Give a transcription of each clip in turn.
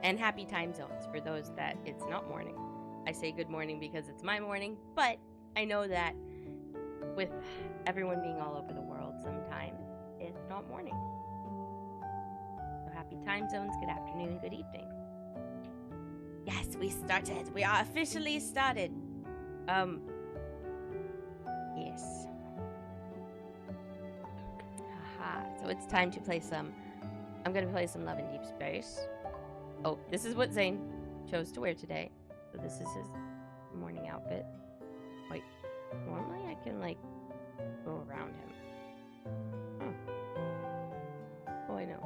And happy time zones for those that it's not morning. I say good morning because it's my morning, but I know that with everyone being all over the world, sometimes it's not morning. So happy time zones, good afternoon, good evening. Yes, we started. We are officially started. Yes. Haha. So it's time to play some. I'm gonna play some Love in Deep Space. Oh, this is what Zayne chose to wear today. So this is his morning outfit. Wait, normally I can like go around him. Oh, I know.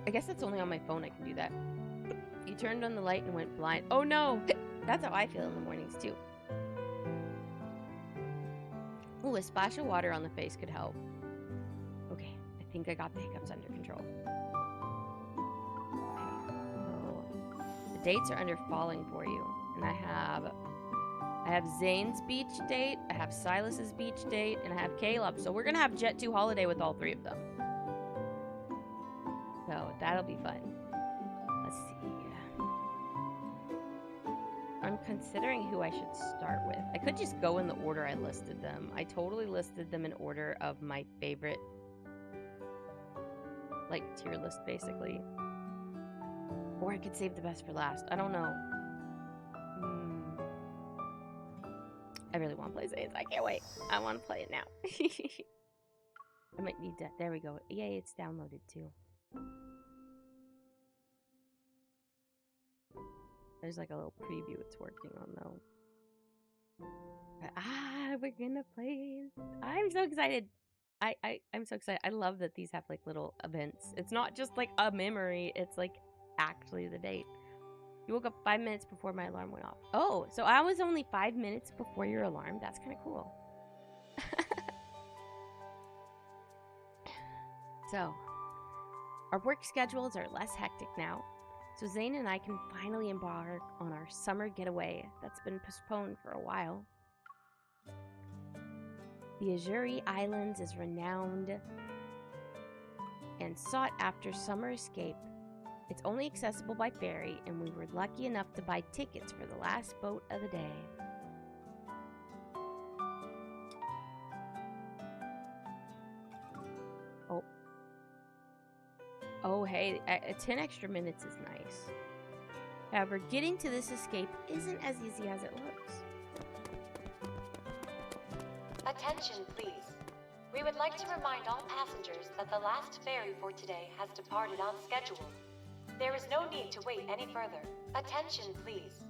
I guess that's only on my phone I can do that. You turned on the light and went blind. Oh no! That's how I feel in the mornings too. Ooh, a splash of water on the face could help. Okay, I think I got the hiccups under control. Okay, so the dates are under falling for you. And I have Zayne's beach date, I have Sylus's beach date, and I have Caleb. So we're gonna have Jet 2 holiday with all three of them. So that'll be fun. Let's see. I'm considering who I should start with. I could just go in the order I listed them. I totally listed them in order of my favorite, like, tier list, basically. Or I could save the best for last. I don't know. I really want to play Zayne. I can't wait. I want to play it now. I might need that. There we go. Yay, it's downloaded too. There's like a little preview it's working on though. We're gonna play. I'm so excited. I'm so excited. I love that these have like little events. It's not just like a memory, it's like actually the date. You woke up 5 minutes before my alarm went off. Oh, so I was only 5 minutes before your alarm? That's kind of cool. So, our work schedules are less hectic now, so Zayne and I can finally embark on our summer getaway that's been postponed for a while. The Azuri Islands is renowned and sought after summer escape. It's only accessible by ferry, and we were lucky enough to buy tickets for the last boat of the day. Oh, hey, 10 extra minutes is nice. However, getting to this escape isn't as easy as it looks. Attention, please. We would like to remind all passengers that the last ferry for today has departed on schedule. There is no need to wait any further. Attention, please.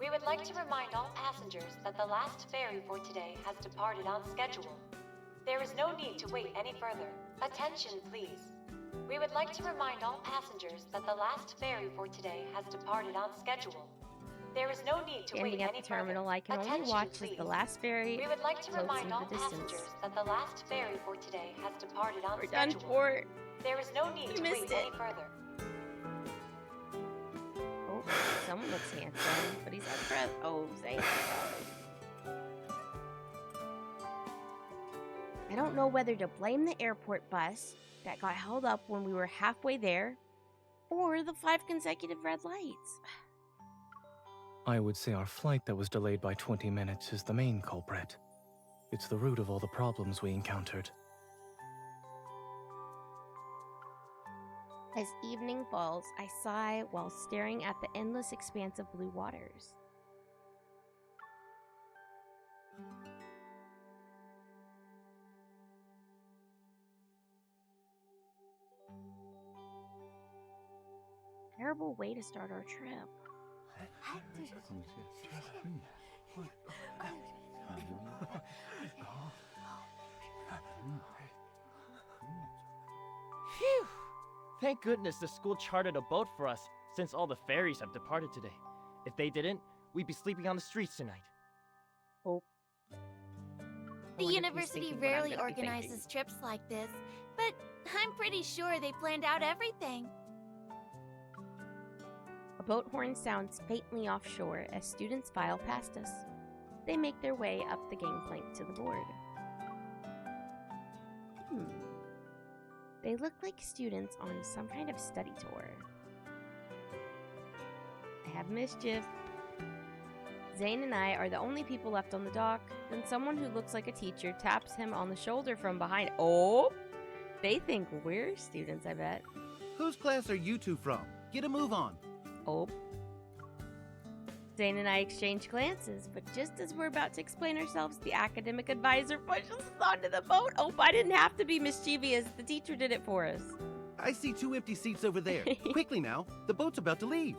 We would like to remind all passengers that the last ferry for today has departed on schedule. There is no need to wait any further. Attention, please. We would like to remind all passengers that the last ferry for today has departed on schedule. There is no need to wait Standing at any the terminal, further. I can only Attention, watch please. as the last ferry We would like to floats remind into all the distance. passengers that the last ferry for today has departed on We're done schedule. for. There is no need to wait missed it. any further. Oh, someone looks handsome, but he's up front. Oh, Zayne. I don't know whether to blame the airport bus that got held up when we were halfway there, or the 5 consecutive red lights. I would say our flight that was delayed by 20 minutes is the main culprit. It's the root of all the problems we encountered. As evening falls, I sigh while staring at the endless expanse of blue waters. Terrible way to start our trip. Phew! Thank goodness the school chartered a boat for us, since all the ferries have departed today. If they didn't, we'd be sleeping on the streets tonight. Oh. The university rarely organizes trips like this, but I'm pretty sure they planned out everything. A boat horn sounds faintly offshore as students file past us. They make their way up the gangplank to the board. They look like students on some kind of study tour. I have mischief. Zayne and I are the only people left on the dock. Then someone who looks like a teacher taps him on the shoulder from behind. Oh! They think we're students, I bet. Whose class are you two from? Get a move on. Oh. Zayne and I exchange glances, but just as we're about to explain ourselves, the academic advisor pushes us onto the boat. Oh, I didn't have to be mischievous. The teacher did it for us. I see 2 empty seats over there. Quickly now, the boat's about to leave.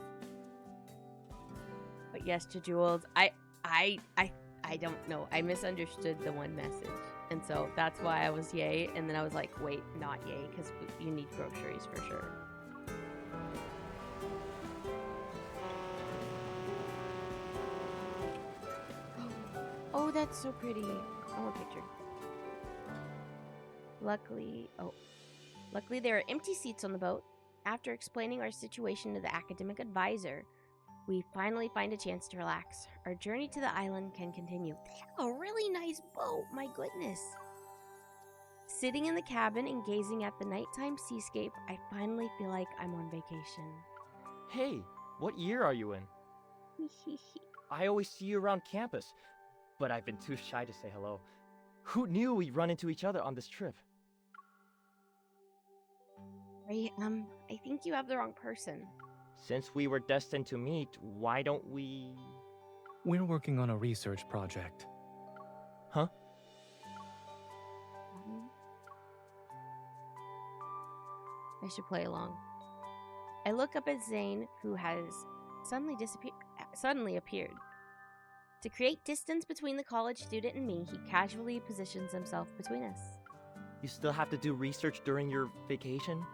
But yes, to Jules, I don't know. I misunderstood the one message. And so that's why I was yay. And then I was like, wait, not yay, because you need groceries for sure. Oh, that's so pretty. I want a picture. Luckily there are empty seats on the boat. After explaining our situation to the academic advisor, we finally find a chance to relax. Our journey to the island can continue. They have a really nice boat, my goodness. Sitting in the cabin and gazing at the nighttime seascape, I finally feel like I'm on vacation. Hey, what year are you in? I always see you around campus, but I've been too shy to say hello. Who knew we'd run into each other on this trip? I think you have the wrong person. Since we were destined to meet, why don't we... We're working on a research project. Huh? I should play along. I look up at Zayne, who has suddenly appeared. To create distance between the college student and me, he casually positions himself between us. You still have to do research during your vacation?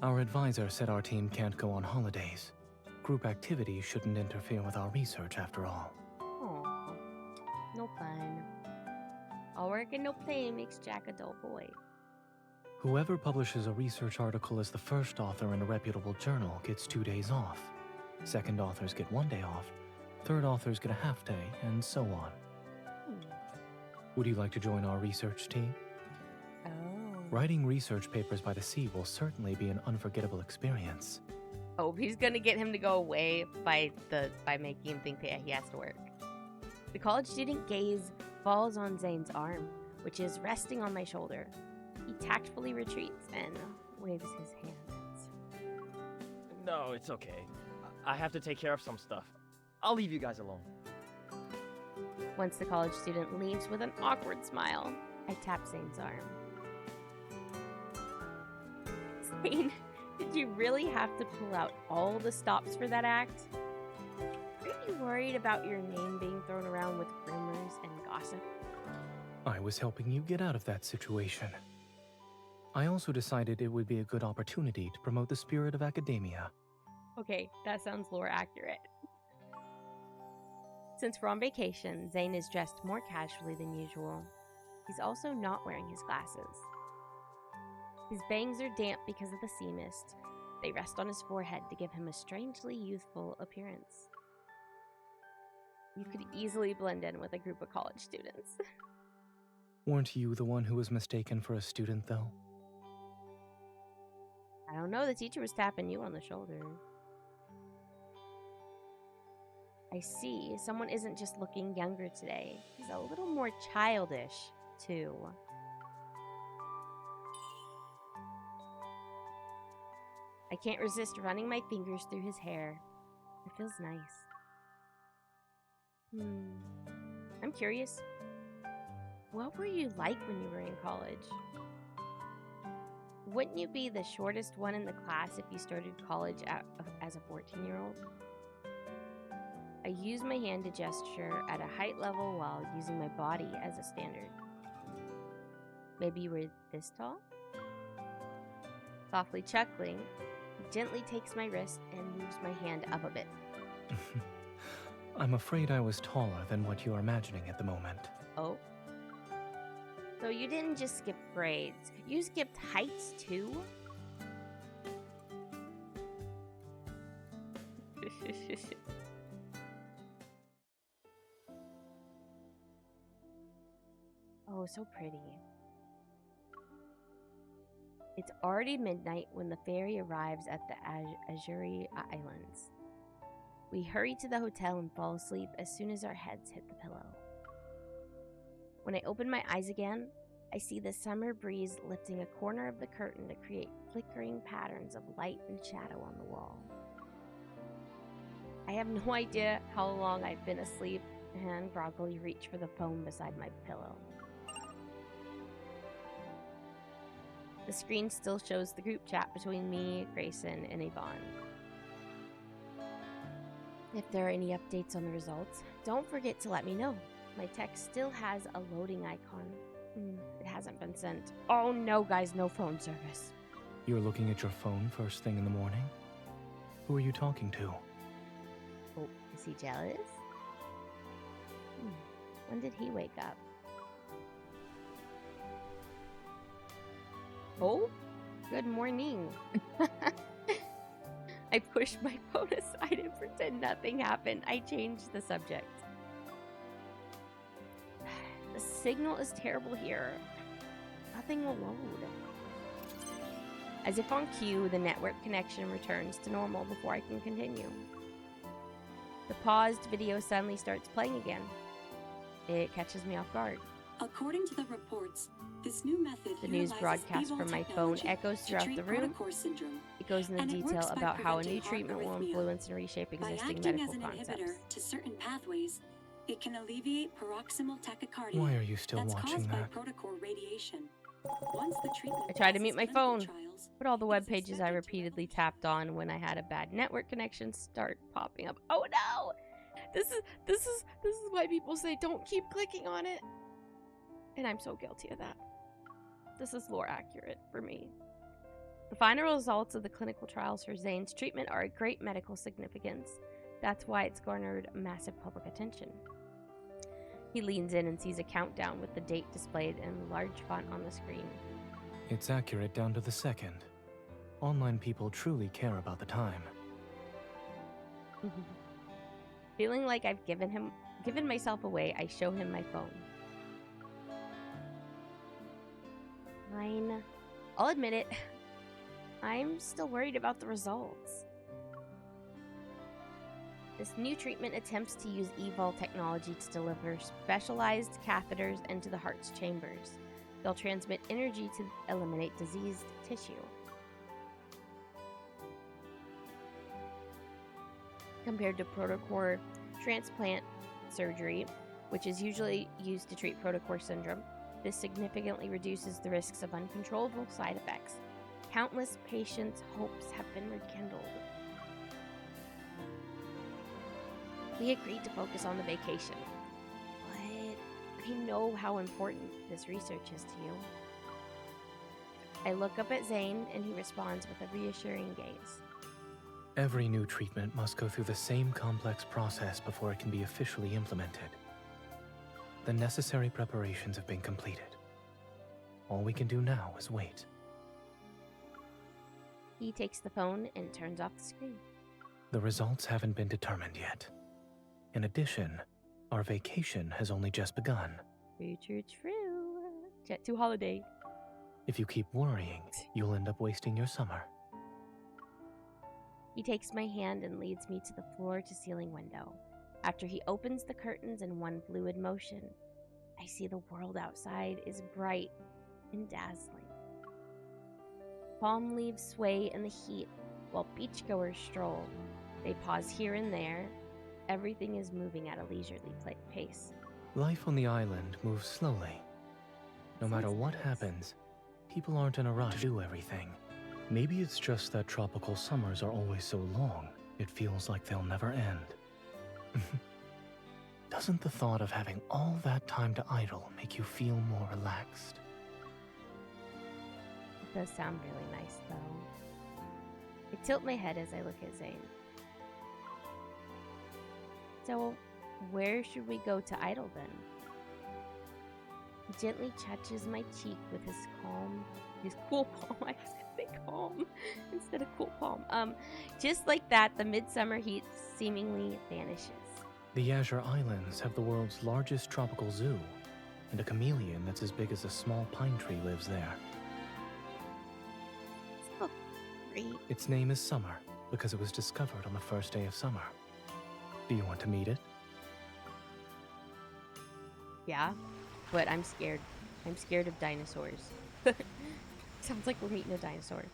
Our advisor said our team can't go on holidays. Group activities shouldn't interfere with our research after all. Aww, no fun. All work and no play makes Jack a dull boy. Whoever publishes a research article as the first author in a reputable journal gets 2 days off. Second authors get 1 day off. Third authors get a half day, and so on. Would you like to join our research team? Oh. Writing research papers by the sea will certainly be an unforgettable experience. Oh, he's gonna get him to go away by making him think that he has to work. The college student gaze falls on Zayne's arm, which is resting on my shoulder. He tactfully retreats and waves his hands. No, it's okay. I have to take care of some stuff. I'll leave you guys alone. Once the college student leaves with an awkward smile, I tap Zayne's arm. Zayne, did you really have to pull out all the stops for that act? Aren't you worried about your name being thrown around with rumors and gossip? I was helping you get out of that situation. I also decided it would be a good opportunity to promote the spirit of academia. Okay, that sounds lore accurate. Since we're on vacation, Zayne is dressed more casually than usual. He's also not wearing his glasses. His bangs are damp because of the sea mist. They rest on his forehead to give him a strangely youthful appearance. You could easily blend in with a group of college students. Weren't you the one who was mistaken for a student, though? I don't know, the teacher was tapping you on the shoulder. I see, someone isn't just looking younger today. He's a little more childish, too. I can't resist running my fingers through his hair. It feels nice. I'm curious. What were you like when you were in college? Wouldn't you be the shortest one in the class if you started college as a 14-year-old? I use my hand to gesture at a height level while using my body as a standard. Maybe you were this tall? Softly chuckling, he gently takes my wrist and moves my hand up a bit. I'm afraid I was taller than what you're imagining at the moment. Oh? So you didn't just skip grades, you skipped heights too? Oh, so pretty. It's already midnight when the ferry arrives at the Azuri Islands. We hurry to the hotel and fall asleep as soon as our heads hit the pillow. When I open my eyes again, I see the summer breeze lifting a corner of the curtain to create flickering patterns of light and shadow on the wall. I have no idea how long I've been asleep and groggily reach for the phone beside my pillow. The screen still shows the group chat between me, Grayson, and Yvonne. If there are any updates on the results, don't forget to let me know. My text still has a loading icon. It hasn't been sent. Oh no, guys, no phone service. You're looking at your phone first thing in the morning? Who are you talking to? Oh, is he jealous? When did he wake up? Oh, good morning. I pushed my phone aside and pretend nothing happened. I changed the subject. The signal is terrible here. Nothing will load. As if on cue, the network connection returns to normal before I can continue. The paused video suddenly starts playing again. It catches me off guard. According to the reports, this new method The news utilizes broadcast from my phone technology echoes to throughout treat the room. Protocore syndrome It goes into and it detail works by about how a new preventing heart treatment will arrhythmia. influence and reshape by existing acting medical as an concepts. inhibitor to certain pathways. It can alleviate paroxysmal tachycardia. Why are you still that's watching caused that? by protocore radiation. Once the treatment I tried to passes mute my clinical phone, trials, but all the it web is pages I expected to repeatedly revolutionize tapped on when I had a bad network connection start popping up. Oh no! This is why people say don't keep clicking on it. And I'm so guilty of that. This is lore accurate for me. The final results of the clinical trials for Zayne's treatment are of great medical significance. That's why it's garnered massive public attention. He leans in and sees a countdown with the date displayed in large font on the screen. It's accurate down to the second. Online people truly care about the time. Feeling like I've given myself away, I show him my phone. Fine. I'll admit it. I'm still worried about the results. This new treatment attempts to use EVOL technology to deliver specialized catheters into the heart's chambers. They'll transmit energy to eliminate diseased tissue. Compared to protocore transplant surgery, which is usually used to treat protocore syndrome, this significantly reduces the risks of uncontrollable side effects. Countless patients' hopes have been rekindled. We agreed to focus on the vacation, but I know how important this research is to you. I look up at Zayne, and he responds with a reassuring gaze. Every new treatment must go through the same complex process before it can be officially implemented. The necessary preparations have been completed. All we can do now is wait. He takes the phone and turns off the screen. The results haven't been determined yet. In addition, our vacation has only just begun. True. Jet to holiday. If you keep worrying, you'll end up wasting your summer. He takes my hand and leads me to the floor-to-ceiling window. After he opens the curtains in one fluid motion, I see the world outside is bright and dazzling. Palm leaves sway in the heat while beachgoers stroll. They pause here and there. Everything is moving at a leisurely pace. Life on the island moves slowly. No matter what happens, people aren't in a rush to do everything. Maybe it's just that tropical summers are always so long, it feels like they'll never end. Doesn't the thought of having all that time to idle make you feel more relaxed? It does sound really nice, though. I tilt my head as I look at Zayne. So, where should we go to idle then? He gently touches my cheek with his cool palm. I was gonna say calm instead of cool palm. Just like that, the midsummer heat seemingly vanishes. The Azure Islands have the world's largest tropical zoo, and a chameleon that's as big as a small pine tree lives there. tree? Its name is Summer because it was discovered on the first day of summer. Do you want to meet it? Yeah, but I'm scared. I'm scared of dinosaurs. Sounds like we're meeting a dinosaur.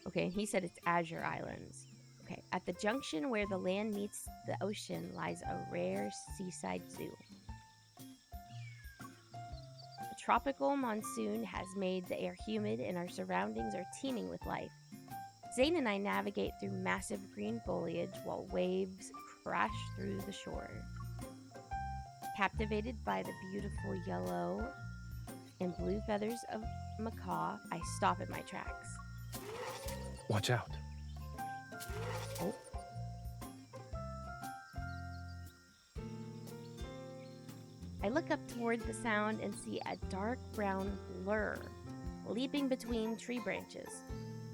Okay, he said it's Azure Islands. Okay, at the junction where the land meets the ocean lies a rare seaside zoo. The tropical monsoon has made the air humid and our surroundings are teeming with life. Zayne and I navigate through massive green foliage while waves crash through the shore. Captivated by the beautiful yellow and blue feathers of macaw, I stop at my tracks. Watch out. Oh. I look up toward the sound and see a dark brown blur leaping between tree branches.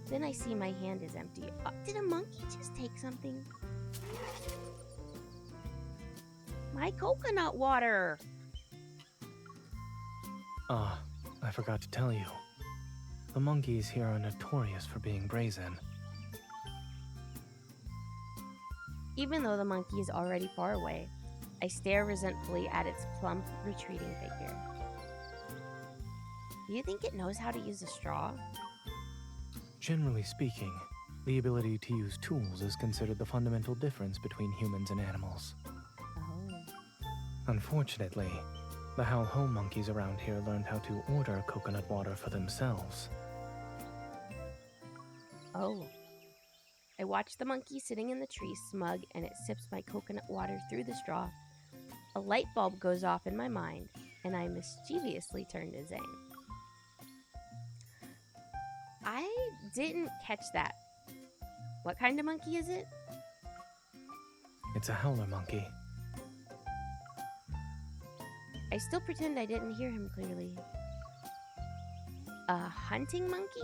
Then I see my hand is empty. Did a monkey just take something? My coconut water! I forgot to tell you. The monkeys here are notorious for being brazen. Even though the monkey is already far away, I stare resentfully at its plump, retreating figure. Do you think it knows how to use a straw? Generally speaking, the ability to use tools is considered the fundamental difference between humans and animals. Oh. Unfortunately, the Howl-Ho monkeys around here learned how to order coconut water for themselves. Oh. I watch the monkey sitting in the tree smug and it sips my coconut water through the straw. A light bulb goes off in my mind and I mischievously turn to Zayne. I didn't catch that. What kind of monkey is it? It's a howler monkey. I still pretend I didn't hear him clearly. A hunting monkey?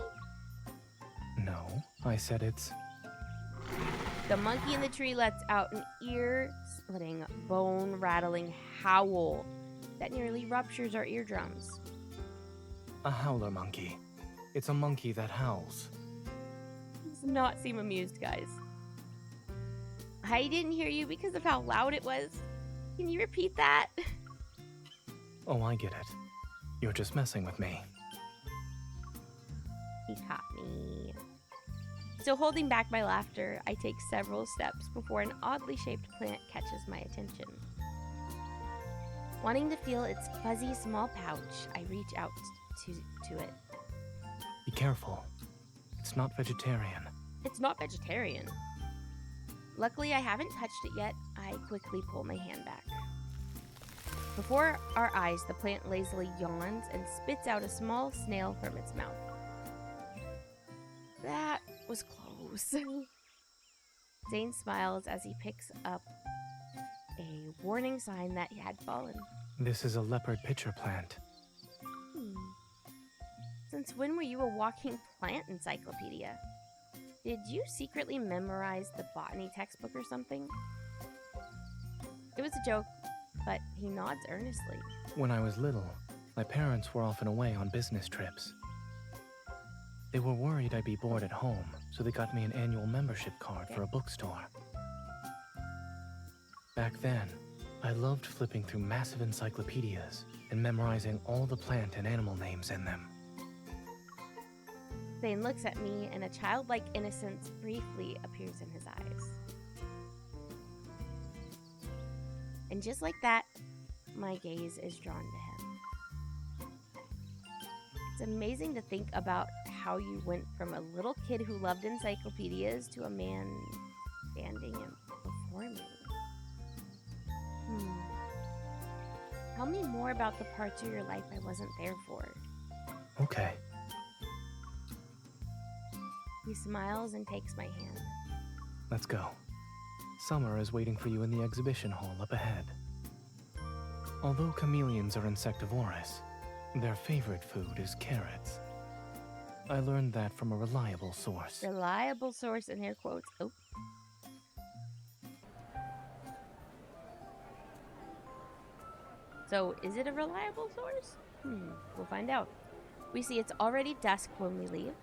No, I said it's... The monkey in the tree lets out an ear-splitting, bone-rattling howl that nearly ruptures our eardrums. a howler monkey. It's a monkey that howls. Does not seem amused, guys. I didn't hear you because of how loud it was. Can you repeat that? Oh, I get it. You're just messing with me. He caught me. So holding back my laughter, I take several steps before an oddly shaped plant catches my attention. Wanting to feel its fuzzy small pouch, I reach out to it. Be careful. It's not vegetarian. It's not vegetarian. Luckily, I haven't touched it yet. I quickly pull my hand back. Before our eyes, the plant lazily yawns and spits out a small snail from its mouth. That was close. Zayne smiles as he picks up a warning sign that he had fallen. This is a leopard pitcher plant. Since when were you a walking plant encyclopedia? Did you secretly memorize the botany textbook or something? It was a joke, but he nods earnestly. When I was little, my parents were often away on business trips. They were worried I'd be bored at home, so they got me an annual membership card for a bookstore. Back then, I loved flipping through massive encyclopedias and memorizing all the plant and animal names in them. Zayne looks at me, and a childlike innocence briefly appears in his eyes. And just like that, my gaze is drawn to him. It's amazing to think about how you went from a little kid who loved encyclopedias to a man standing before me. Tell me more about the parts of your life I wasn't there for. Okay. He smiles and takes my hand. Let's go. Summer is waiting for you in the exhibition hall up ahead. Although chameleons are insectivorous, their favorite food is carrots. I learned that from a reliable source. Reliable source in air quotes. Oh. So, is it a reliable source? We'll find out. We see it's already dusk when we leave.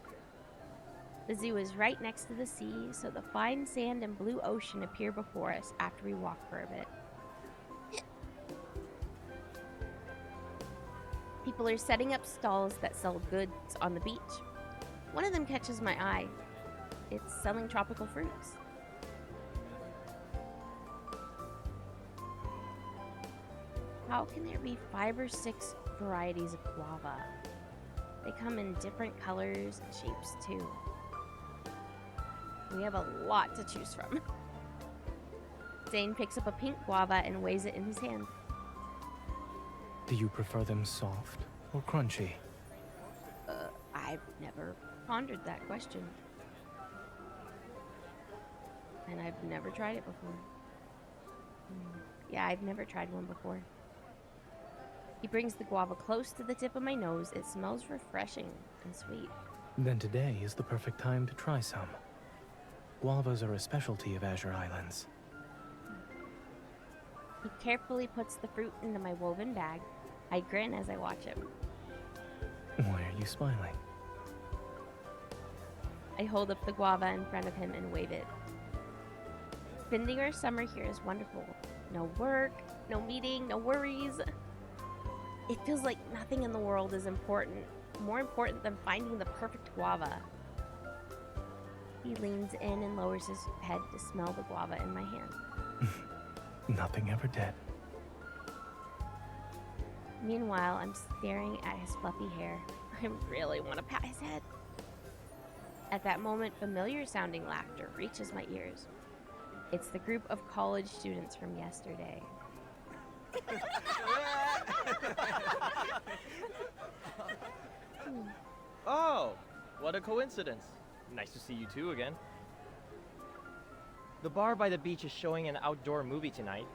The zoo is right next to the sea, so the fine sand and blue ocean appear before us after we walk for a bit. People are setting up stalls that sell goods on the beach. One of them catches my eye. It's selling tropical fruits. How can there be 5 or 6 varieties of guava? They come in different colors and shapes too. We have a lot to choose from. Zayne picks up a pink guava and weighs it in his hand. Do you prefer them soft or crunchy? I've never pondered that question. And I've never tried it before. Yeah, I've never tried one before. He brings the guava close to the tip of my nose. It smells refreshing and sweet. Then today is the perfect time to try some. Guavas are a specialty of Azure Islands. He carefully puts the fruit into my woven bag. I grin as I watch him. Why are you smiling? I hold up the guava in front of him and wave it. Spending our summer here is wonderful. No work, no meeting, no worries. It feels like nothing in the world is more important than finding the perfect guava. He leans in and lowers his head to smell the guava in my hand. Nothing ever did. Meanwhile, I'm staring at his fluffy hair. I really want to pat his head. At that moment, familiar sounding laughter reaches my ears. It's the group of college students from yesterday. Oh, what a coincidence. Nice to see you two again. The bar by the beach is showing an outdoor movie tonight.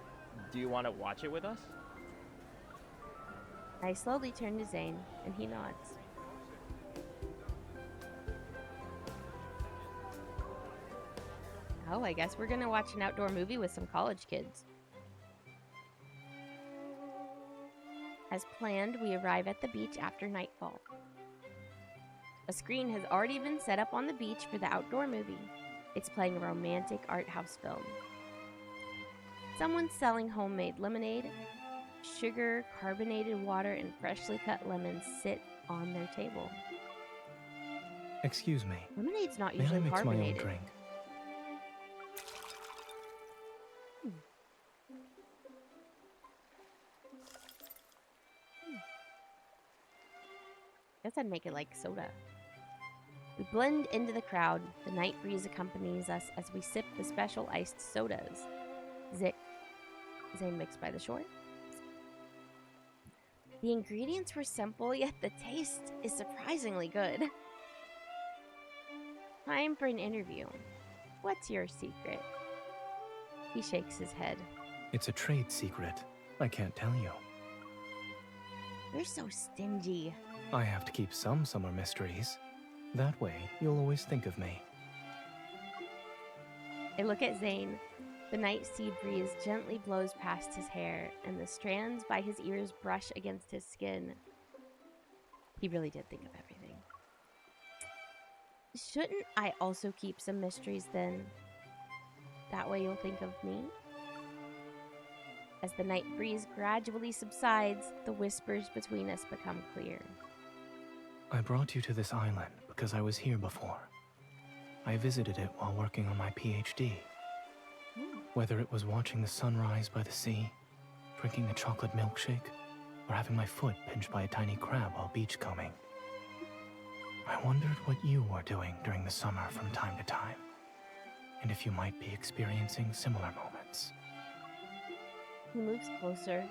Do you want to watch it with us? I slowly turn to Zayne, and he nods. Oh, I guess we're gonna watch an outdoor movie with some college kids. As planned, we arrive at the beach after nightfall. A screen has already been set up on the beach for the outdoor movie. It's playing a romantic art house film. Someone's selling homemade lemonade. Sugar, carbonated water, and freshly cut lemons sit on their table. Excuse me. Lemonade's not May I usually mix my own carbonated. drink? Guess I'd make it like soda. We blend into the crowd. The night breeze accompanies us as we sip the special iced sodas. Zayne mixed by the shore. The ingredients were simple, yet the taste is surprisingly good. Time for an interview. What's your secret? He shakes his head. It's a trade secret. I can't tell you. You're so stingy. I have to keep some summer mysteries. That way, you'll always think of me. I look at Zayne. The night sea breeze gently blows past his hair, and the strands by his ears brush against his skin. He really did think of everything. Shouldn't I also keep some mysteries then? That way you'll think of me? As the night breeze gradually subsides, the whispers between us become clear. I brought you to this island because I was here before. I visited it while working on my PhD. Whether it was watching the sunrise by the sea, drinking a chocolate milkshake, or having my foot pinched by a tiny crab while beachcombing. I wondered what you were doing during the summer from time to time, and if you might be experiencing similar moments. He moves closer,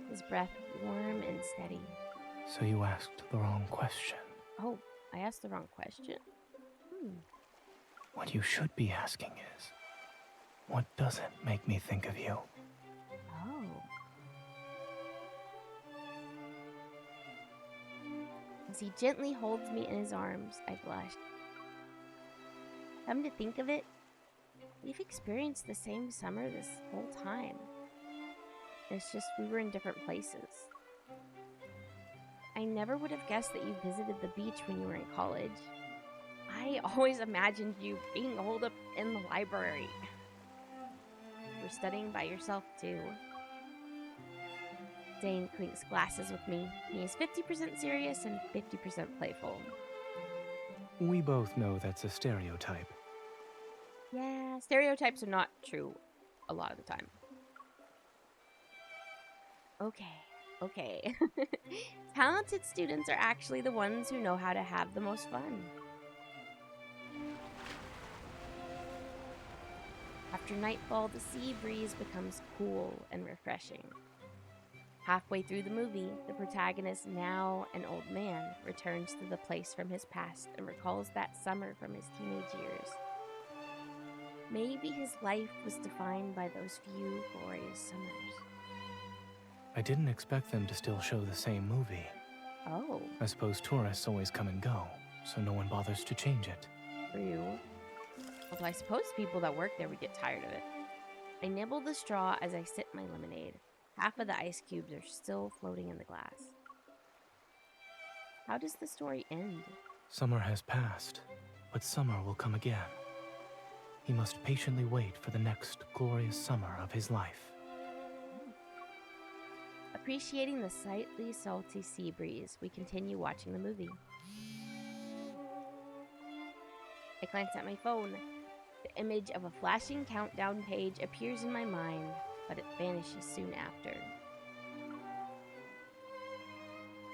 his breath warm and steady. So you asked the wrong question. Oh, I asked the wrong question? What you should be asking is, what doesn't make me think of you? Oh. As he gently holds me in his arms, I blush. Come to think of it, we've experienced the same summer this whole time. It's just we were in different places. I never would have guessed that you visited the beach when you were in college. I always imagined you being holed up in the library. You're studying by yourself, too. Zayne clinks glasses with me. He is 50% serious and 50% playful. We both know that's a stereotype. Yeah, stereotypes are not true a lot of the time. Okay. Talented students are actually the ones who know how to have the most fun. After nightfall, the sea breeze becomes cool and refreshing. Halfway through the movie, the protagonist, now an old man, returns to the place from his past and recalls that summer from his teenage years. Maybe his life was defined by those few glorious summers. I didn't expect them to still show the same movie. Oh. I suppose tourists always come and go, so no one bothers to change it. True. Although I suppose people that work there would get tired of it. I nibble the straw as I sip my lemonade. Half of the ice cubes are still floating in the glass. How does the story end? Summer has passed, but summer will come again. He must patiently wait for the next glorious summer of his life. Appreciating the slightly salty sea breeze, we continue watching the movie. I glance at my phone. The image of a flashing countdown page appears in my mind, but it vanishes soon after.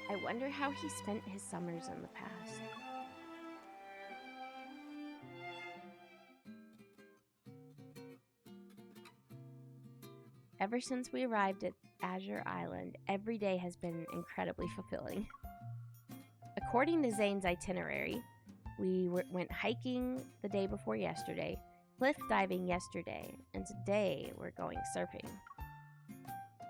I wonder how he spent his summers in the past. Ever since we arrived at Azure Island, every day has been incredibly fulfilling. According to Zayne's itinerary, we went hiking the day before yesterday, cliff diving yesterday, and today we're going surfing.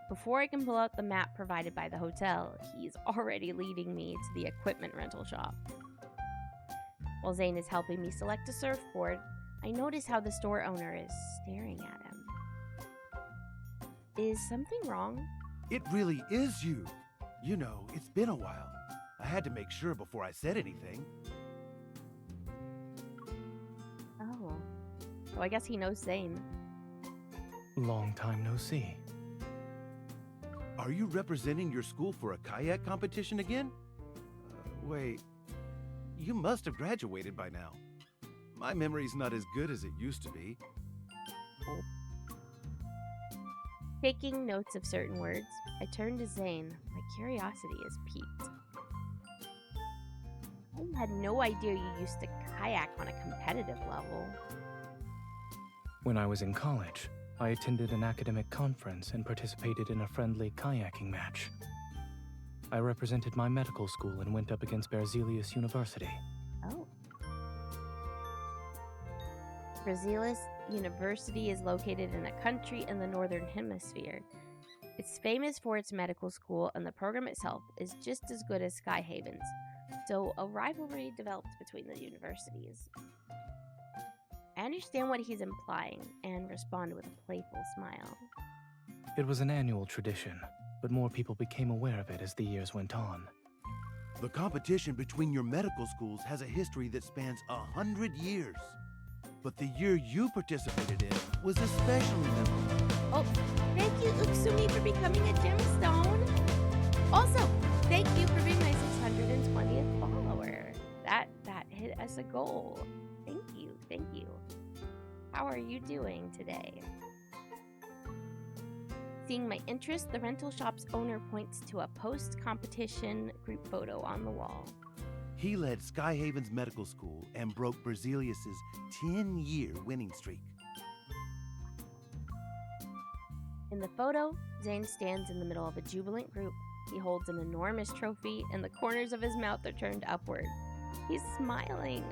Before I can pull out the map provided by the hotel, he's already leading me to the equipment rental shop. While Zayne is helping me select a surfboard, I notice how the store owner is staring at him. Is something wrong? It really is you. You know, it's been a while. I had to make sure before I said anything. Oh. So I guess he knows Zayne. Long time no see. Are you representing your school for a kayak competition again? Wait, you must have graduated by now. My memory's not as good as it used to be. Taking notes of certain words, I turn to Zayne. My curiosity is piqued. I had no idea you used to kayak on a competitive level. When I was in college, I attended an academic conference and participated in a friendly kayaking match. I represented my medical school and went up against Sylus University. Oh. Sylus University is located in a country in the northern hemisphere. It's famous for its medical school, and the program itself is just as good as Skyhaven's, so a rivalry developed between the universities. I understand what he's implying and respond with a playful smile. It was an annual tradition, but more people became aware of it as the years went on. The competition between your medical schools has a history that spans 100 years. But the year you participated in was especially memorable. Oh, thank you, Uksumi, for becoming a gemstone. Also, thank you for being my 620th follower. That hit us a goal. Thank you. How are you doing today? Seeing my interest, the rental shop's owner points to a post-competition group photo on the wall. He led Skyhaven's medical school and broke Berzelius's 10-year winning streak. In the photo, Zayne stands in the middle of a jubilant group. He holds an enormous trophy, and the corners of his mouth are turned upward. He's smiling.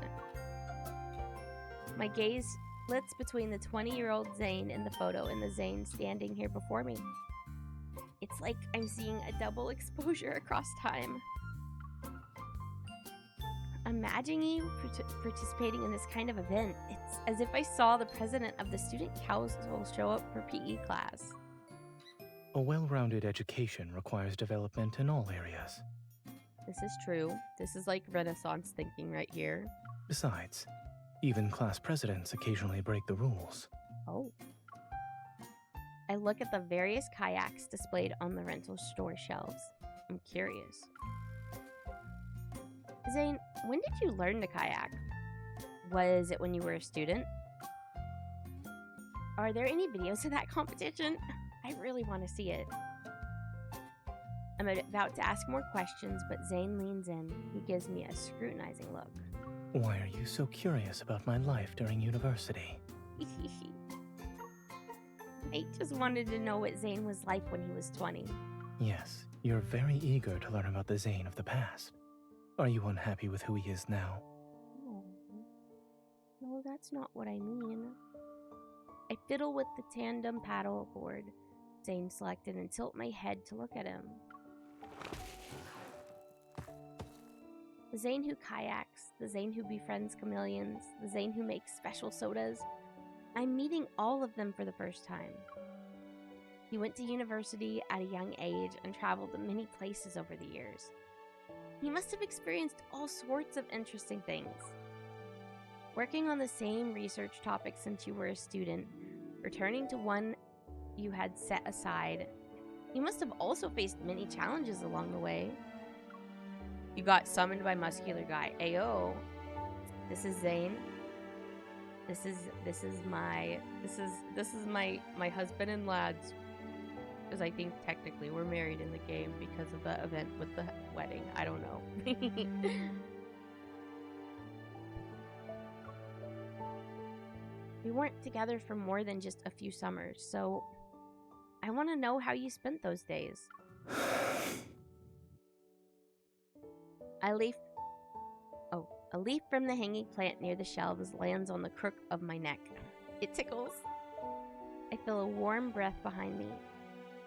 My gaze splits between the 20-year-old Zayne in the photo and the Zayne standing here before me. It's like I'm seeing a double exposure across time. Imagining you participating in this kind of event, it's as if I saw the president of the student council show up for PE class. A well-rounded education requires development in all areas. This is true. This is like Renaissance thinking right here. Besides, even class presidents occasionally break the rules. Oh. I look at the various kayaks displayed on the rental store shelves. I'm curious. Zayne, when did you learn to kayak? Was it when you were a student? Are there any videos of that competition? I really want to see it. I'm about to ask more questions, but Zayne leans in. He gives me a scrutinizing look. Why are you so curious about my life during university? I just wanted to know what Zayne was like when he was 20. Yes, you're very eager to learn about the Zayne of the past. Are you unhappy with who he is now? No, that's not what I mean. I fiddle with the tandem paddle board Zayne selected and tilt my head to look at him. The Zayne who kayaks, the Zayne who befriends chameleons, the Zayne who makes special sodas. I'm meeting all of them for the first time. He went to university at a young age and traveled to many places over the years. He must have experienced all sorts of interesting things. Working on the same research topic since you were a student, returning to one you had set aside, you must have also faced many challenges along the way. You got summoned by muscular guy. Ayo, this is Zayne. This is my husband and lads. Because I think technically we're married in the game because of the event with the wedding. I don't know. We weren't together for more than just a few summers, so I want to know how you spent those days. A leaf from the hanging plant near the shelves lands on the crook of my neck. It tickles. I feel a warm breath behind me.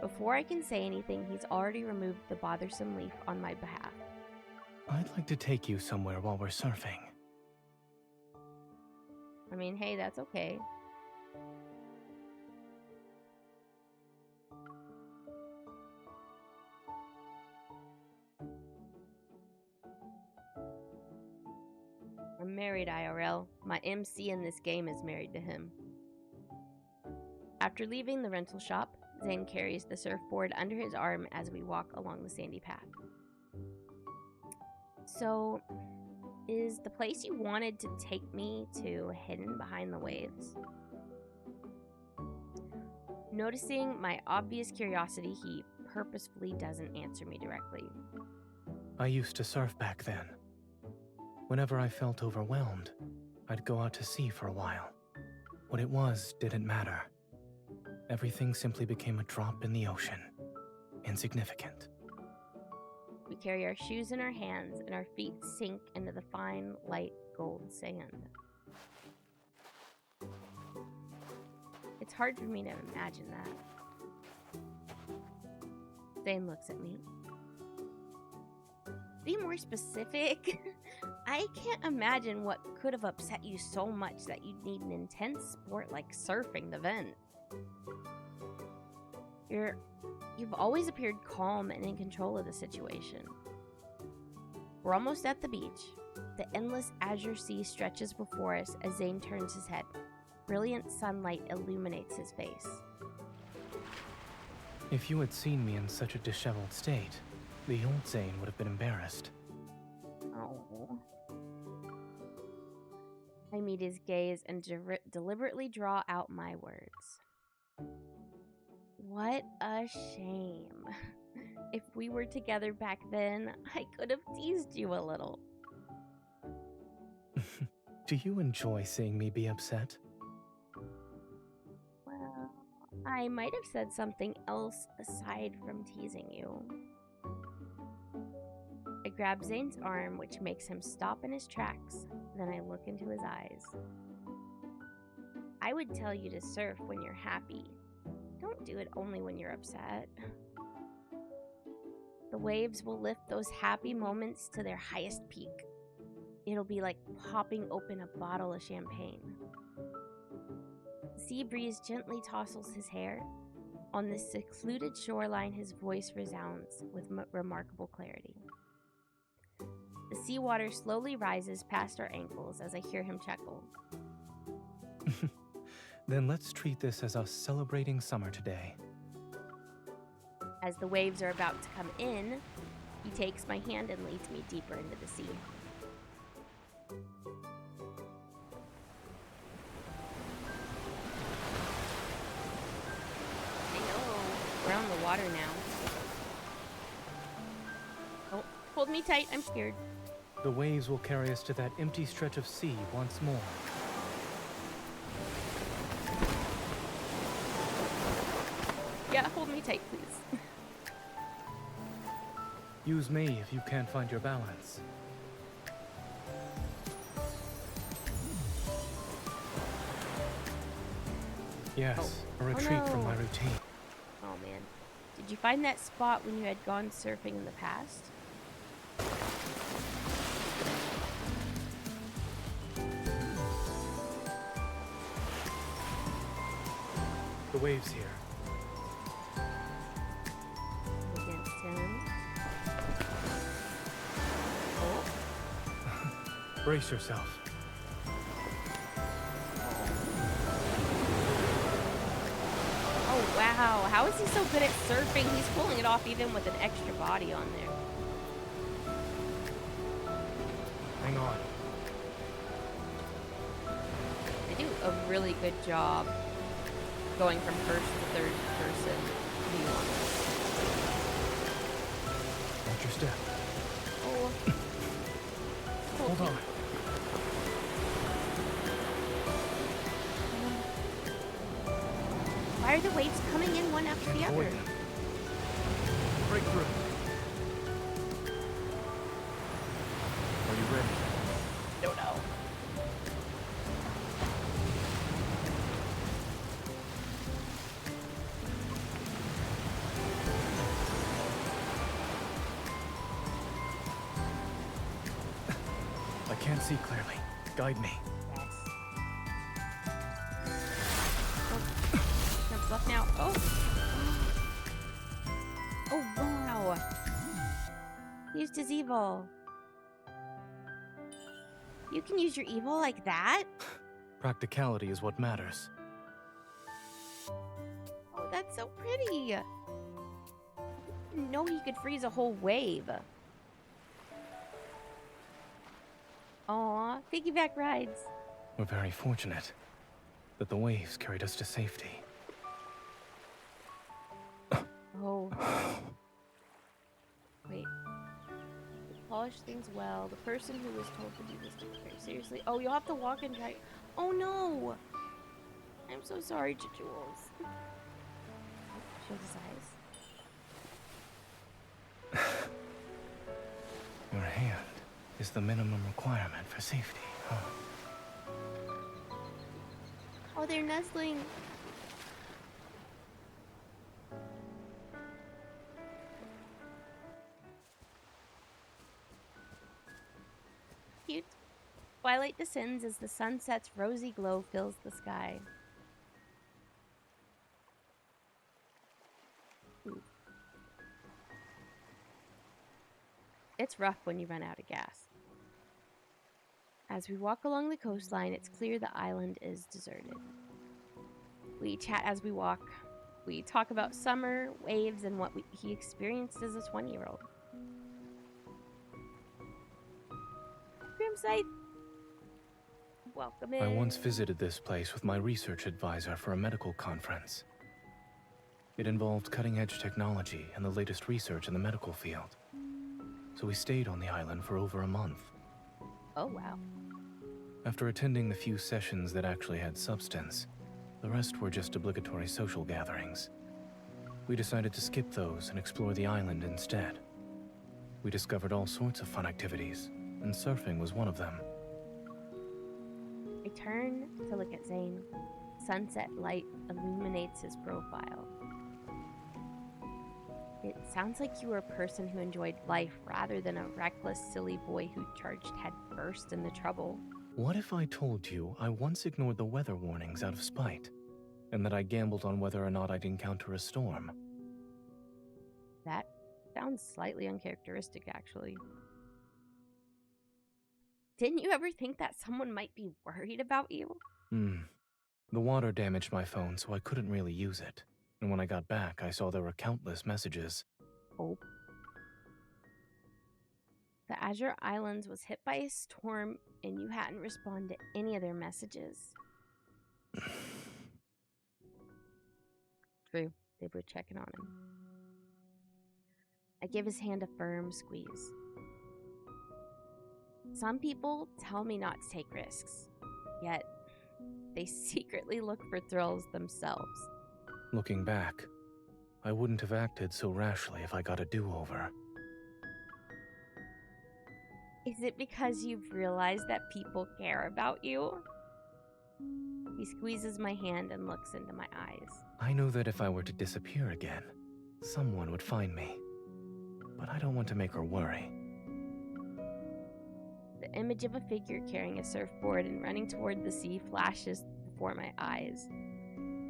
Before I can say anything, he's already removed the bothersome leaf on my behalf. I'd like to take you somewhere while we're surfing. I mean, hey, that's okay. I'm married, IRL. My MC in this game is married to him. After leaving the rental shop, Zayne carries the surfboard under his arm as we walk along the sandy path. So, is the place you wanted to take me to hidden behind the waves? Noticing my obvious curiosity, he purposefully doesn't answer me directly. I used to surf back then. Whenever I felt overwhelmed, I'd go out to sea for a while. What it was didn't matter. Everything simply became a drop in the ocean. Insignificant. We carry our shoes in our hands and our feet sink into the fine, light gold sand. It's hard for me to imagine that. Zayne looks at me. Be more specific. I can't imagine what could have upset you so much that you'd need an intense sport like surfing to vent. You've always appeared calm and in control of the situation. We're almost at the beach. The endless azure sea stretches before us as Zayne turns his head. Brilliant sunlight illuminates his face. If you had seen me in such a disheveled state, the old Zayne would have been embarrassed. Oh. I meet his gaze and deliberately draw out my words. What a shame. If we were together back then, I could have teased you a little. Do you enjoy seeing me be upset? Well, I might have said something else aside from teasing you. I grab Zayne's arm, which makes him stop in his tracks. Then I look into his eyes. I would tell you to surf when you're happy. Don't do it only when you're upset. The waves will lift those happy moments to their highest peak. It'll be like popping open a bottle of champagne. The sea breeze gently tousles his hair. On this secluded shoreline, his voice resounds with remarkable clarity. The seawater slowly rises past our ankles as I hear him chuckle. Then let's treat this as us celebrating summer today. As the waves are about to come in, he takes my hand and leads me deeper into the sea. I know, we're on the water now. Oh, hold me tight, I'm scared. The waves will carry us to that empty stretch of sea once more. Yeah, hold me tight, please. Use me if you can't find your balance. Yes, a retreat from my routine. Oh man. Did you find that spot when you had gone surfing in the past? The waves here. Against him. Oh. Brace yourself. Oh wow, how is he so good at surfing? He's pulling it off even with an extra body on there. Hang on. They do a really good job going from first to third person view on this. Watch your step. Oh. Hold on. Why are the waves coming in one after the other? Avoid them. Break through. Are you ready? Don't know. I can't see clearly. Guide me. Yes. Oh. Jumps left now. Oh. Oh wow. He used his evil. You can use your evil like that? Practicality is what matters. Oh, that's so pretty. I didn't know he could freeze a whole wave. Aw, piggyback rides. We're very fortunate that the waves carried us to safety. Oh. Wait. Polish things well. The person who was told to do this took it very seriously. Oh, you'll have to walk and try. Oh no! I'm so sorry, Jules. Oh, shows his eyes. Your hand is the minimum requirement for safety, huh? Oh, they're nestling. Cute. Twilight descends as the sunset's rosy glow fills the sky. Ooh. It's rough when you run out of gas. As we walk along the coastline, it's clear the island is deserted. We chat as we walk. We talk about summer, waves, and what he experienced as a 20-year-old. Grimside, welcome in. I once visited this place with my research advisor for a medical conference. It involved cutting-edge technology and the latest research in the medical field. So we stayed on the island for over a month. Oh, wow. After attending the few sessions that actually had substance, the rest were just obligatory social gatherings. We decided to skip those and explore the island instead. We discovered all sorts of fun activities, and surfing was one of them. I turn to look at Zayne. Sunset light illuminates his profile. It sounds like you were a person who enjoyed life rather than a reckless, silly boy who charged headfirst into trouble. What if I told you I once ignored the weather warnings out of spite, and that I gambled on whether or not I'd encounter a storm? That sounds slightly uncharacteristic, actually. Didn't you ever think that someone might be worried about you? The water damaged my phone, so I couldn't really use it. And when I got back, I saw there were countless messages. Oh. The Azure Islands was hit by a storm, and you hadn't responded to any of their messages. True, they were checking on him. I give his hand a firm squeeze. Some people tell me not to take risks, yet they secretly look for thrills themselves. Looking back, I wouldn't have acted so rashly if I got a do-over. Is it because you've realized that people care about you? He squeezes my hand and looks into my eyes. I know that if I were to disappear again, someone would find me. But I don't want to make her worry. The image of a figure carrying a surfboard and running toward the sea flashes before my eyes.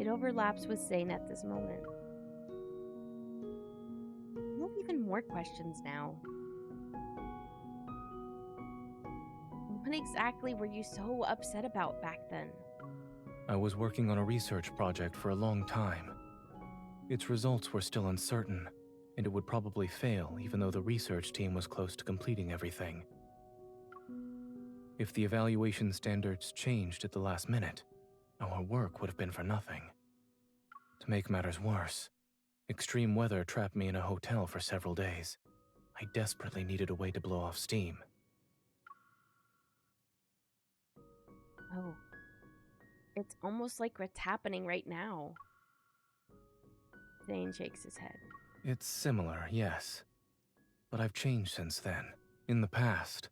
It overlaps with Zayne at this moment. I have even more questions now. What exactly were you so upset about back then? I was working on a research project for a long time. Its results were still uncertain, and it would probably fail even though the research team was close to completing everything. If the evaluation standards changed at the last minute, our work would have been for nothing. To make matters worse, extreme weather trapped me in a hotel for several days. I desperately needed a way to blow off steam. Oh, it's almost like what's happening right now. Zayne shakes his head. It's similar, yes. But I've changed since then. In the past,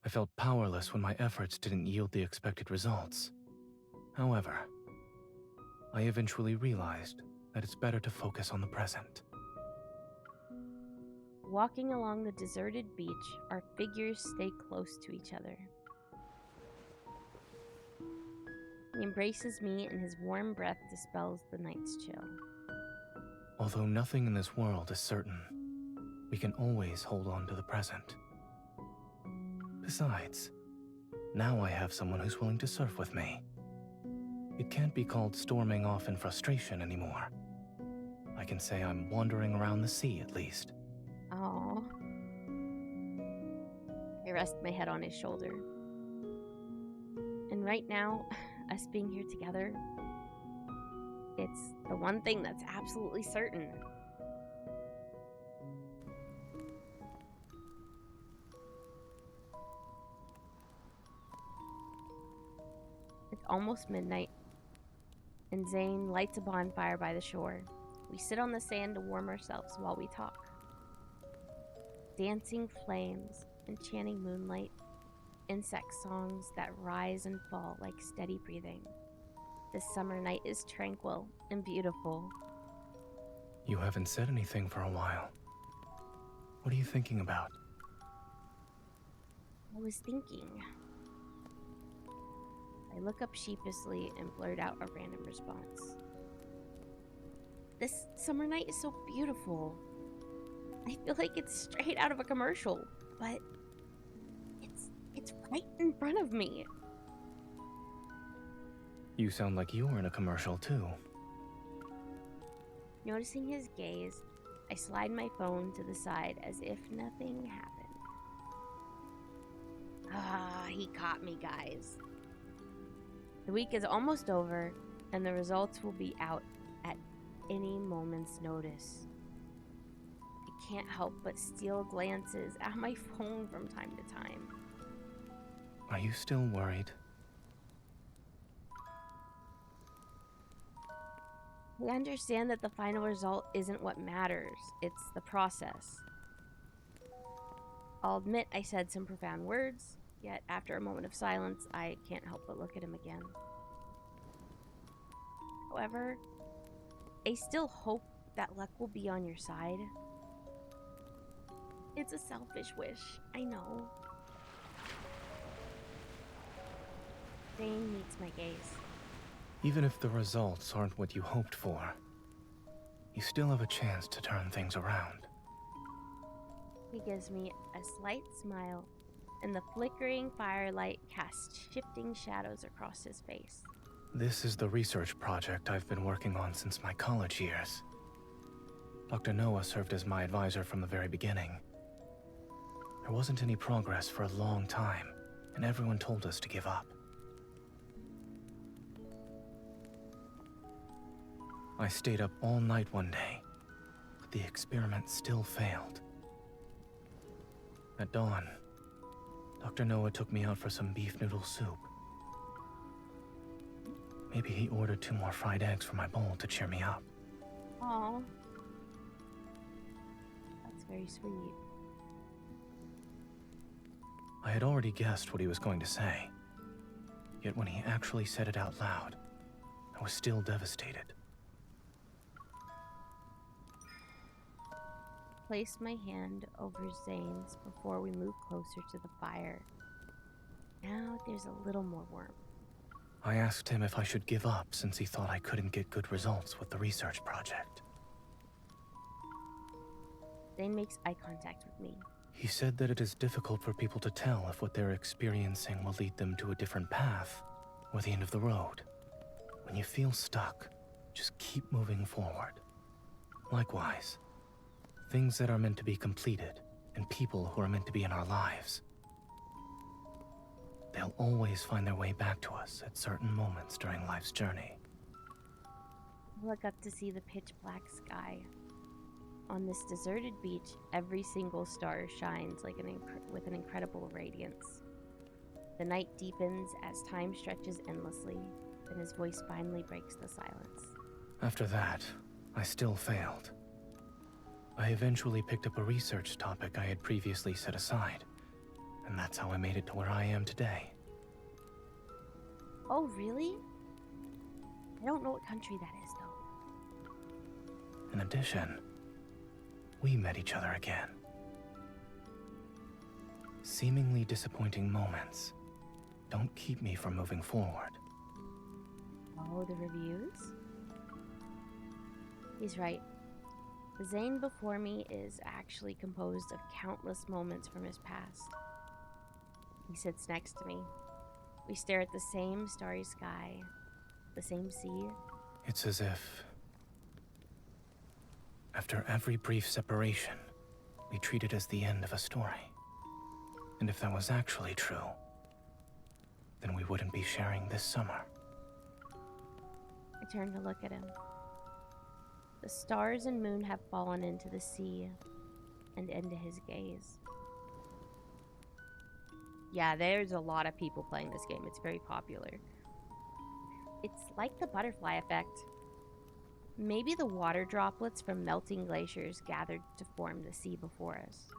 I felt powerless when my efforts didn't yield the expected results. However, I eventually realized that it's better to focus on the present. Walking along the deserted beach, our figures stay close to each other. He embraces me and his warm breath dispels the night's chill. Although nothing in this world is certain, we can always hold on to the present. Besides, now I have someone who's willing to surf with me. It can't be called storming off in frustration anymore. I can say I'm wandering around the sea at least. Aww. I rest my head on his shoulder. And right now, us being here together, it's the one thing that's absolutely certain. It's almost midnight, and Zayne lights a bonfire by the shore. We sit on the sand to warm ourselves while we talk. Dancing flames, enchanting moonlight, insect songs that rise and fall like steady breathing. This summer night is tranquil and beautiful. You haven't said anything for a while. What are you thinking about? I was thinking. I look up sheepishly and blurt out a random response. This summer night is so beautiful. I feel like it's straight out of a commercial, but it's right in front of me. You sound like you were in a commercial too. Noticing his gaze, I slide my phone to the side as if nothing happened. Ah, he caught me, guys. The week is almost over, and the results will be out at any moment's notice. I can't help but steal glances at my phone from time to time. Are you still worried? I understand that the final result isn't what matters, it's the process. I'll admit I said some profound words, yet after a moment of silence, I can't help but look at him again. However, I still hope that luck will be on your side. It's a selfish wish, I know. Zayne meets my gaze. Even if the results aren't what you hoped for, you still have a chance to turn things around. He gives me a slight smile and the flickering firelight cast shifting shadows across his face. This is the research project I've been working on since my college years. Dr. Noah served as my advisor from the very beginning. There wasn't any progress for a long time, and everyone told us to give up. I stayed up all night one day, but the experiment still failed. At dawn, Dr. Noah took me out for some beef noodle soup. Maybe he ordered 2 more fried eggs for my bowl to cheer me up. Aw. That's very sweet. I had already guessed what he was going to say. Yet when he actually said it out loud, I was still devastated. Place my hand over Zayne's before we move closer to the fire. Now there's a little more warmth. I asked him if I should give up since he thought I couldn't get good results with the research project. Zayne makes eye contact with me. He said that it is difficult for people to tell if what they're experiencing will lead them to a different path or the end of the road. When you feel stuck, just keep moving forward. Likewise, things that are meant to be completed and people who are meant to be in our lives, they'll always find their way back to us at certain moments during life's journey. I look up to see the pitch black sky. On this deserted beach, every single star shines like with an incredible radiance. The night deepens as time stretches endlessly, then his voice finally breaks the silence. After that, I still failed. I eventually picked up a research topic I had previously set aside, and that's how I made it to where I am today. Oh, really? I don't know what country that is, though. In addition, we met each other again. Seemingly disappointing moments don't keep me from moving forward. Oh, the reviews? He's right. The Zayne before me is actually composed of countless moments from his past. He sits next to me. We stare at the same starry sky, the same sea. It's as if, after every brief separation, we treat it as the end of a story. And if that was actually true, then we wouldn't be sharing this summer. I turn to look at him. The stars and moon have fallen into the sea and into his gaze. Yeah, there's a lot of people playing this game. It's very popular. It's like the butterfly effect. Maybe the water droplets from melting glaciers gathered to form the sea before us.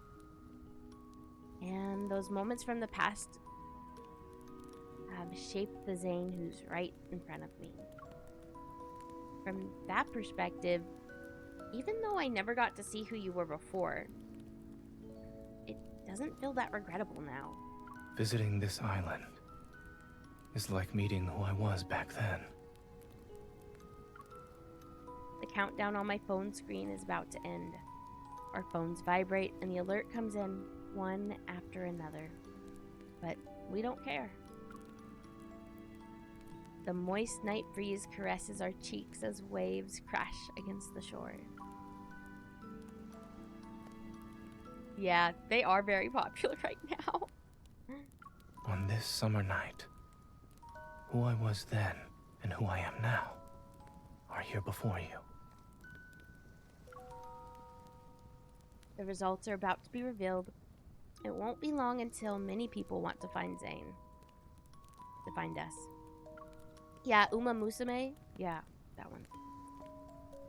And those moments from the past have shaped the Zayne who's right in front of me. From that perspective, even though I never got to see who you were before, it doesn't feel that regrettable now. Visiting this island is like meeting who I was back then. The countdown on my phone screen is about to end. Our phones vibrate and the alert comes in one after another. But we don't care. The moist night breeze caresses our cheeks as waves crash against the shore. Yeah, they are very popular right now. On this summer night, who I was then and who I am now are here before you. The results are about to be revealed. It won't be long until many people want to find Zayne. To find us. Yeah, Uma Musume? Yeah, that one.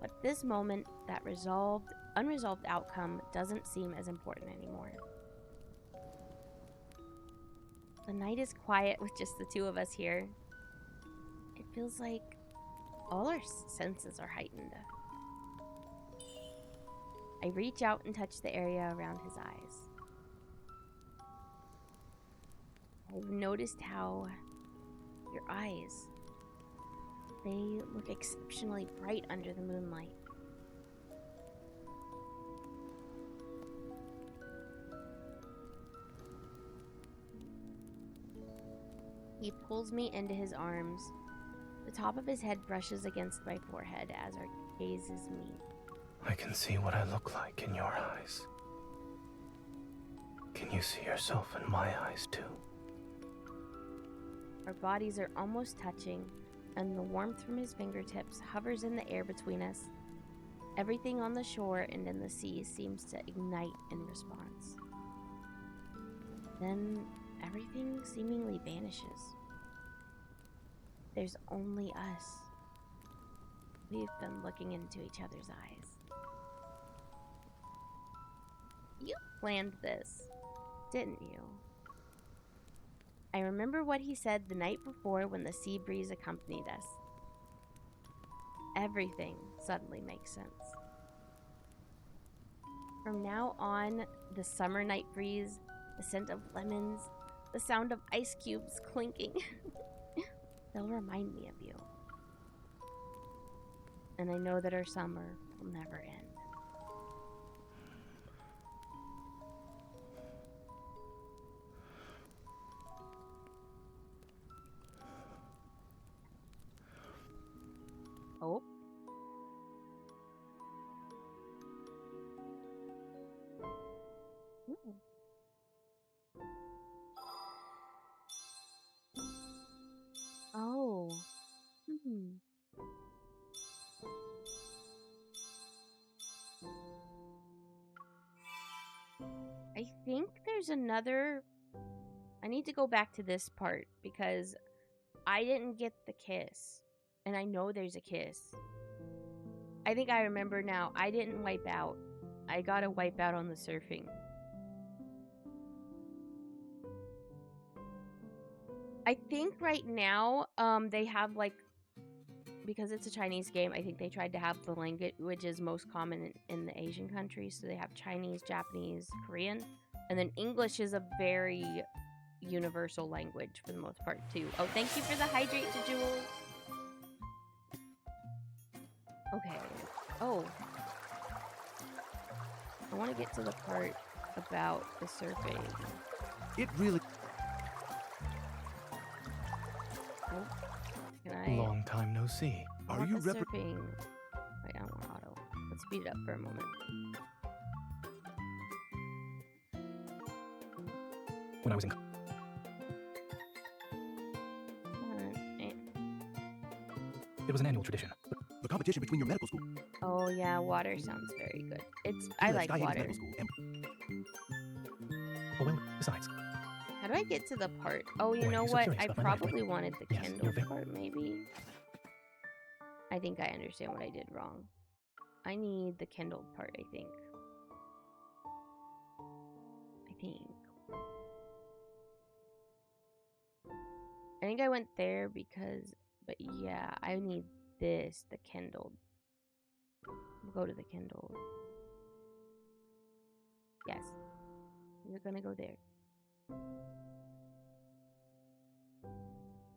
But this moment, that unresolved outcome doesn't seem as important anymore. The night is quiet with just the two of us here. It feels like all our senses are heightened. I reach out and touch the area around his eyes. I've noticed how your eyes, they look exceptionally bright under the moonlight. He pulls me into his arms. The top of his head brushes against my forehead as our gazes meet. I can see what I look like in your eyes. Can you see yourself in my eyes too? Our bodies are almost touching, and the warmth from his fingertips hovers in the air between us. Everything on the shore and in the sea seems to ignite in response. Then everything seemingly vanishes. There's only us. We've been looking into each other's eyes. You planned this, didn't you? I remember what he said the night before when the sea breeze accompanied us. Everything suddenly makes sense. From now on, the summer night breeze, the scent of lemons, the sound of ice cubes clinking, they'll remind me of you. And I know that our summer will never end. Oh. Oh. I think there's another... I need to go back to this part because I didn't get the kiss. And I know there's a kiss. I think I remember now. I didn't wipe out. I got to wipe out on the surfing. I think right now, they have like, because it's a Chinese game, I think they tried to have the languages most common in the Asian countries. So they have Chinese, Japanese, Korean, and then English is a very universal language for the most part too. Oh, thank you for the hydrate to Jules. Okay. Oh. I want to get to the part about the surfing. It really... Oh. Can I... Long time no see. Are you surfing? Wait, I don't want auto. Let's speed it up for a moment. When I was in... It was an annual tradition. The competition between your medical school. Oh yeah, water sounds very good. I like water. Oh well, besides. How do I get to the part? Oh, you Boy, know you're so what? curious I about my life, probably wanted the Yes, Kindle you're part, maybe. I think I understand what I did wrong. I need the Kindle part, I think. I think I went there because... But yeah, I need this, the Kindle. We'll go to the Kindle. Yes. We're gonna go there.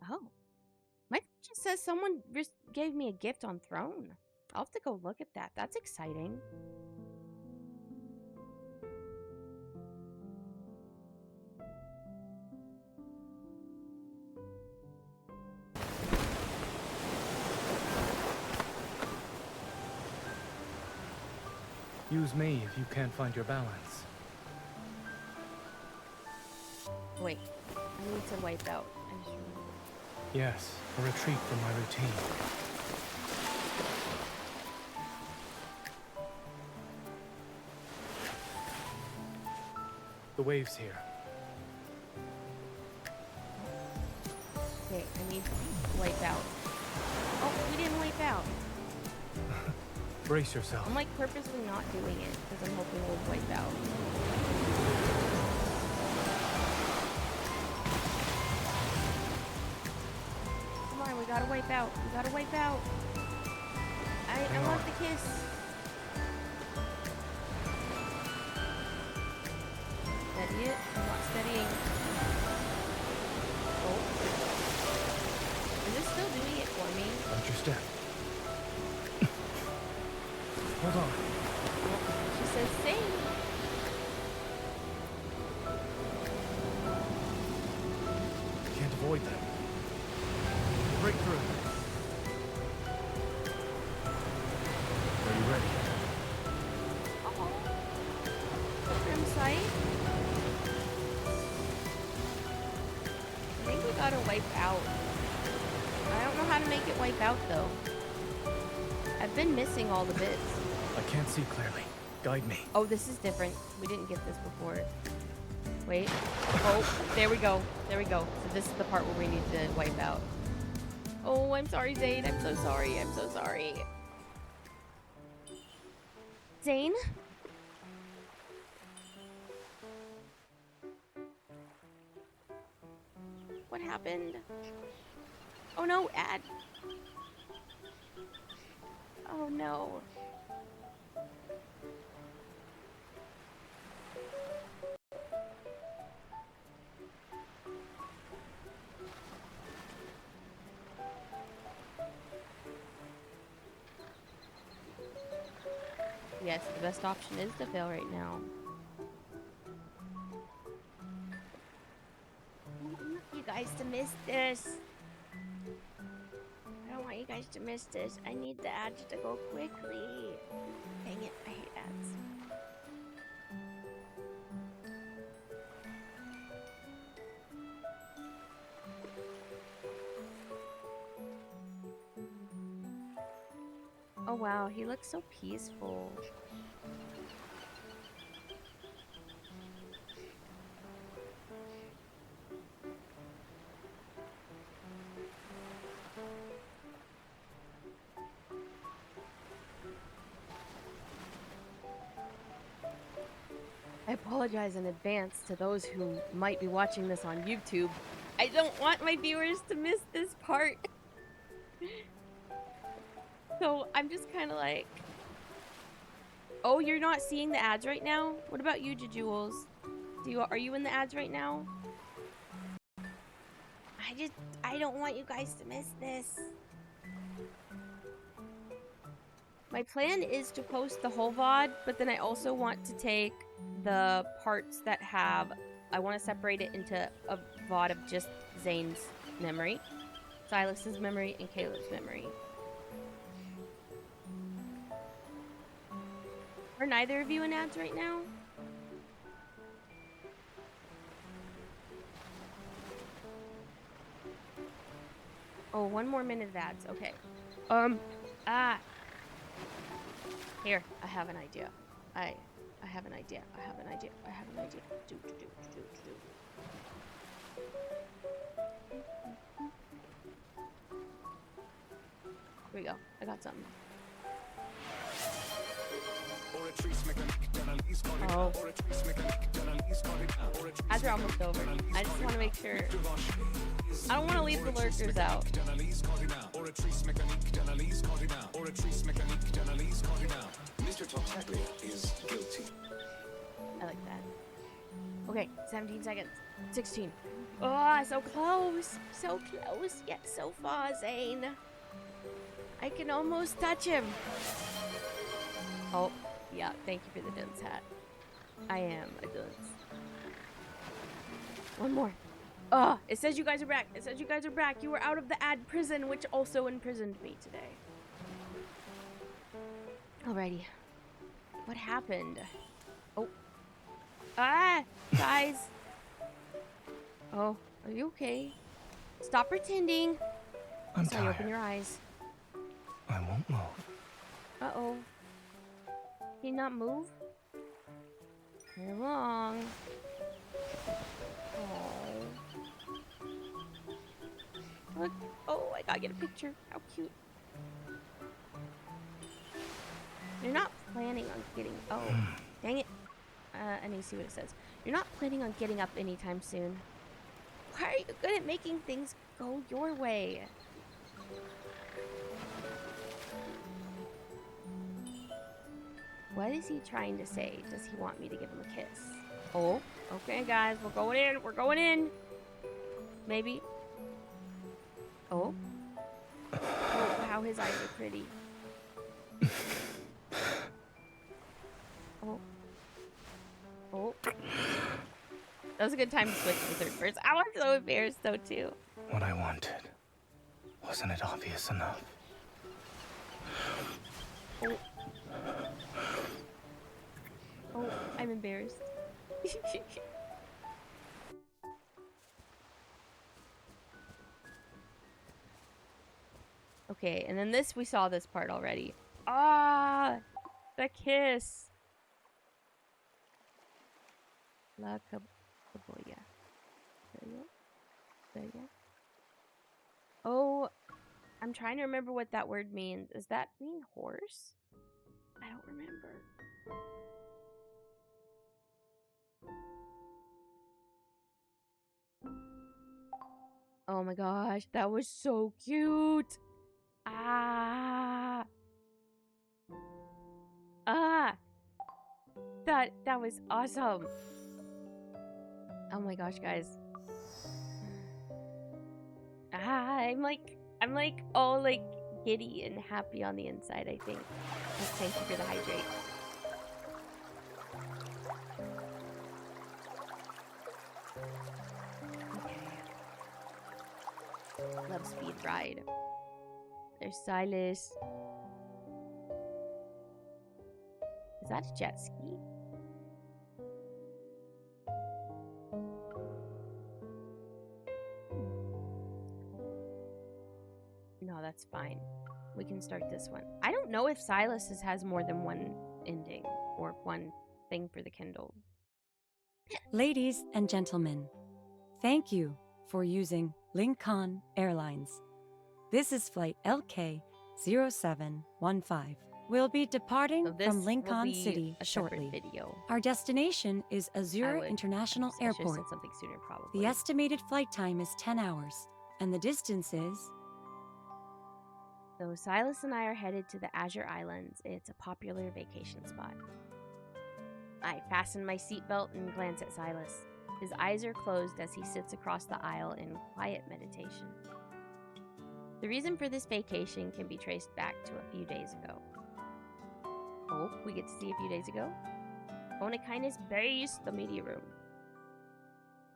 Oh. My phone just says someone just gave me a gift on Throne. I'll have to go look at that. That's exciting. Use me if you can't find your balance. Wait. I need to wipe out. I just remembered. Yes, a retreat from my routine. The waves here. Okay, I need to wipe out. Oh, we didn't wipe out. Brace yourself. I'm like purposely not doing it because I'm hoping we'll wipe out. Come on, we gotta wipe out. We gotta wipe out. I want the kiss. Steady it. I'm not steadying. Oh. Is it still doing it for me? Watch your step. Hold on. She says sing. Can't avoid them. out. I don't know how to make it wipe out, though. I've been missing all the bits. I can't see clearly. Guide me. Oh, this is different. We didn't get this before. Wait. Oh, there we go. There we go. So this is the part where we need to wipe out. Oh, I'm sorry, Zayne. I'm so sorry. I'm so sorry. Zayne? What happened? Oh no, Ad. Oh no. Yes, the best option is to fail right now. I don't want you guys to miss this. I don't want you guys to miss this. I need the ads to go quickly. Dang it, I hate ads. Oh wow, he looks so peaceful. I apologize in advance to those who might be watching this on YouTube. I don't want my viewers to miss this part. So I'm just kind of like, oh, you're not seeing the ads right now? What about you, Jejewels? Are you in the ads right now? I don't want you guys to miss this. My plan is to post the whole VOD, but then I also want to take the parts that have, I want to separate it into a VOD of just Zayne's memory, Sylus's memory, and Caleb's memory. Are neither of you in ads right now? Oh, 1 more minute of ads. Okay. Here, I have an idea. I have an idea. I have an idea. I have an idea. Do. Here we go. I got something. Oh. Ads are almost over. I just want to make sure. I don't want to leave the lurkers out. Mr. Tartaglia is guilty. I like that. Okay, 17 seconds. 16. Oh, so close. So close, yet so far, Zayne. I can almost touch him. Oh, yeah. Thank you for the dunce hat. I am a dunce. 1 more. Oh, it says you guys are back. It says you guys are back. You were out of the ad prison, which also imprisoned me today. Alrighty. What happened? Oh. Ah! Guys! Oh, are you okay? Stop pretending. I'm Sorry, tired. open your eyes. I won't move. Uh-oh. Can you not move? Very long. Oh. Look. Oh, I gotta get a picture. How cute. You're not planning on getting... Oh, dang it. I need to see what it says. You're not planning on getting up anytime soon. Why are you good at making things go your way? What is he trying to say? Does he want me to give him a kiss? Oh, okay, guys. We're going in. We're going in. Maybe. Oh. Oh, wow, his eyes are pretty. Oh. Oh. That was a good time to switch to the third person. I was so embarrassed, though, too. What I wanted. Wasn't it obvious enough? Oh. Oh, I'm embarrassed. Okay, and then we saw this part already. Ah! The kiss! La Caboya. Oh, I'm trying to remember what that word means. Does that mean horse? I don't remember. Oh my gosh, that was so cute. Ah. Ah. That was awesome. Oh my gosh, guys. Ah, I'm like all like giddy and happy on the inside, I think. Thank you for the hydrate. Okay. Love speed ride. There's Sylus. Is that a jet ski? No, that's fine. We can start this one. I don't know if Sylus has more than one ending or one thing for the Kindle. Ladies and gentlemen, thank you for using Lincoln Airlines. This is flight LK0715. We'll be departing from Lincoln City shortly. Video. Our destination is Azura International I should have Airport. said something sooner, probably. The estimated flight time is 10 hours, and the distance is... So Sylus and I are headed to the Azure Islands. It's a popular vacation spot. I fasten my seatbelt and glance at Sylus. His eyes are closed as he sits across the aisle in quiet meditation. The reason for this vacation can be traced back to a few days ago. Oh, we get to see a few days ago? Onakaina's base, the media room.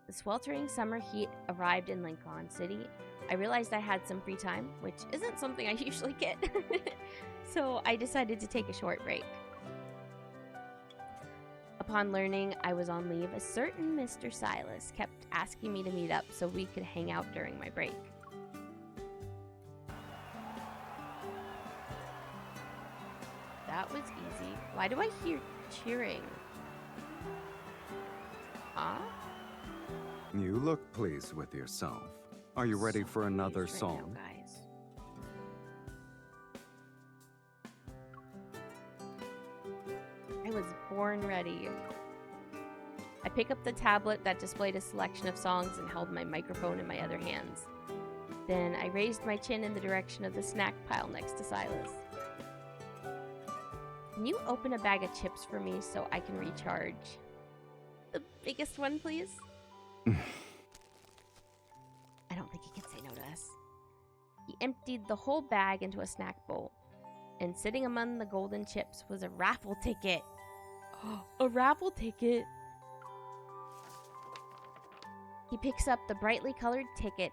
The sweltering summer heat arrived in Lincoln City. I realized I had some free time, which isn't something I usually get. So I decided to take a short break. Upon learning I was on leave, a certain Mr. Sylus kept asking me to meet up so we could hang out during my break. That was easy. Why do I hear cheering? Huh? You look pleased with yourself. Are you ready for another song? Right now, guys. I was born ready. I pick up the tablet that displayed a selection of songs and held my microphone in my other hands. Then I raised my chin in the direction of the snack pile next to Sylus. Can you open a bag of chips for me so I can recharge? The biggest one, please? I don't think he can say no to us. He emptied the whole bag into a snack bowl. And sitting among the golden chips was a raffle ticket. A raffle ticket? He picks up the brightly colored ticket.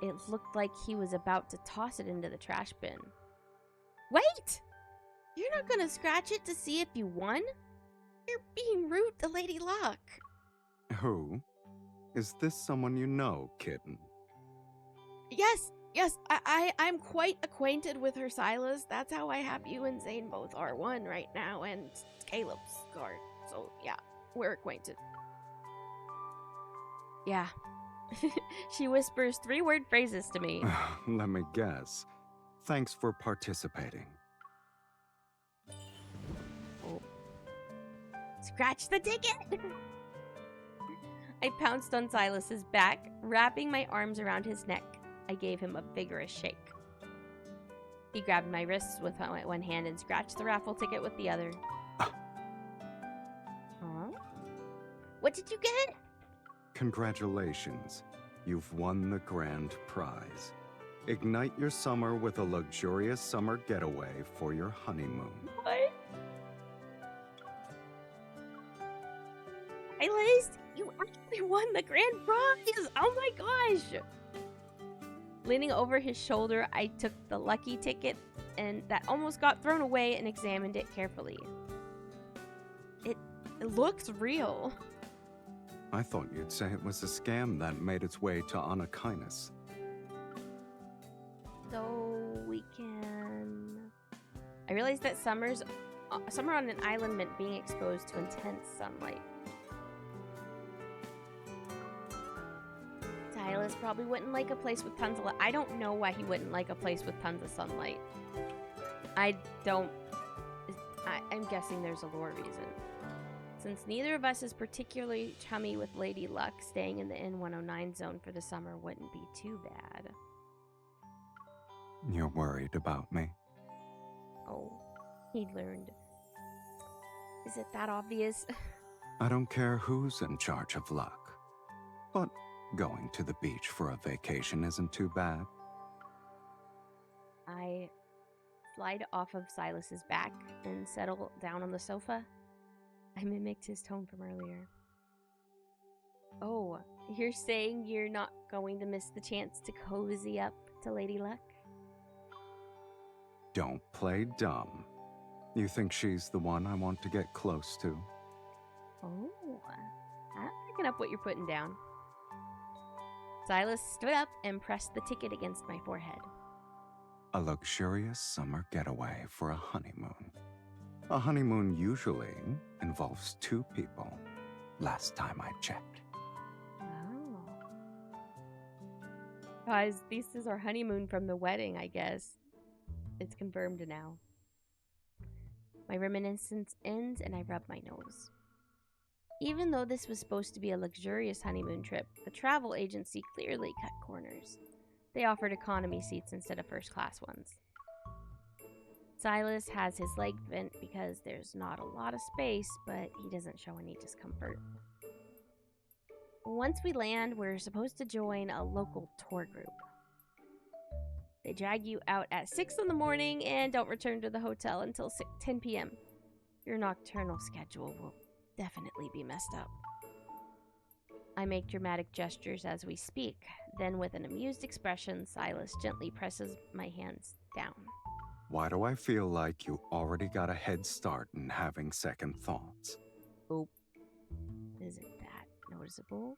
It looked like he was about to toss it into the trash bin. Wait! You're not gonna scratch it to see if you won? You're being rude to Lady Luck. Who? Is this someone you know, kitten? Yes, I'm quite acquainted with her, Sylus. That's how I have you and Zayne both are one right now, and Caleb's guard. So, yeah, we're acquainted. Yeah. She whispers 3-word phrases to me. Let me guess. Thanks for participating. Oh. Scratch the ticket! I pounced on Sylus's back, wrapping my arms around his neck. I gave him a vigorous shake. He grabbed my wrists with one hand and scratched the raffle ticket with the other. Huh? What did you get? Congratulations. You've won the grand prize. Ignite your summer with a luxurious summer getaway for your honeymoon. What? Sylus, you actually won the grand prize! Oh my gosh! Leaning over his shoulder, I took the lucky ticket and that almost got thrown away and examined it carefully. It looks real. I thought you'd say it was a scam that made its way to Onakaina. So we I realized that summer on an island meant being exposed to intense sunlight. Silas probably wouldn't like a place with tons of light. I don't know why he wouldn't like a place with tons of sunlight. I'm guessing there's a lore reason. Since neither of us is particularly chummy with Lady Luck, staying in the N109 zone for the summer wouldn't be too bad. You're worried about me? Oh, he learned. Is it that obvious? I don't care who's in charge of Luck, but going to the beach for a vacation isn't too bad. I slide off of Silas's back and settle down on the sofa. I mimicked his tone from earlier. Oh, you're saying you're not going to miss the chance to cozy up to Lady Luck? Don't play dumb. You think she's the one I want to get close to? Oh, I'm picking up what you're putting down. Silas stood up and pressed the ticket against my forehead. A luxurious summer getaway for a honeymoon. A honeymoon usually involves 2 people, last time I checked. Oh. Guys, this is our honeymoon from the wedding, I guess. It's confirmed now. My reminiscence ends and I rub my nose. Even though this was supposed to be a luxurious honeymoon trip, the travel agency clearly cut corners. They offered economy seats instead of first-class ones. Silas has his leg bent because there's not a lot of space, but he doesn't show any discomfort. Once we land, we're supposed to join a local tour group. They drag you out at 6 in the morning and don't return to the hotel until 10 p.m. Your nocturnal schedule will definitely be messed up. I make dramatic gestures as we speak. Then, with an amused expression, Silas gently presses my hands down. Why do I feel like you already got a head start in having second thoughts? Oh, isn't that noticeable?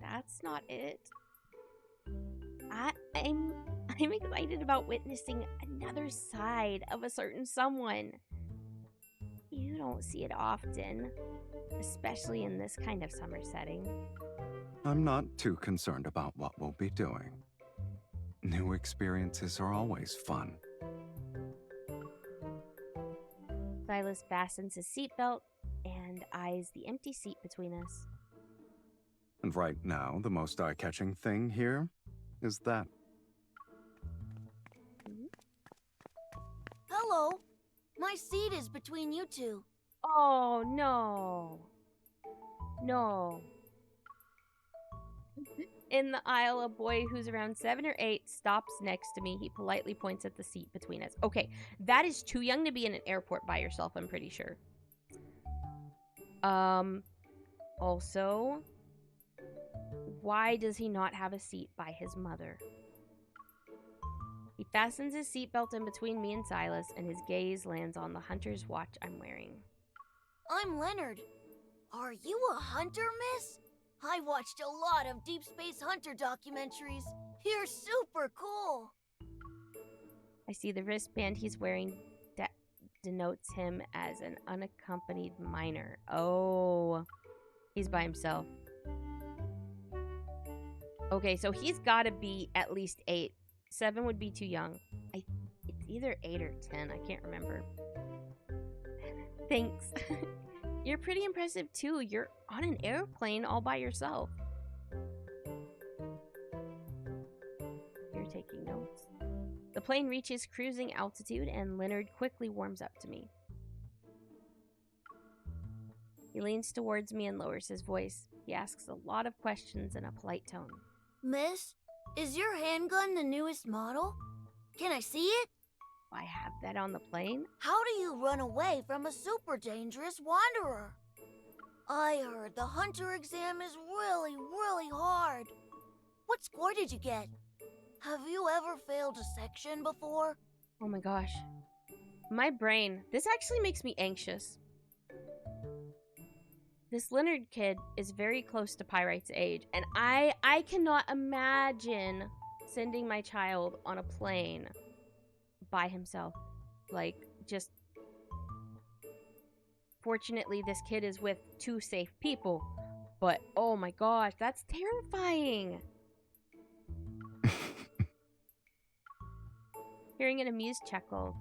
That's not it. I'm excited about witnessing another side of a certain someone. You don't see it often, especially in this kind of summer setting. I'm not too concerned about what we'll be doing. New experiences are always fun. Silas fastens his seatbelt and eyes the empty seat between us. And right now, the most eye-catching thing here is that. Hello. My seat is between you two. Oh, no. No. In the aisle, a boy who's around 7 or 8 stops next to me. He politely points at the seat between us. Okay, that is too young to be in an airport by yourself, I'm pretty sure. Also, why does he not have a seat by his mother? He fastens his seatbelt in between me and Silas, and his gaze lands on the hunter's watch I'm wearing. I'm Leonard. Are you a hunter, miss? I watched a lot of Deep Space Hunter documentaries. You're super cool. I see the wristband he's wearing denotes him as an unaccompanied minor. Oh, he's by himself. Okay, so he's got to be at least 8. 7 would be too young. It's either 8 or 10. I can't remember. Thanks. You're pretty impressive, too. You're on an airplane all by yourself. You're taking notes. The plane reaches cruising altitude, and Leonard quickly warms up to me. He leans towards me and lowers his voice. He asks a lot of questions in a polite tone. Miss, is your handgun the newest model? Can I see it? I have that on the plane? How do you run away from a super dangerous wanderer? I heard the hunter exam is really, really hard. What score did you get? Have you ever failed a section before? Oh my gosh. My brain. This actually makes me anxious. This Leonard kid is very close to Pyrite's age, and I cannot imagine sending my child on a plane by himself. Like, just... Fortunately, this kid is with 2 safe people. But, oh my gosh, that's terrifying! Hearing an amused chuckle,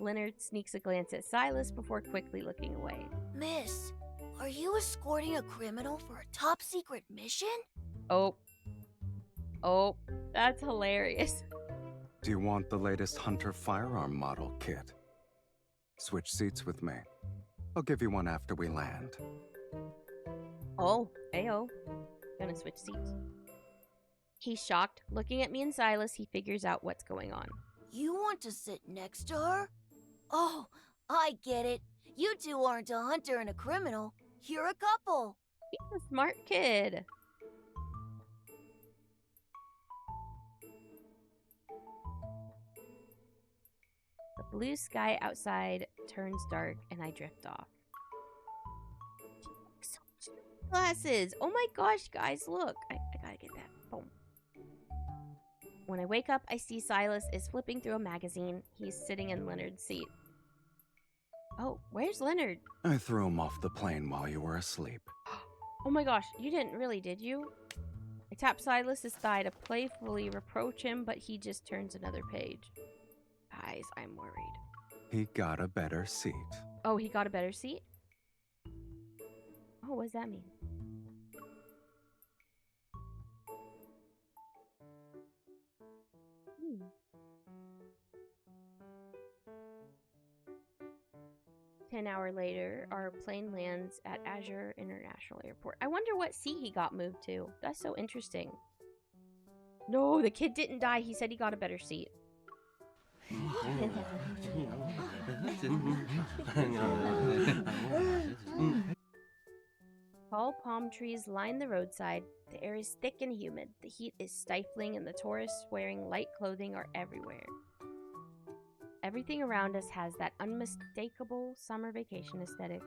Leonard sneaks a glance at Sylus before quickly looking away. Miss, are you escorting a criminal for a top-secret mission? Oh, that's hilarious. Do you want the latest Hunter firearm model, kid? Switch seats with me. I'll give you one after we land. Oh, ayo. Gonna switch seats. He's shocked. Looking at me and Sylus, he figures out what's going on. You want to sit next to her? Oh, I get it. You two aren't a hunter and a criminal. You're a couple. He's a smart kid. The blue sky outside turns dark and I drift off. Glasses! Oh my gosh, guys, look. I gotta get that. Boom. When I wake up, I see Sylus is flipping through a magazine. He's sitting in Leonard's seat. Oh, where's Leonard? I threw him off the plane while you were asleep. Oh my gosh, you didn't really, did you? I tap Silas's thigh to playfully reproach him, but he just turns another page. Guys, I'm worried. He got a better seat. Oh, he got a better seat? Oh, what does that mean? Hmm. An hour later, our plane lands at Azure International Airport. I wonder what seat he got moved to. That's so interesting. No, the kid didn't die. He said he got a better seat. Tall palm trees line the roadside. The air is thick and humid. The heat is stifling and the tourists wearing light clothing are everywhere. Everything around us has that unmistakable summer vacation aesthetic.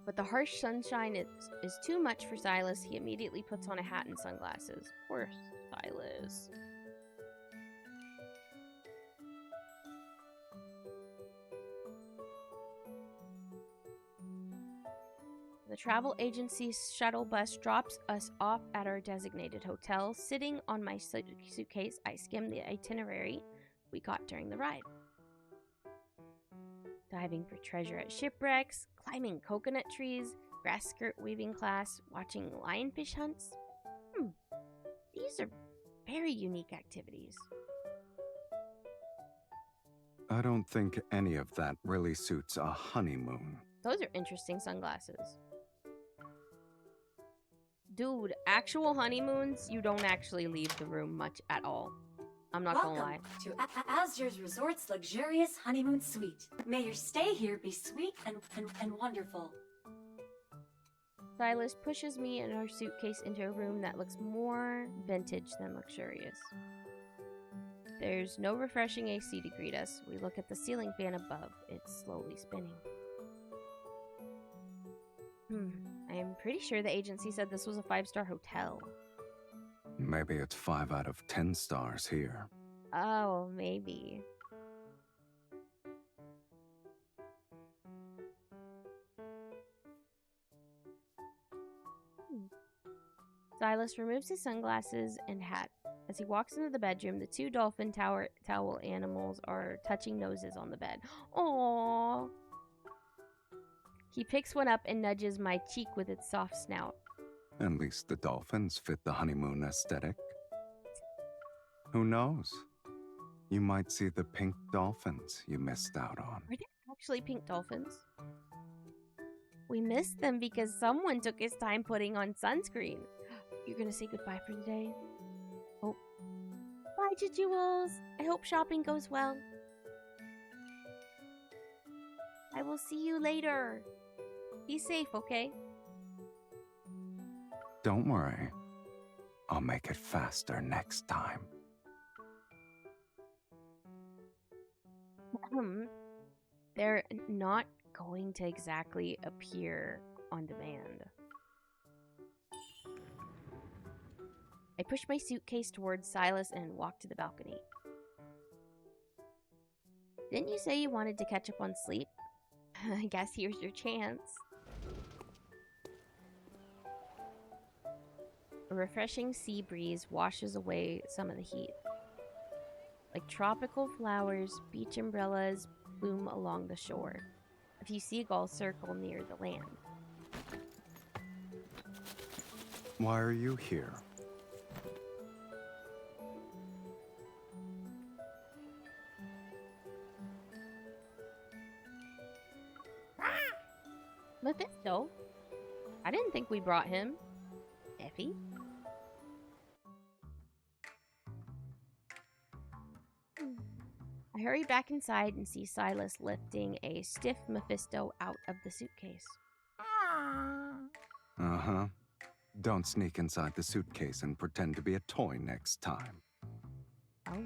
But the harsh sunshine is too much for Sylus. He immediately puts on a hat and sunglasses. Poor Sylus. The travel agency's shuttle bus drops us off at our designated hotel. Sitting on my suitcase, I skim the itinerary we got during the ride. Diving for treasure at shipwrecks, climbing coconut trees, grass skirt weaving class, watching lionfish hunts. These are very unique activities. I don't think any of that really suits a honeymoon. Those are interesting sunglasses. Dude, actual honeymoons, you don't actually leave the room much at all. I'm not gonna lie. Welcome to Azure's Resort's luxurious honeymoon suite. May your stay here be sweet and wonderful. Sylus pushes me and our suitcase into a room that looks more vintage than luxurious. There's no refreshing AC to greet us. We look at the ceiling fan above. It's slowly spinning. I'm pretty sure the agency said this was a 5-star hotel. Maybe it's 5 out of 10 stars here. Oh, maybe. Sylus removes his sunglasses and hat. As he walks into the bedroom, the 2 dolphin towel animals are touching noses on the bed. Aww. He picks one up and nudges my cheek with its soft snout. At least the dolphins fit the honeymoon aesthetic. Who knows? You might see the pink dolphins you missed out on. Are there actually pink dolphins? We missed them because someone took his time putting on sunscreen. You're gonna say goodbye for the day? Oh. Bye, Jewels. I hope shopping goes well. I will see you later. Be safe, okay? Don't worry. I'll make it faster next time. They're not going to exactly appear on demand. I push my suitcase towards Sylus and walk to the balcony. Didn't you say you wanted to catch up on sleep? I guess here's your chance. A refreshing sea breeze washes away some of the heat. Like tropical flowers, beach umbrellas bloom along the shore. A few seagulls circle near the land. Why are you here? Mephisto? I didn't think we brought him. Effie? I hurry back inside and see Sylus lifting a stiff Mephisto out of the suitcase. Uh-huh. Don't sneak inside the suitcase and pretend to be a toy next time. Oh.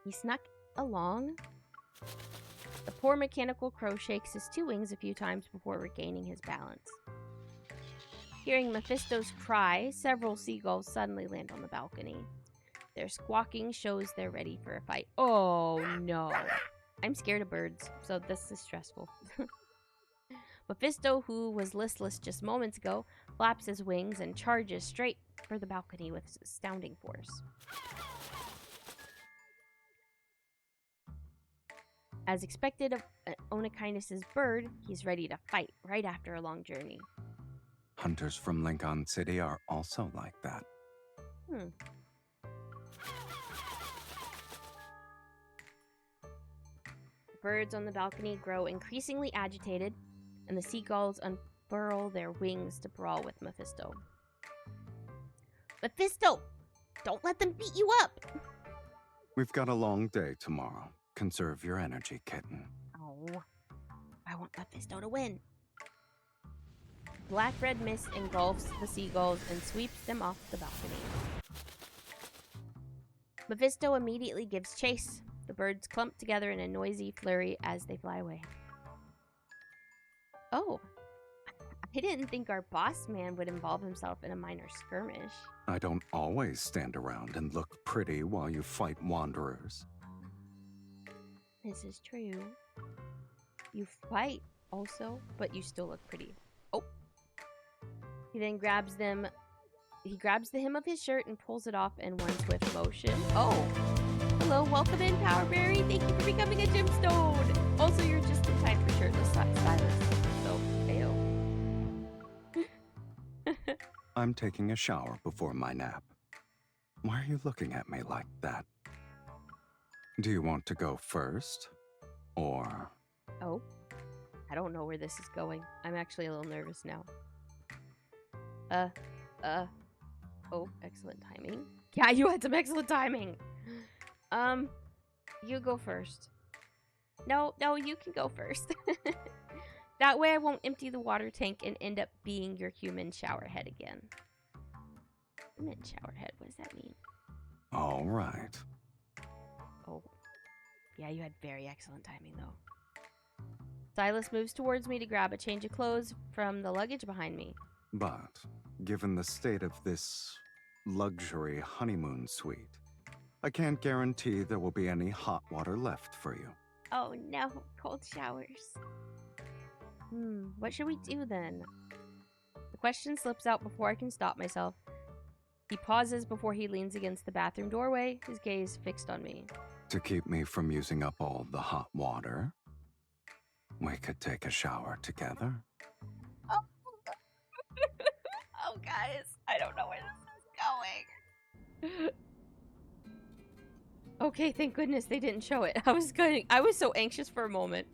He snuck along. The poor mechanical crow shakes his two wings a few times before regaining his balance. Hearing Mephisto's cry, several seagulls suddenly land on the balcony. Their squawking shows they're ready for a fight. Oh no. I'm scared of birds, so this is stressful. Mephisto, who was listless just moments ago, flaps his wings and charges straight for the balcony with astounding force. As expected of Oneikinus' bird, he's ready to fight right after a long journey. Hunters from Lincoln City are also like that. Birds on the balcony grow increasingly agitated, and the seagulls unfurl their wings to brawl with Mephisto. Mephisto! Don't let them beat you up! We've got a long day tomorrow. Conserve your energy, kitten. Oh, I want Mephisto to win. Black-red mist engulfs the seagulls and sweeps them off the balcony. Mephisto immediately gives chase. The birds clump together in a noisy flurry as they fly away. Oh, I didn't think our boss man would involve himself in a minor skirmish. I don't always stand around and look pretty while you fight wanderers. This is true. You fight also, but you still look pretty. Oh. He then grabs them. He grabs the hem of his shirt and pulls it off in one swift motion. Oh. Hello, welcome in, Powerberry. Thank you for becoming a gemstone. Also, you're just in time for shirtless Sylus. So, ayo. I'm taking a shower before my nap. Why are you looking at me like that? Do you want to go first? Or... Oh. I don't know where this is going. I'm actually a little nervous now. Oh, excellent timing. Yeah, you had some excellent timing. You go first. No, you can go first. That way I won't empty the water tank and end up being your human showerhead again. Human showerhead, what does that mean? All right. Oh. Yeah, you had very excellent timing, though. Sylus moves towards me to grab a change of clothes from the luggage behind me. But, given the state of this luxury honeymoon suite, I can't guarantee there will be any hot water left for you. Oh no, cold showers. What should we do then? The question slips out before I can stop myself. He pauses before he leans against the bathroom doorway, his gaze fixed on me. To keep me from using up all the hot water, we could take a shower together. Oh, oh guys, I don't know where this is going. Okay, thank goodness they didn't show it. I was so anxious for a moment.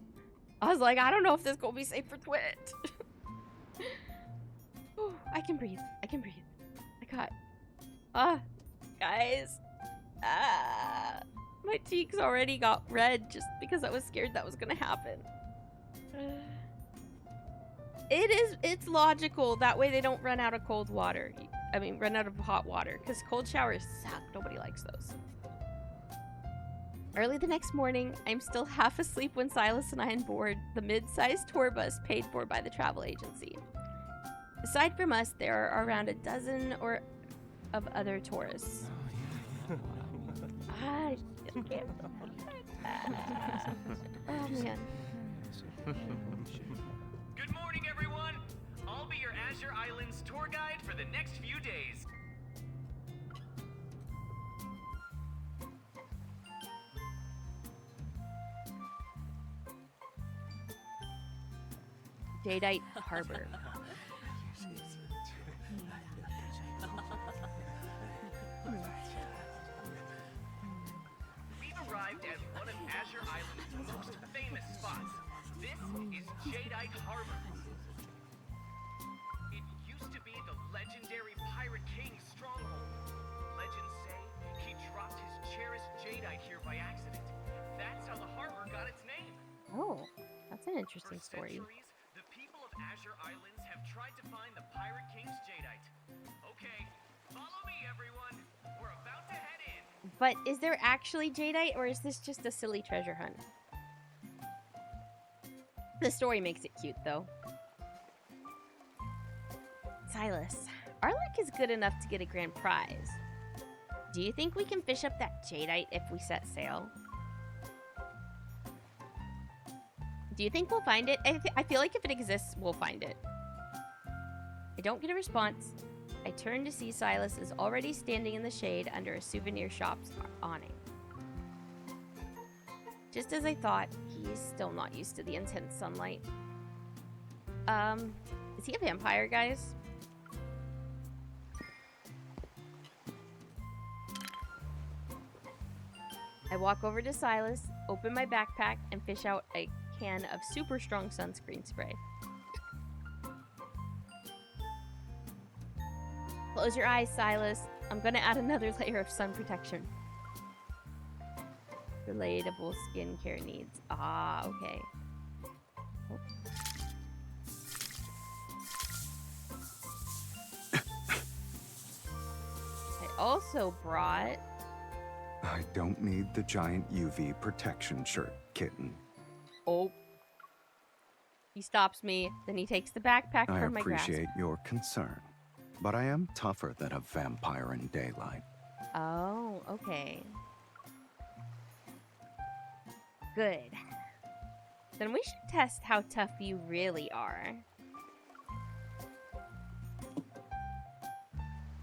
I was like, I don't know if this is gonna be safe for Twit. I can breathe. I got... guys. My cheeks already got red just because I was scared that was gonna happen. It's logical. That way they don't run out of cold water. I mean, run out of hot water. Because cold showers suck. Nobody likes those. Early the next morning, I'm still half asleep when Sylus and I board the mid-sized tour bus paid for by the travel agency. Aside from us, there are around a dozen or of other tourists. I just can't believe that. Oh man. Good morning, everyone! I'll be your Azure Islands tour guide for the next few days. Jadeite Harbor. We've arrived at one of Azure Island's most famous spots. This is Jadeite Harbor. It used to be the legendary Pirate King's stronghold. Legends say he dropped his cherished jadeite here by accident. That's how the harbor got its name. Oh, that's an interesting For story. centuries, the people of Azure Islands have tried to find the Pirate King's jadeite. Okay, follow me, everyone. We're about to head in. But is there actually jadeite, or is this just a silly treasure hunt? The story makes it cute, though. Sylus, our luck is good enough to get a grand prize. Do you think we can fish up that jadeite if we set sail? Do you think we'll find it? I feel like if it exists, we'll find it. I don't get a response. I turn to see Sylus is already standing in the shade under a souvenir shop's awning. Just as I thought, he's still not used to the intense sunlight. Is he a vampire, guys? I walk over to Sylus, open my backpack, and fish out a can of super strong sunscreen spray. Close your eyes, Sylus. I'm gonna add another layer of sun protection. Relatable skincare needs. Ah, okay. Oh. I also brought... I don't need the giant UV protection shirt, kitten. Oh. He stops me, then he takes the backpack I from my grasp. appreciate your concern, but I am tougher than a vampire in daylight. Oh, okay. Good. Then we should test how tough you really are.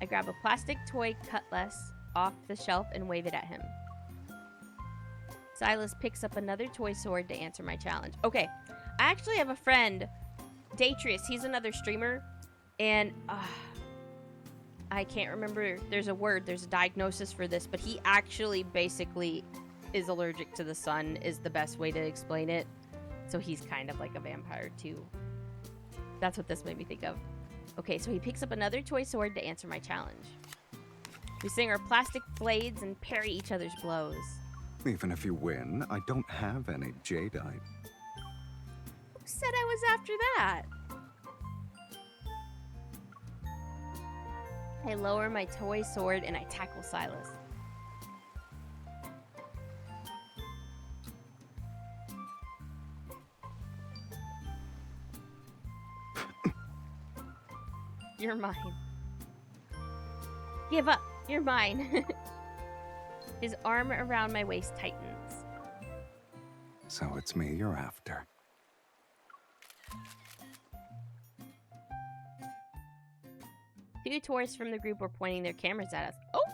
I grab a plastic toy cutlass off the shelf and wave it at him. Sylus picks up another toy sword to answer my challenge. Okay, I actually have a friend, Datrius. He's another streamer, and I can't remember. There's a diagnosis for this, but he actually basically is allergic to the sun, is the best way to explain it. So he's kind of like a vampire too. That's what this made me think of. Okay, so he picks up another toy sword to answer my challenge. We swing our plastic blades and parry each other's blows. Even if you win, I don't have any jadeite. Who said I was after that? I lower my toy sword and I tackle Sylus. You're mine. Give up. You're mine. His arm around my waist tightens. So it's me you're after. Two tourists from the group were pointing their cameras at us. Oh!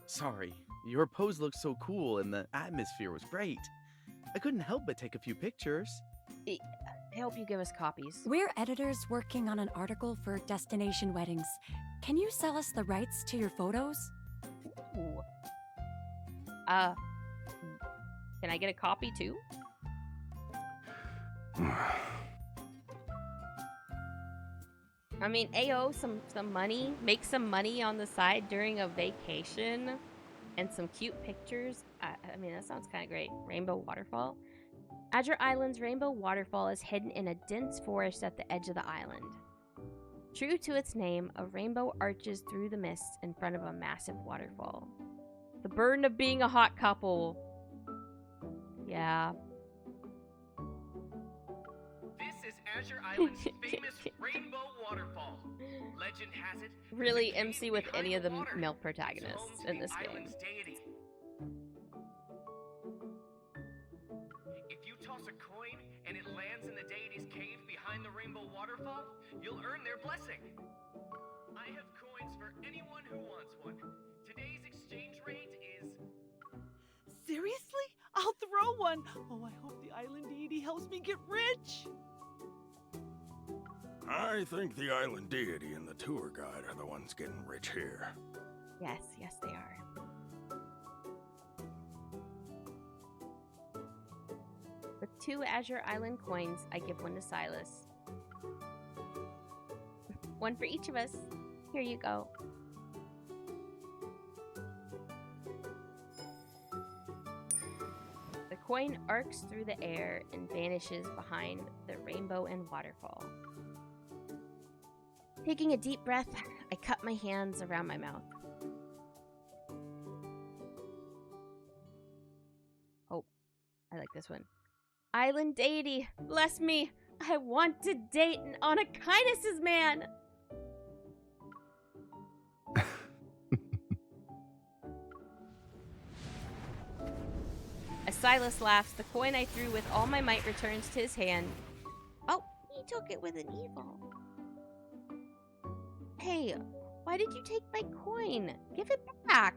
Sorry, your pose looked so cool and the atmosphere was great. I couldn't help but take a few pictures. I hope you give us copies. We're editors working on an article for Destination Weddings. Can you sell us the rights to your photos? Ooh. Can I get a copy too? I mean, AO, some money. Make some money on the side during a vacation. And some cute pictures. I mean, that sounds kind of great. Rainbow Waterfall. Azure Island's Rainbow Waterfall is hidden in a dense forest at the edge of the island. True to its name, a rainbow arches through the mist in front of a massive waterfall. The burden of being a hot couple. Yeah. This is Azure Island's famous rainbow waterfall. Legend has it. Really MC with any of the male protagonists in this game. Deity. If you toss a coin and it lands in the deity's cave behind the rainbow waterfall, you'll earn their blessing. I have coins for anyone who wants one. Today's exchange rate is... Seriously? I'll throw one. Oh, I hope the island deity helps me get rich. I think the island deity and the tour guide are the ones getting rich here. Yes, yes they are. With 2 Azure Island coins, I give one to Sylus. One for each of us. Here you go. The coin arcs through the air and vanishes behind the rainbow and waterfall. Taking a deep breath, I cup my hands around my mouth. Oh, I like this one. Island deity, bless me. I want to date an Onakainis' man. As Sylus laughs, the coin I threw with all my might returns to his hand. Oh, he took it with an evil. Hey, why did you take my coin? Give it back.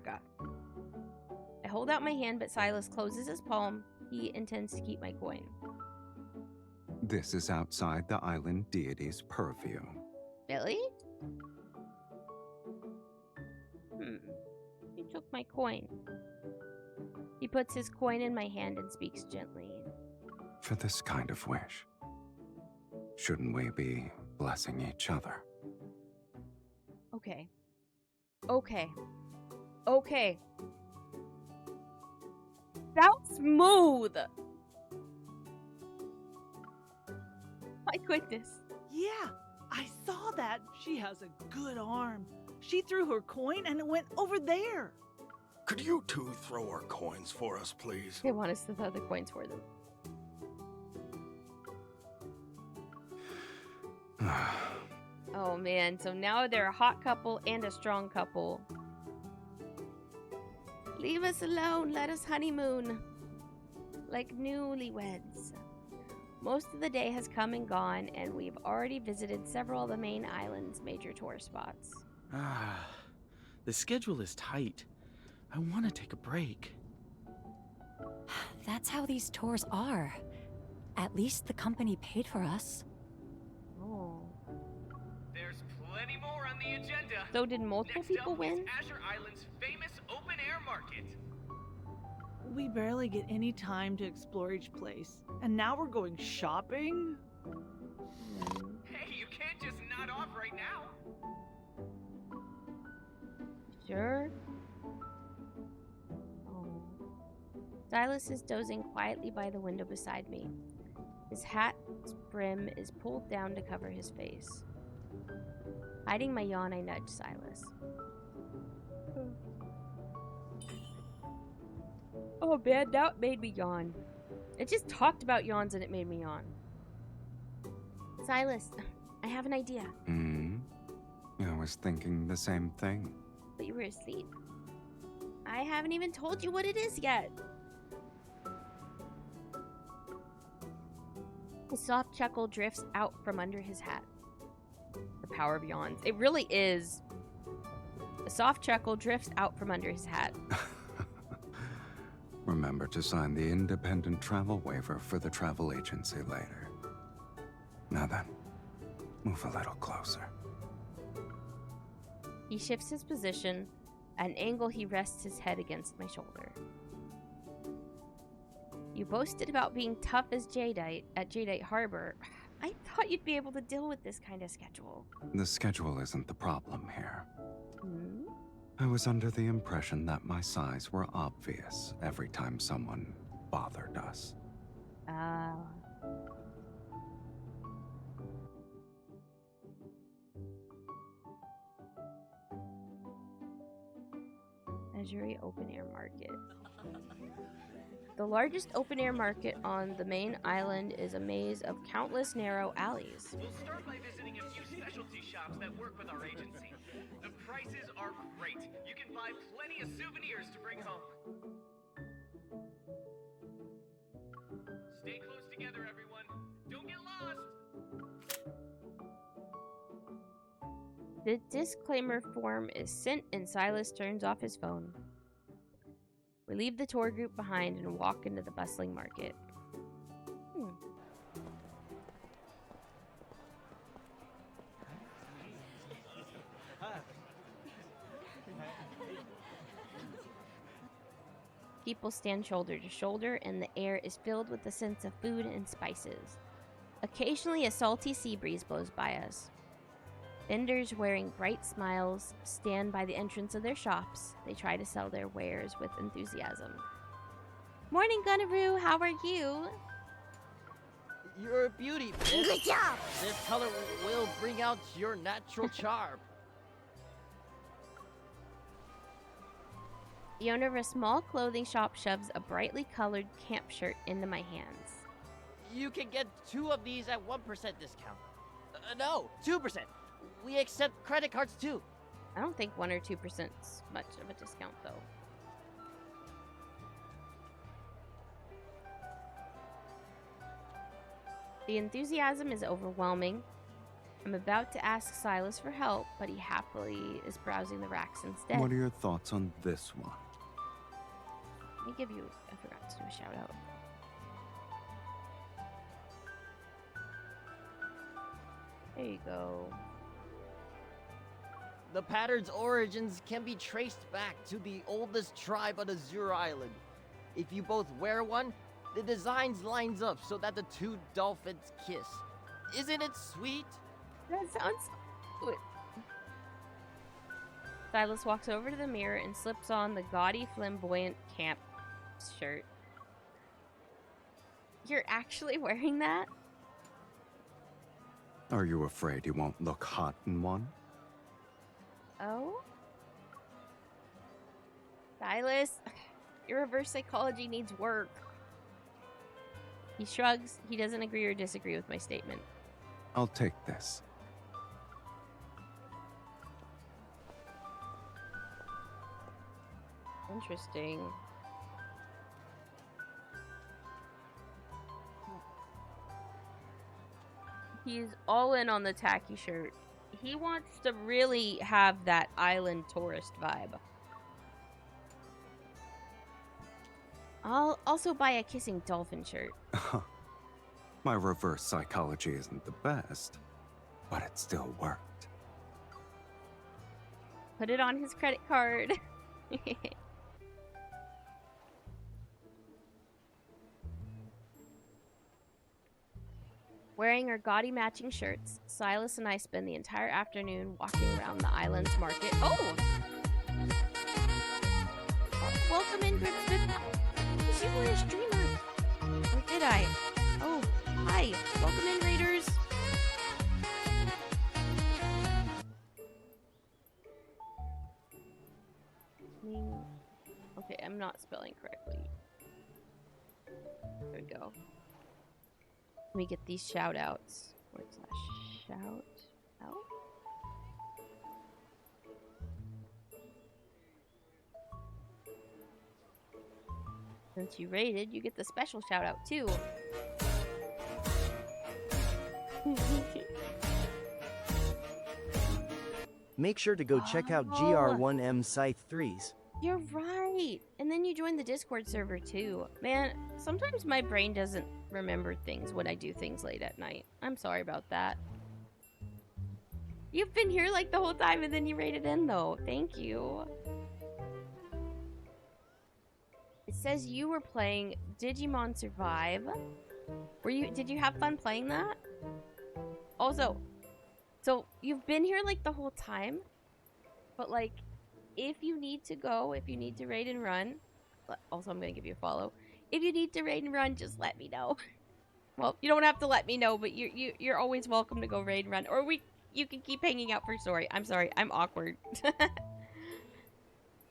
I hold out my hand, but Sylus closes his palm. He intends to keep my coin. This is outside the island deity's purview. Really? You took my coin. He puts his coin in my hand and speaks gently. For this kind of wish, shouldn't we be blessing each other? Okay. Okay. Okay. That was smooth! My goodness. Yeah, I saw that. She has a good arm. She threw her coin and it went over there. Could you two throw our coins for us, please? They want us to throw the coins for them. Oh man, so now they're a hot couple and a strong couple. Leave us alone, let us honeymoon. Like newlyweds. Most of the day has come and gone, and we've already visited several of the main island's major tour spots. The schedule is tight. I want to take a break. That's how these tours are. At least the company paid for us. Oh. There's plenty more on the agenda. So did multiple people win? Is Azure Island's famous open-air market. We barely get any time to explore each place. And now we're going shopping? Hey, you can't just nod off right now. Sure. Oh. Sylus is dozing quietly by the window beside me. His hat's brim is pulled down to cover his face. Hiding my yawn, I nudge Sylus. Oh man, that made me yawn. It just talked about yawns and it made me yawn. Sylus, I have an idea. I was thinking the same thing. But you were asleep. I haven't even told you what it is yet. A soft chuckle drifts out from under his hat. The power of yawns. It really is. A soft chuckle drifts out from under his hat. Remember to sign the independent travel waiver for the travel agency later. Now then, move a little closer. He shifts his position, at an angle he rests his head against my shoulder. You boasted about being tough as Jadeite at Jadeite Harbor. I thought you'd be able to deal with this kind of schedule. The schedule isn't the problem here. I was under the impression that my size were obvious every time someone bothered us. Azure open air market. The largest open-air market on the main island is a maze of countless narrow alleys. We'll start by visiting a few specialty shops that work with our agency. The prices are great. You can buy plenty of souvenirs to bring home. Stay close together, everyone. Don't get lost. The disclaimer form is sent and Silas turns off his phone. We leave the tour group behind and walk into the bustling market. People stand shoulder to shoulder, and the air is filled with the sense of food and spices. Occasionally, a salty sea breeze blows by us. Vendors wearing bright smiles stand by the entrance of their shops. They try to sell their wares with enthusiasm. Morning, Gunaroo. How are you? You're a beauty, bitch. Good job! This color will bring out your natural charm. The owner of a small clothing shop shoves a brightly colored camp shirt into my hands. You can get 2 of these at 1% discount. No, 2%. We accept credit cards too. I don't think 1 or 2% is much of a discount, though. The enthusiasm is overwhelming. I'm about to ask Silas for help, but he happily is browsing the racks instead. What are your thoughts on this one? Let me give you, I forgot to do a shout out. There you go. The pattern's origins can be traced back to the oldest tribe on Azure Island. If you both wear one, the designs lines up so that the 2 dolphins kiss. Isn't it sweet? That sounds good. Silas walks over to the mirror and slips on the gaudy, flamboyant camp shirt. You're actually wearing that? Are you afraid you won't look hot in one? Oh? Silas, your reverse psychology needs work. He shrugs. He doesn't agree or disagree with my statement. I'll take this. Interesting. He's all in on the tacky shirt. He wants to really have that island tourist vibe. I'll also buy a kissing dolphin shirt. My reverse psychology isn't the best, but it still worked. Put it on his credit card. Wearing our gaudy matching shirts, Silas and I spend the entire afternoon walking around the island's market. Oh! Welcome in, Gripsbip. You were a streamer. Or did I? Oh, hi. Welcome in, Raiders. Okay, I'm not spelling correctly. There we go. Let me get these shout outs. / shout out. Since you rated, you get the special shout out too. Make sure to go check out GR1M Scythe 3s. You're right. And then you join the Discord server too. Man, sometimes my brain doesn't remember things when I do things late at night. I'm sorry about that. You've been here like the whole time and then you rated in though. Thank you. It says you were playing Digimon Survive. Did you have fun playing that? Also, so you've been here like the whole time, but like if you need to go, if you need to raid and run, also I'm gonna give you a follow. If you need to raid and run, just let me know. Well, you don't have to let me know, but you're always welcome to go raid and run, or you can keep hanging out for story. I'm sorry, I'm awkward.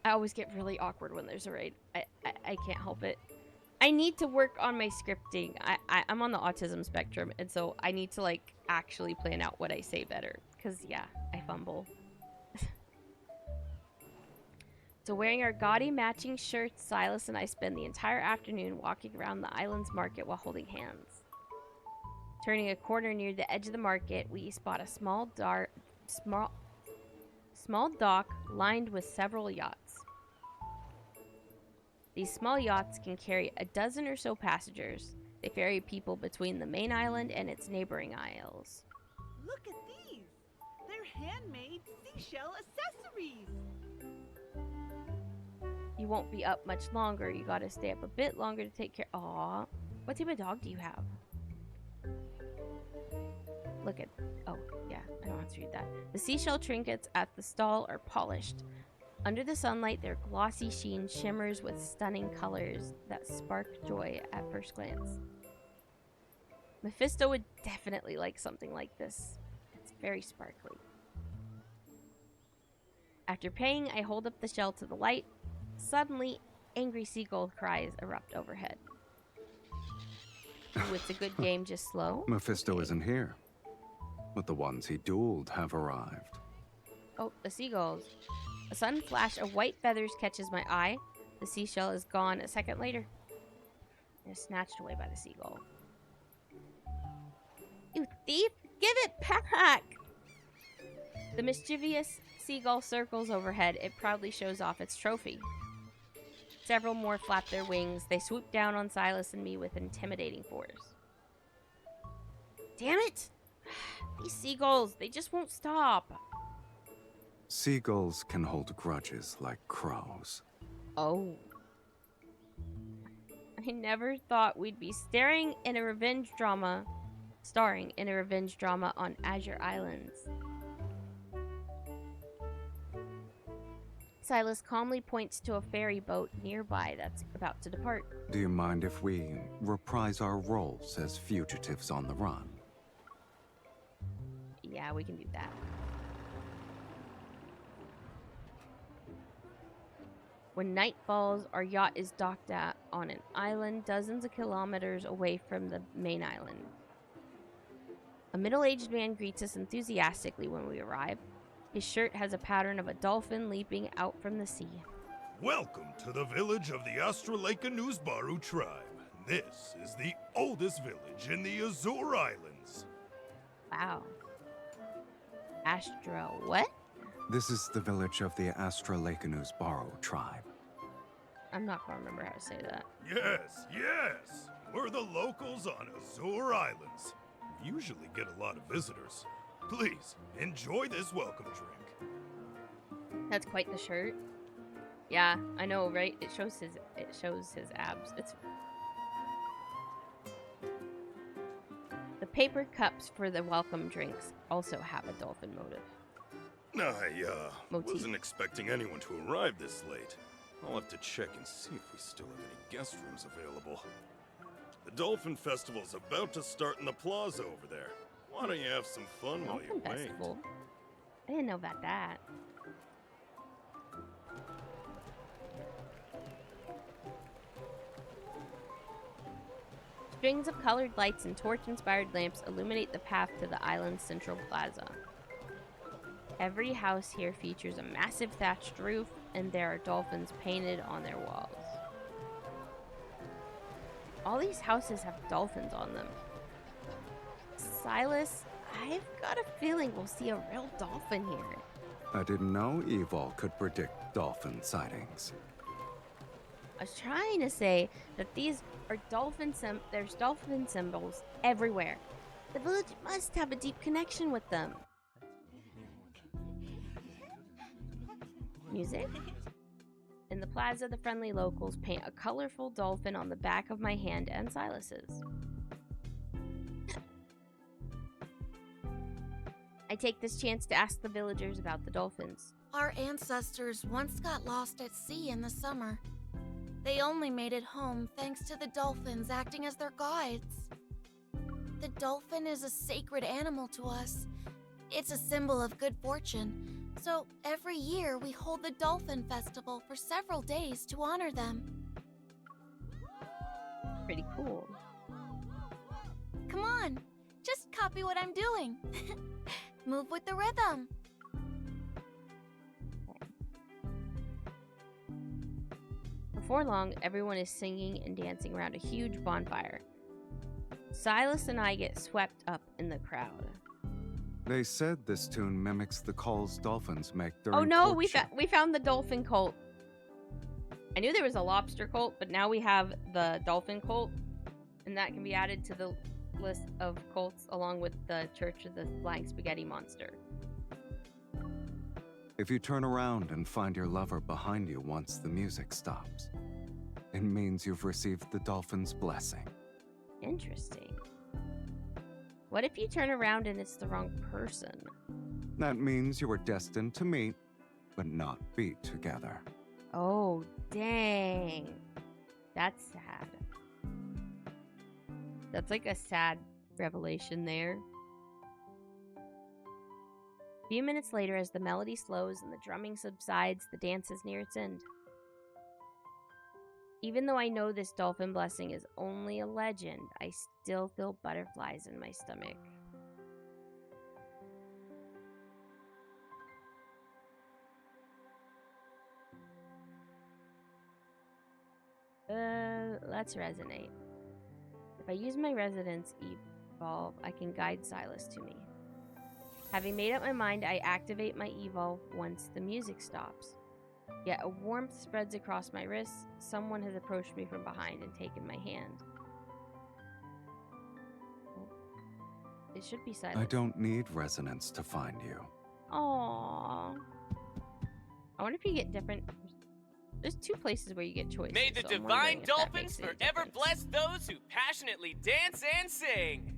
I always get really awkward when there's a raid. I can't help it. I need to work on my scripting. I'm on the autism spectrum, and so I need to like actually plan out what I say better. Cause yeah, I fumble. So wearing our gaudy matching shirts, Silas and I spend the entire afternoon walking around the island's market while holding hands. Turning a corner near the edge of the market, we spot a small dock lined with several yachts. These small yachts can carry a dozen or so passengers. They ferry people between the main island and its neighboring isles. Look at these! They're handmade seashell accessories! You won't be up much longer. You gotta stay up a bit longer to take care. Aw. What type of dog do you have? Look at. Oh, yeah. I don't have to read that. The seashell trinkets at the stall are polished. Under the sunlight, their glossy sheen shimmers with stunning colors that spark joy at first glance. Mephisto would definitely like something like this. It's very sparkly. After paying, I hold up the shell to the light. Suddenly, angry seagull cries erupt overhead. Ooh, it's a good game, just slow. Mephisto isn't here, but the ones he dueled have arrived. Oh, the seagulls. A sudden flash of white feathers catches my eye. The seashell is gone a second later. It is snatched away by the seagull. You thief! Give it back! The mischievous seagull circles overhead. It proudly shows off its trophy. Several more flap their wings. They swoop down on Silas and me with intimidating force. Damn it! These seagulls, they just won't stop. Seagulls can hold grudges like crows. Oh. I never thought we'd be starring in a revenge drama on Azure Islands. Silas calmly points to a ferry boat nearby that's about to depart. Do you mind if we reprise our roles as fugitives on the run? Yeah, we can do that. When night falls, our yacht is docked on an island dozens of kilometers away from the main island. A middle-aged man greets us enthusiastically when we arrive. His shirt has a pattern of a dolphin leaping out from the sea. Welcome to the village of the Astrolaika tribe. This is the oldest village in the Azure Islands. Wow. Astra what? This is the village of the Astrolaika tribe. I'm not gonna remember how to say that. Yes, yes. We're the locals on Azure Islands. We usually get a lot of visitors. Please, enjoy this welcome drink. That's quite the shirt. Yeah, I know, right? It shows his abs. It's The paper cups for the welcome drinks also have a dolphin motive. I wasn't expecting anyone to arrive this late. I'll have to check and see if we still have any guest rooms available. The Dolphin Festival's about to start in the plaza over there. Why don't you have some fun while you wait? Festival? I didn't know about that. Strings of colored lights and torch-inspired lamps illuminate the path to the island's central plaza. Every house here features a massive thatched roof, and there are dolphins painted on their walls. All these houses have dolphins on them. Silas, I've got a feeling we'll see a real dolphin here. I didn't know Evil could predict dolphin sightings. I was trying to say that these are there's dolphin symbols everywhere. The village must have a deep connection with them. Music? In the plaza, the friendly locals paint a colorful dolphin on the back of my hand and Silas's. I take this chance to ask the villagers about the dolphins. Our ancestors once got lost at sea in the summer. They only made it home thanks to the dolphins acting as their guides. The dolphin is a sacred animal to us. It's a symbol of good fortune. So every year we hold the Dolphin Festival for several days to honor them. Pretty cool. Come on, just copy what I'm doing. Move with the rhythm. Before long, everyone is singing and dancing around a huge bonfire. Sylus and I get swept up in the crowd. They said this tune mimics the calls dolphins make during Oh no, courtship. we found the dolphin cult. I knew there was a lobster cult, but now we have the dolphin cult, and that can be added to the list of cults along with the Church of the Flying Spaghetti Monster. If you turn around and find your lover behind you once the music stops, it means you've received the dolphin's blessing. Interesting. What if you turn around and it's the wrong person? That means you were destined to meet, but not be together. Oh, dang. That's sad. That's like a sad revelation there. A few minutes later, as the melody slows and the drumming subsides, the dance is near its end. Even though I know this dolphin blessing is only a legend, I still feel butterflies in my stomach. Let's resonate. If I use my resonance evolve, I can guide Sylus to me. Having made up my mind, I activate my evolve once the music stops. Yet a warmth spreads across my wrists. Someone has approached me from behind and taken my hand. It should be Sylus. I don't need resonance to find you. Aww. I wonder if you get different... There's two places where you get choices. May the so I'm divine wondering if that dolphins makes any forever difference. bless those who passionately dance and sing.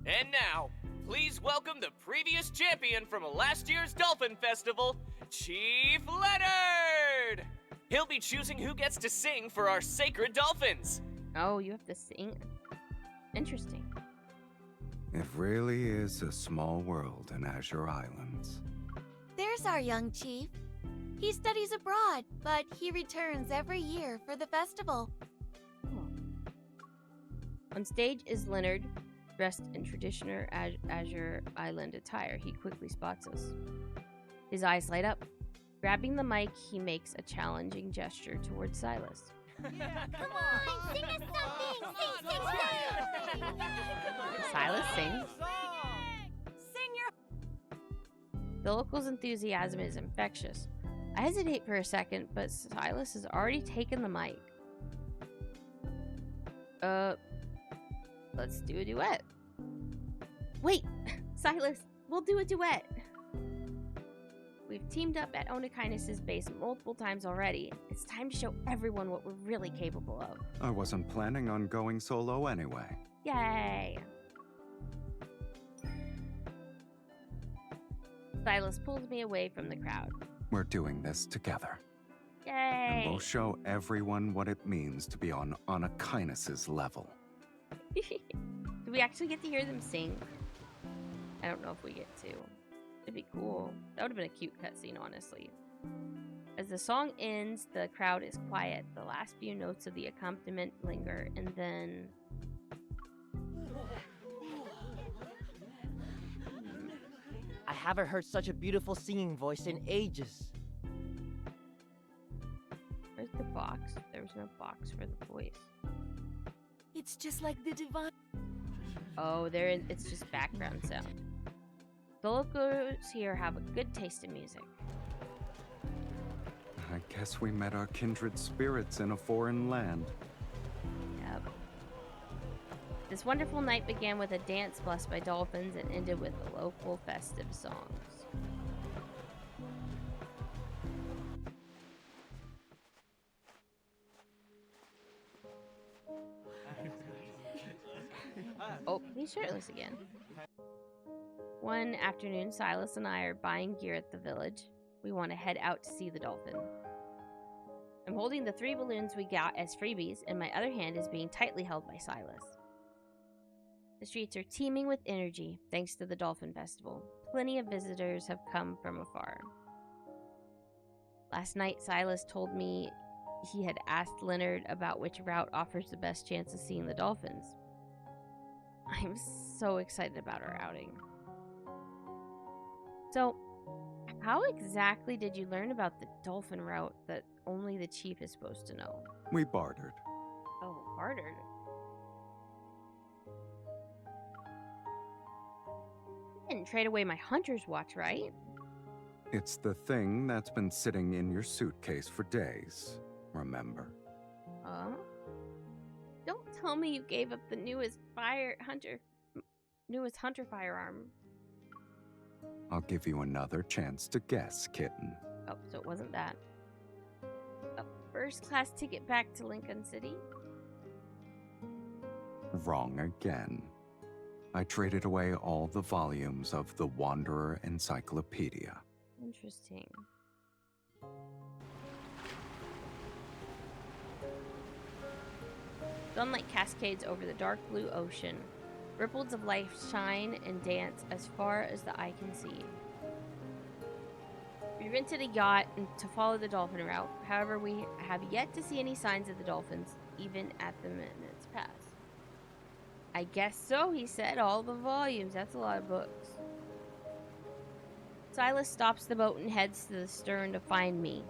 And now, please welcome the previous champion from last year's Dolphin Festival, Chief Leonard! He'll be choosing who gets to sing for our sacred dolphins. Oh, you have to sing? Interesting. It really is a small world in Azure Islands. There's our young chief. He studies abroad, but he returns every year for the festival. On stage is Leonard, dressed in traditional Azure Island attire. He quickly spots us. His eyes light up. Grabbing the mic, he makes a challenging gesture towards Sylus. Come on, sing us something! Sing! Sylus sings. Sing your... The locals' enthusiasm is infectious. I hesitate for a second, but Sylus has already taken the mic. Let's do a duet. Wait, Sylus, we'll do a duet. We've teamed up at Onikainus' base multiple times already. It's time to show everyone what we're really capable of. I wasn't planning on going solo anyway. Yay! Sylus pulls me away from the crowd. We're doing this together. Yay! And we'll show everyone what it means to be on Onikainus' level. Do we actually get to hear them sing? I don't know if we get to. It'd be cool. That would have been a cute cutscene, honestly. As the song ends, the crowd is quiet. The last few notes of the accompaniment linger, and then... I haven't heard such a beautiful singing voice in ages. Where's the box? There was no box for the voice. It's just like the divine... Oh, it's just background sound. The locals here have a good taste in music. I guess we met our kindred spirits in a foreign land. Yep. This wonderful night began with a dance blessed by dolphins and ended with the local festive songs. Oh, he's shirtless again. One afternoon, Sylus and I are buying gear at the village. We want to head out to see the dolphin. I'm holding the 3 balloons we got as freebies, and my other hand is being tightly held by Sylus. The streets are teeming with energy, thanks to the Dolphin Festival. Plenty of visitors have come from afar. Last night, Sylus told me he had asked Leonard about which route offers the best chance of seeing the dolphins. I'm so excited about our outing. So, how exactly did you learn about the dolphin route that only the chief is supposed to know? We bartered. Oh, bartered. You didn't trade away my hunter's watch, right? It's the thing that's been sitting in your suitcase for days, remember? Don't tell me you gave up the newest hunter firearm. I'll give you another chance to guess, kitten. Oh, so it wasn't that. A first-class ticket back to Lincoln City? Wrong again. I traded away all the volumes of the Wanderer Encyclopedia. Interesting. Sunlight cascades over the dark blue ocean. Ripples of life shine and dance as far as the eye can see. We rented a yacht to follow the dolphin route. However, we have yet to see any signs of the dolphins, even at the minute's pass. I guess so, he said. All the volumes. That's a lot of books. Sylus stops the boat and heads to the stern to find me.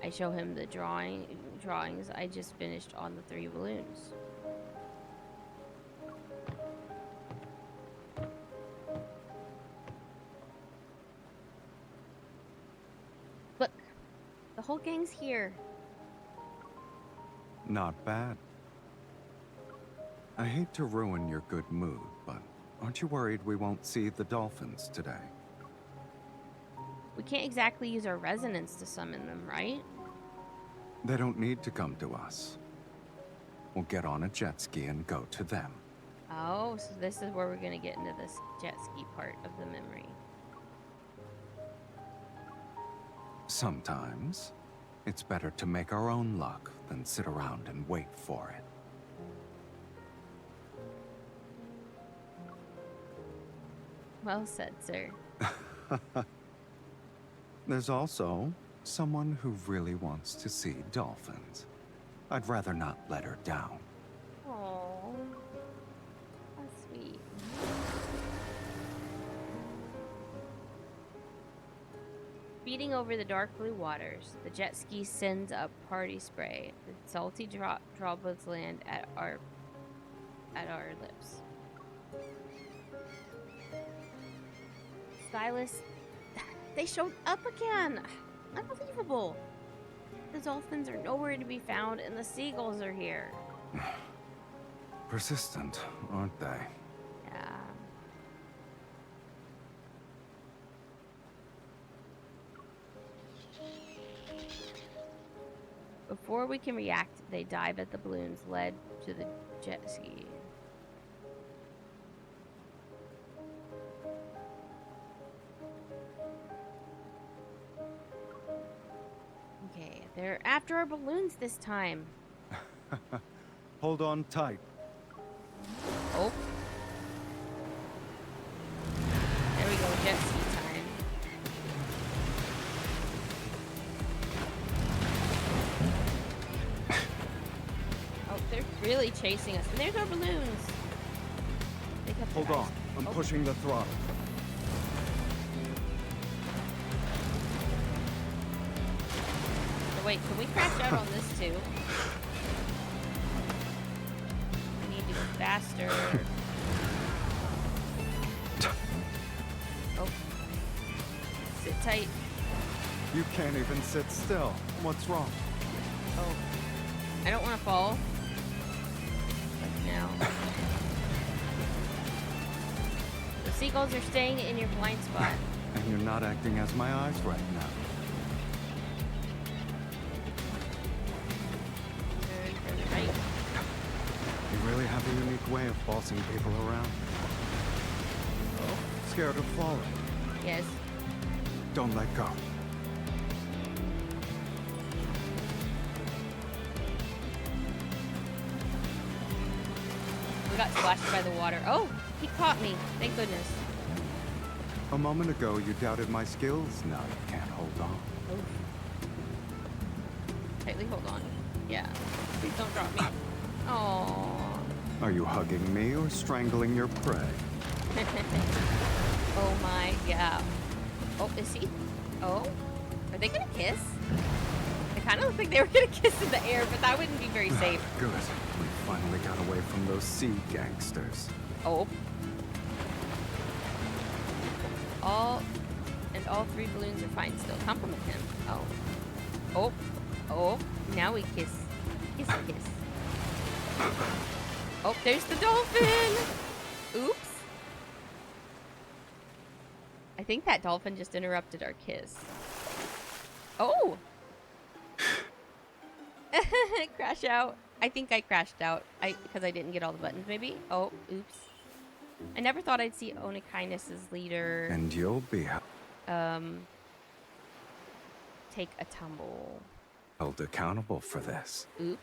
I show him the drawings I just finished on the 3 balloons. Look, the whole gang's here. Not bad. I hate to ruin your good mood, but aren't you worried we won't see the dolphins today? We can't exactly use our resonance to summon them, right? They don't need to come to us. We'll get on a jet ski and go to them. Oh, so this is where we're going to get into this jet ski part of the memory. Sometimes, it's better to make our own luck than sit around and wait for it. Well said, sir. There's also someone who really wants to see dolphins. I'd rather not let her down. Aww. That's sweet. Speeding over the dark blue waters, the jet ski sends up party spray. The salty droplets land at our lips. Sylus, they showed up again! Unbelievable! The dolphins are nowhere to be found and the seagulls are here. Persistent, aren't they? Yeah. Before we can react, they dive at the balloons led to the jet ski. Okay, they're after our balloons this time. Hold on tight. Oh. There we go, jet ski time. Oh, they're really chasing us. And there's our balloons. They kept their Hold on, eyes- I'm Oh. pushing the throttle. So wait, can we crash out on this too? We need to go faster. Oh. Sit tight. You can't even sit still. What's wrong? Oh. I don't want to fall. Like now. The seagulls are staying in your blind spot. And you're not acting as my eyes right now. Turn further right. You really have a unique way of bossing people around. Oh. Scared of falling? Yes. Don't let go. We got splashed by the water. Oh, he caught me. Thank goodness. A moment ago, you doubted my skills. Now you can't hold on. Oof. Tightly hold on. Yeah. Please don't drop me. Oh. Are you hugging me or strangling your prey? Oh my, yeah. Oh, is he? Oh? Are they gonna kiss? It kind of looked like they were gonna kiss in the air, but that wouldn't be very safe. Good. We finally got away from those sea gangsters. Oh. All 3 balloons are fine still. Compliment him. Oh. Oh. Oh. Now we kiss. Kiss, kiss. Oh, there's the dolphin! Oops. I think that dolphin just interrupted our kiss. Oh! Crash out. I think I crashed out. Because I didn't get all the buttons, maybe? Oh, oops. I never thought I'd see Onikainus' leader. And you'll be take a tumble. held accountable for this. Oops.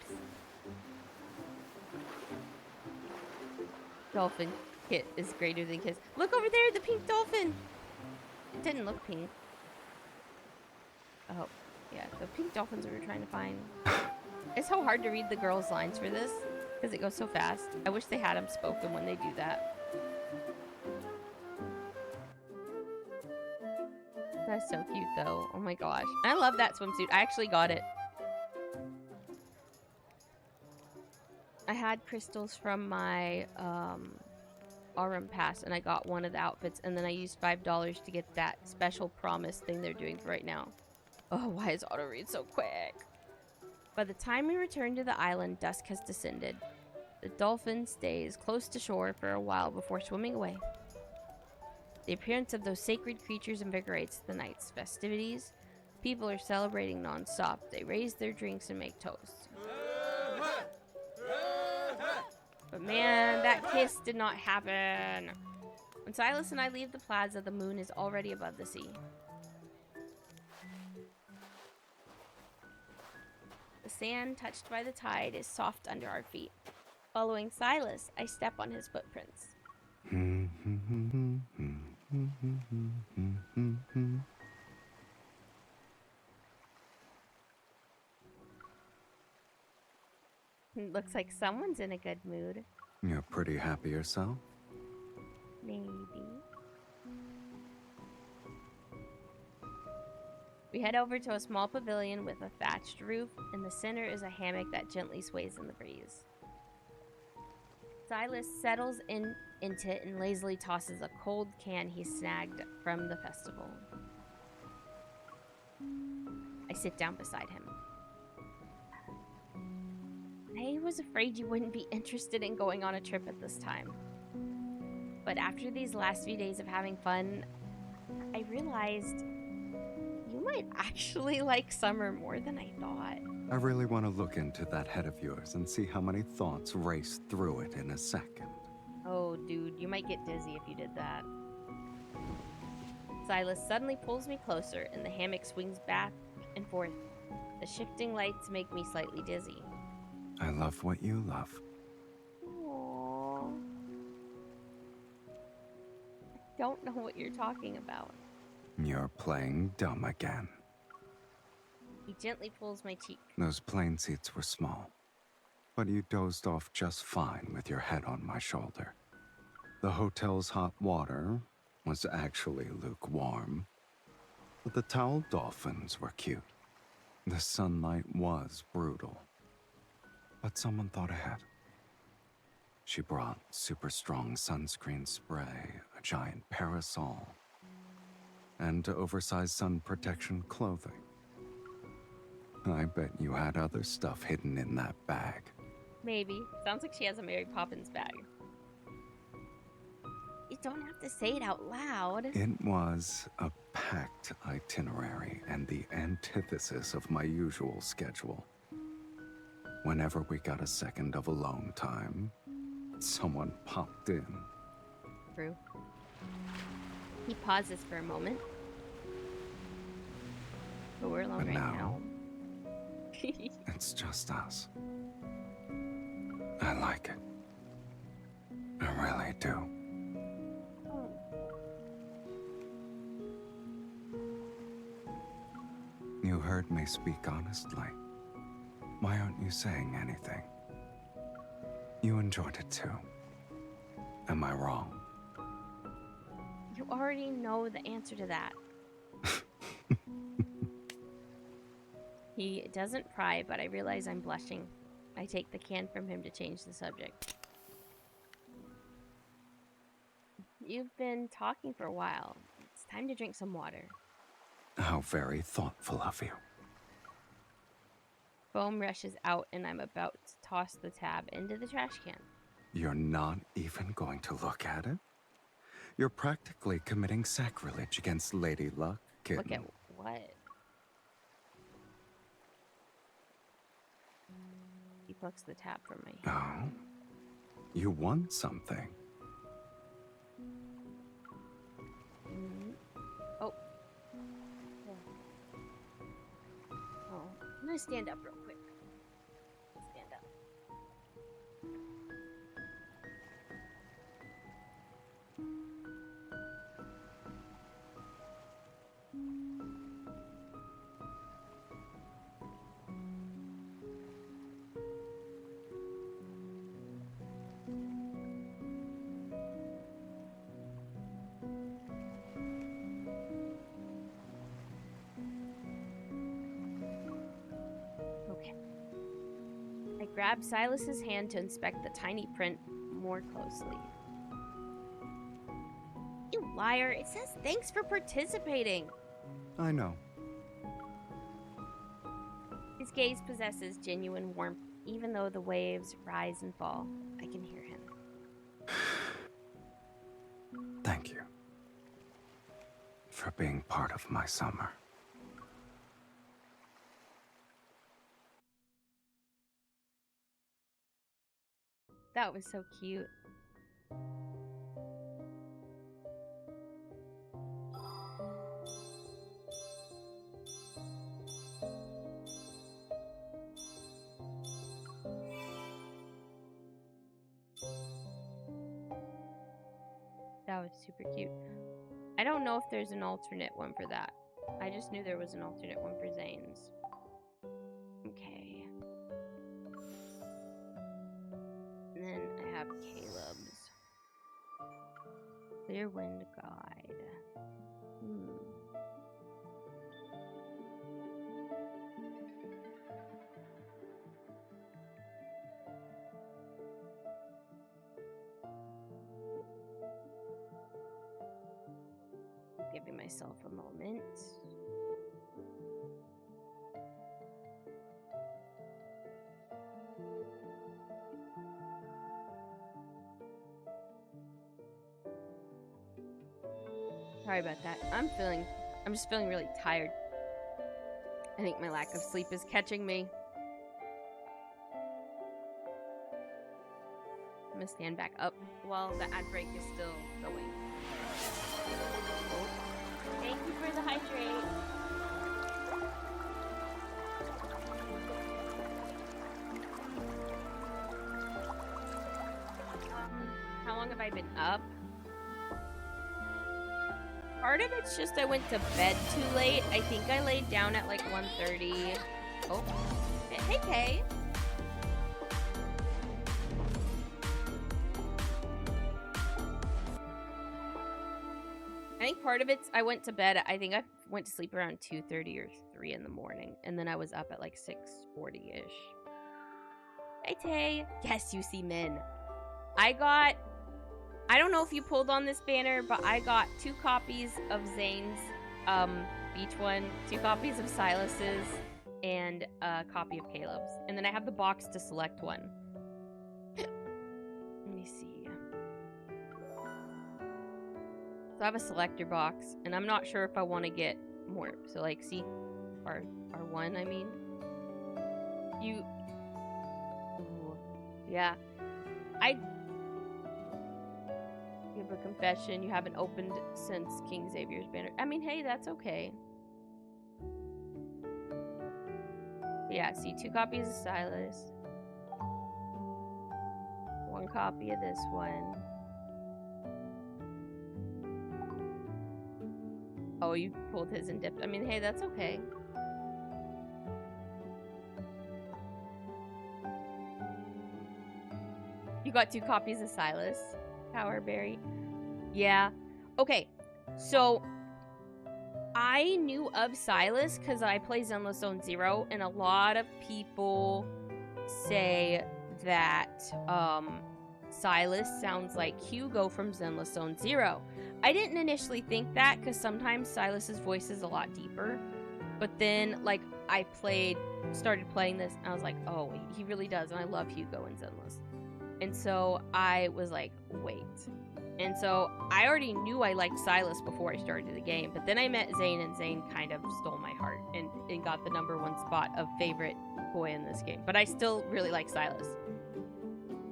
Dolphin kit is greater than kiss. Look over there, the pink dolphin. It didn't look pink. Oh, yeah, the pink dolphins we were trying to find. It's so hard to read the girls' lines for this because it goes so fast. I wish they had them spoken when they do that. That's so cute, though. Oh my gosh. I love that swimsuit. I actually got it. I had crystals from my RM pass, and I got one of the outfits, and then I used $5 to get that special promise thing they're doing for right now. Oh, why is auto read so quick? By the time we return to the island, dusk has descended. The dolphin stays close to shore for a while before swimming away. The appearance of those sacred creatures invigorates the night's festivities. People are celebrating non-stop. They raise their drinks and make toasts. But man, that kiss did not happen. When Sylus and I leave the plaza, the moon is already above the sea. The sand touched by the tide is soft under our feet. Following Sylus, I step on his footprints. Looks like someone's in a good mood. You're pretty happy yourself? Maybe. We head over to a small pavilion with a thatched roof. In the center is a hammock that gently sways in the breeze. Sylus settles into it and lazily tosses a cold can he snagged from the festival. I sit down beside him. I was afraid you wouldn't be interested in going on a trip at this time. But after these last few days of having fun, I realized you might actually like summer more than I thought. I really want to look into that head of yours and see how many thoughts race through it in a second. Oh, dude, you might get dizzy if you did that. Sylus suddenly pulls me closer, and the hammock swings back and forth. The shifting lights make me slightly dizzy. I love what you love. Aww. I don't know what you're talking about. You're playing dumb again. He gently pulls my cheek. Those plane seats were small, but you dozed off just fine with your head on my shoulder. The hotel's hot water was actually lukewarm, but the towel dolphins were cute. The sunlight was brutal, but someone thought ahead. She brought super strong sunscreen spray, a giant parasol, and oversized sun protection clothing. I bet you had other stuff hidden in that bag. Maybe. Sounds like she has a Mary Poppins bag. You don't have to say it out loud. It was a packed itinerary and the antithesis of my usual schedule. Whenever we got a second of alone time, someone popped in. True. He pauses for a moment. But we're alone But right now, now. it's just us. I like it. I really do. You heard me speak honestly. Why aren't you saying anything? You enjoyed it too. Am I wrong? You already know the answer to that. He doesn't pry, but I realize I'm blushing. I take the can from him to change the subject. You've been talking for a while. It's time to drink some water. How very thoughtful of you. Foam rushes out, and I'm about to toss the tab into the trash can. You're not even going to look at it? You're practically committing sacrilege against Lady Luck, kitten. Look at what? He plucks the tab from my hand. Oh? You won something. Oh. Oh. I'm gonna stand up real quick. Stand up. I grab Silas's hand to inspect the tiny print more closely. You liar! It says thanks for participating! I know. His gaze possesses genuine warmth, even though the waves rise and fall. I can hear him. Thank you. For being part of my summer. That was so cute. That was super cute. I don't know if there's an alternate one for that. I just knew there was an alternate one for Zayne's. Okay. And then I have Caleb's. Clear Wind Guide. Giving myself a moment. Sorry about that. I'm just feeling really tired. I think my lack of sleep is catching me. I'm gonna stand back up while the ad break is still going. Thank you for the hydrate. How long have I been up? Part of it's just I went to bed too late. I think I laid down at like 1:30. Oh, hey Kay. I think part of it's I went to bed. I think I went to sleep around 2:30 or 3 in the morning, and then I was up at like 6:40-ish. Hey Tay. Yes, you see men. I don't know if you pulled on this banner, but I got 2 copies of Zayne's beach one, 2 copies of Sylus's, and a copy of Caleb's. And then I have the box to select one. Let me see. So I have a selector box, and I'm not sure if I want to get more. So like, see, R1, I mean. Ooh, yeah. I give a confession. You haven't opened since King Xavier's banner. I mean, hey, that's okay. Yeah, see, 2 copies of Sylus. 1 copy of this one. Oh, you pulled his and dipped. I mean, hey, that's okay. You got 2 copies of Sylus, Powerberry. Yeah. Okay, so I knew of Sylus because I play Zenless Zone Zero, and a lot of people say that Sylus sounds like Hugo from Zenless Zone Zero. I didn't initially think that because sometimes Sylus's voice is a lot deeper, but then like I started playing this, and I was like, oh, he really does, and I love Hugo and Zenless. And so I was like, wait. And so I already knew I liked Sylus before I started the game, but then I met Zayne, and Zayne kind of stole my heart and got the #1 spot of favorite boy in this game. But I still really like Sylus.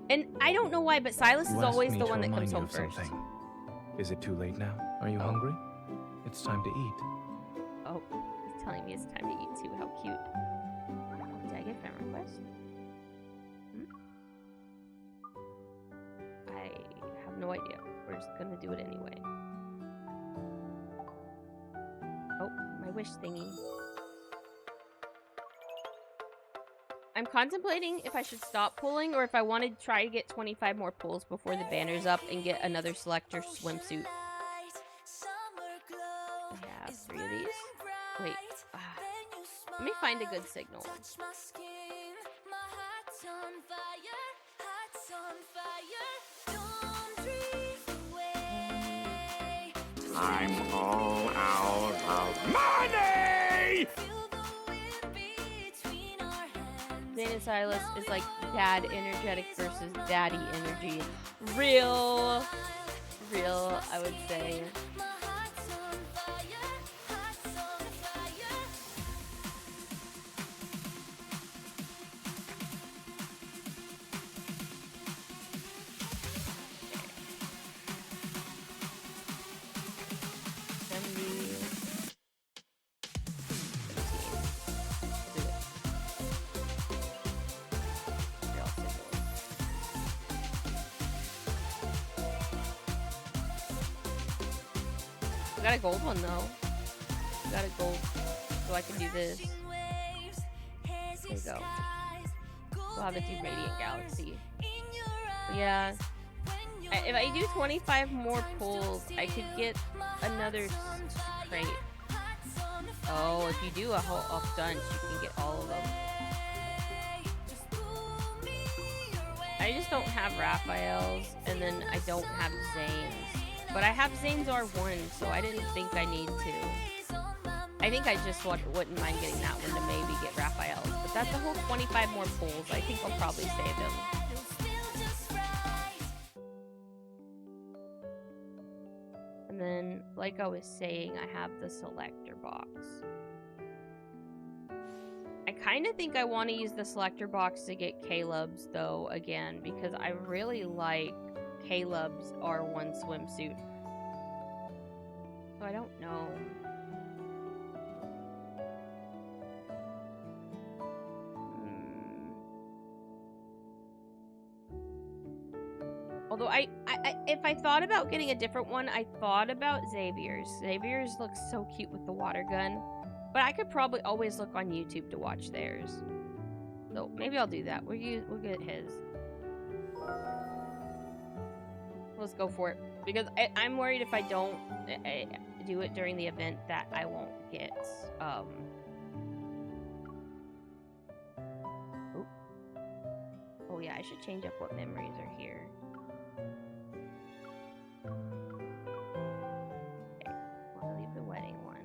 And I don't know why, but Sylus is always the one that comes home first. Is it too late now? Are you hungry? It's time to eat. Oh, he's telling me it's time to eat too. How cute. Did I get a friend request? I have no idea. We're just gonna do it anyway. Oh, my wish thingy. I'm contemplating if I should stop pulling or if I want to try to get 25 more pulls before the banner's up and get another selector swimsuit. I have 3 of these. Wait. Let me find a good signal. I'm all out of money! Zayne and Sylus is like dad energetic versus daddy energy. Real, I would say. I got a gold one though. I got a gold, so I can do this. There you go. We'll have it do Radiant Galaxy. But yeah. If I do 25 more pulls, I could get another crate. Oh, if you do a whole dunce, you can get all of them. I just don't have Raphael's, and then I don't have Zayne's. But I have Zayne's R1, so I didn't think I need to. I think I just wouldn't mind getting that one to maybe get Raphael's. But that's a whole 25 more pulls. I think I'll probably save them. And then, like I was saying, I have the selector box. I kind of think I want to use the selector box to get Caleb's, though, again, because I really like Caleb's R1 swimsuit. So I don't know. Although if I thought about getting a different one, I thought about Xavier's. Xavier's looks so cute with the water gun. But I could probably always look on YouTube to watch theirs. So maybe I'll do that. We'll get his. Let's go for it. Because I'm worried if I don't do it during the event that I won't get, Oh yeah, I should change up what memories are here. Okay, I'll leave the wedding one.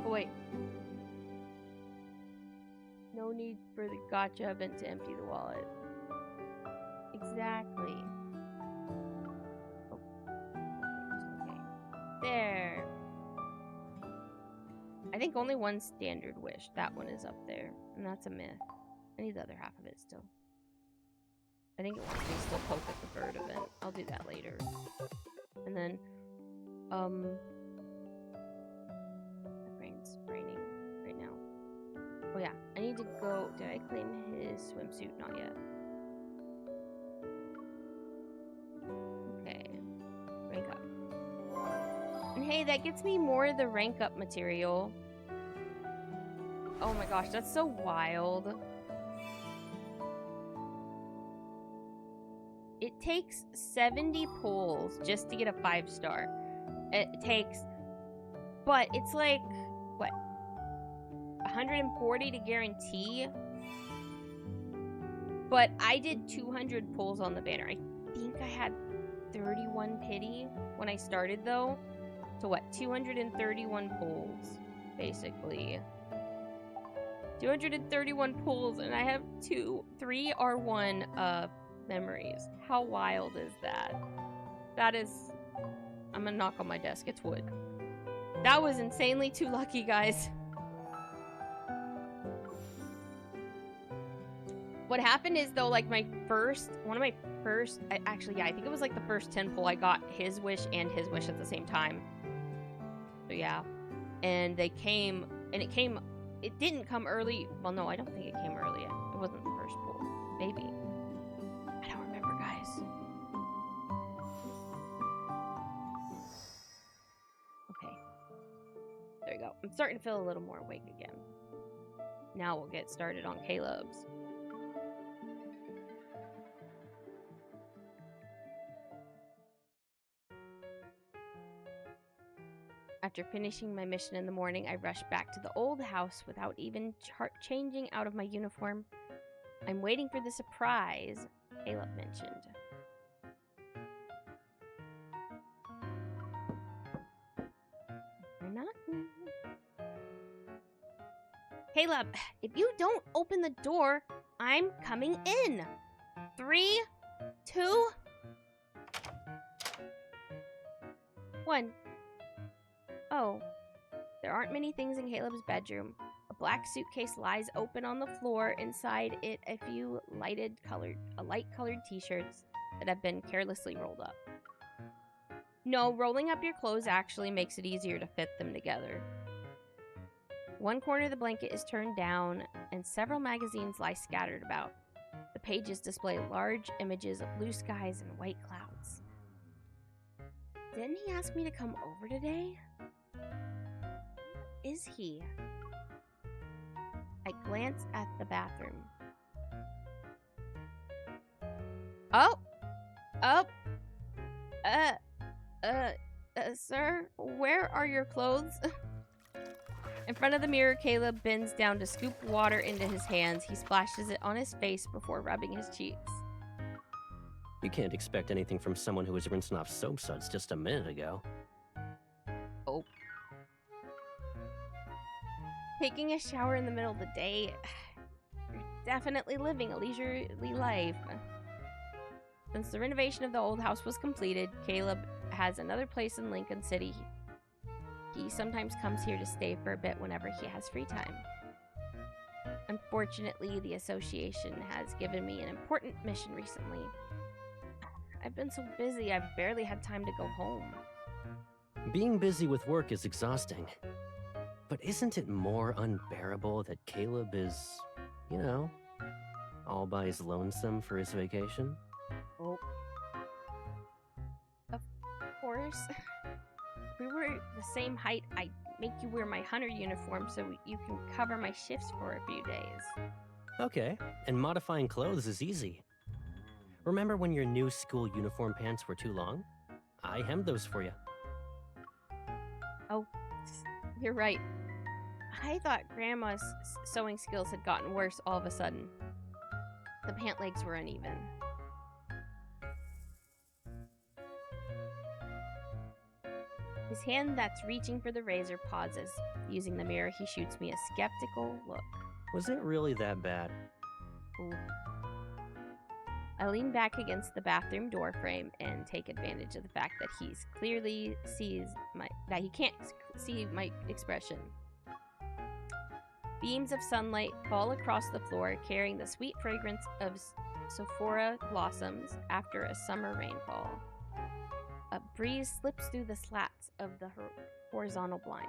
Wait. No need for the gotcha event to empty the wallet. Exactly. Oh. Okay. There. I think only one standard wish. That one is up there. And that's a myth. I need the other half of it still. I think it wants me to still poke at the bird event. I'll do that later. And then, my brain's braining right now. Oh yeah, I need to go. Did I claim his swimsuit? Not yet. Okay. Rank up. And hey, that gets me more of the rank up material. Oh my gosh, that's so wild. It takes 70 pulls just to get a 5-star. It takes, but it's like, what, 140 to guarantee? But I did 200 pulls on the banner. I think I had 31 pity when I started though. So what, 231 pulls, basically. 231 pulls, and I have 3 R1 memories. How wild is that? That is... I'm gonna knock on my desk. It's wood. That was insanely too lucky, guys. What happened is, though, like, one of my first... actually, yeah, I think it was, like, the first 10 pull. I got his wish and his wish at the same time. So, yeah. And they came... And it came... It didn't come early. Well, no, I don't think it came early yet. It wasn't the first pull. Maybe. I don't remember, guys. Okay. There we go. I'm starting to feel a little more awake again. Now we'll get started on Caleb's. After finishing my mission in the morning, I rushed back to the old house without even changing out of my uniform. I'm waiting for the surprise Caleb mentioned. Or not. Caleb, if you don't open the door, I'm coming in. 3, 2, 1. Oh, there aren't many things in Caleb's bedroom. A black suitcase lies open on the floor. Inside it, a few light-colored t-shirts that have been carelessly rolled up. No, rolling up your clothes actually makes it easier to fit them together. One corner of the blanket is turned down, and several magazines lie scattered about. The pages display large images of blue skies and white clouds. Didn't he ask me to come over today? Is he? I glance at the bathroom. Sir, where are your clothes? In front of the mirror, Caleb bends down to scoop water into his hands. He splashes it on his face before rubbing his cheeks. You can't expect anything from someone who was rinsing off soap suds just a minute ago. Oh. Taking a shower in the middle of the day, you're definitely living a leisurely life. Since the renovation of the old house was completed, Caleb has another place in Lincoln City. He sometimes comes here to stay for a bit whenever he has free time. Unfortunately, the association has given me an important mission recently. I've been so busy, I've barely had time to go home. Being busy with work is exhausting. But isn't it more unbearable that Caleb is, you know, all by his lonesome for his vacation? Oh. Of course. If we were the same height, I'd make you wear my hunter uniform so you can cover my shifts for a few days. Okay, and modifying clothes is easy. Remember when your new school uniform pants were too long? I hemmed those for you. Oh, you're right. I thought Grandma's sewing skills had gotten worse all of a sudden. The pant legs were uneven. His hand that's reaching for the razor pauses. Using the mirror, he shoots me a skeptical look. Was it really that bad? Ooh. I lean back against the bathroom door frame and take advantage of the fact that he can't see my expression. Beams of sunlight fall across the floor, carrying the sweet fragrance of Sephora blossoms after a summer rainfall. A breeze slips through the slats of the horizontal blinds.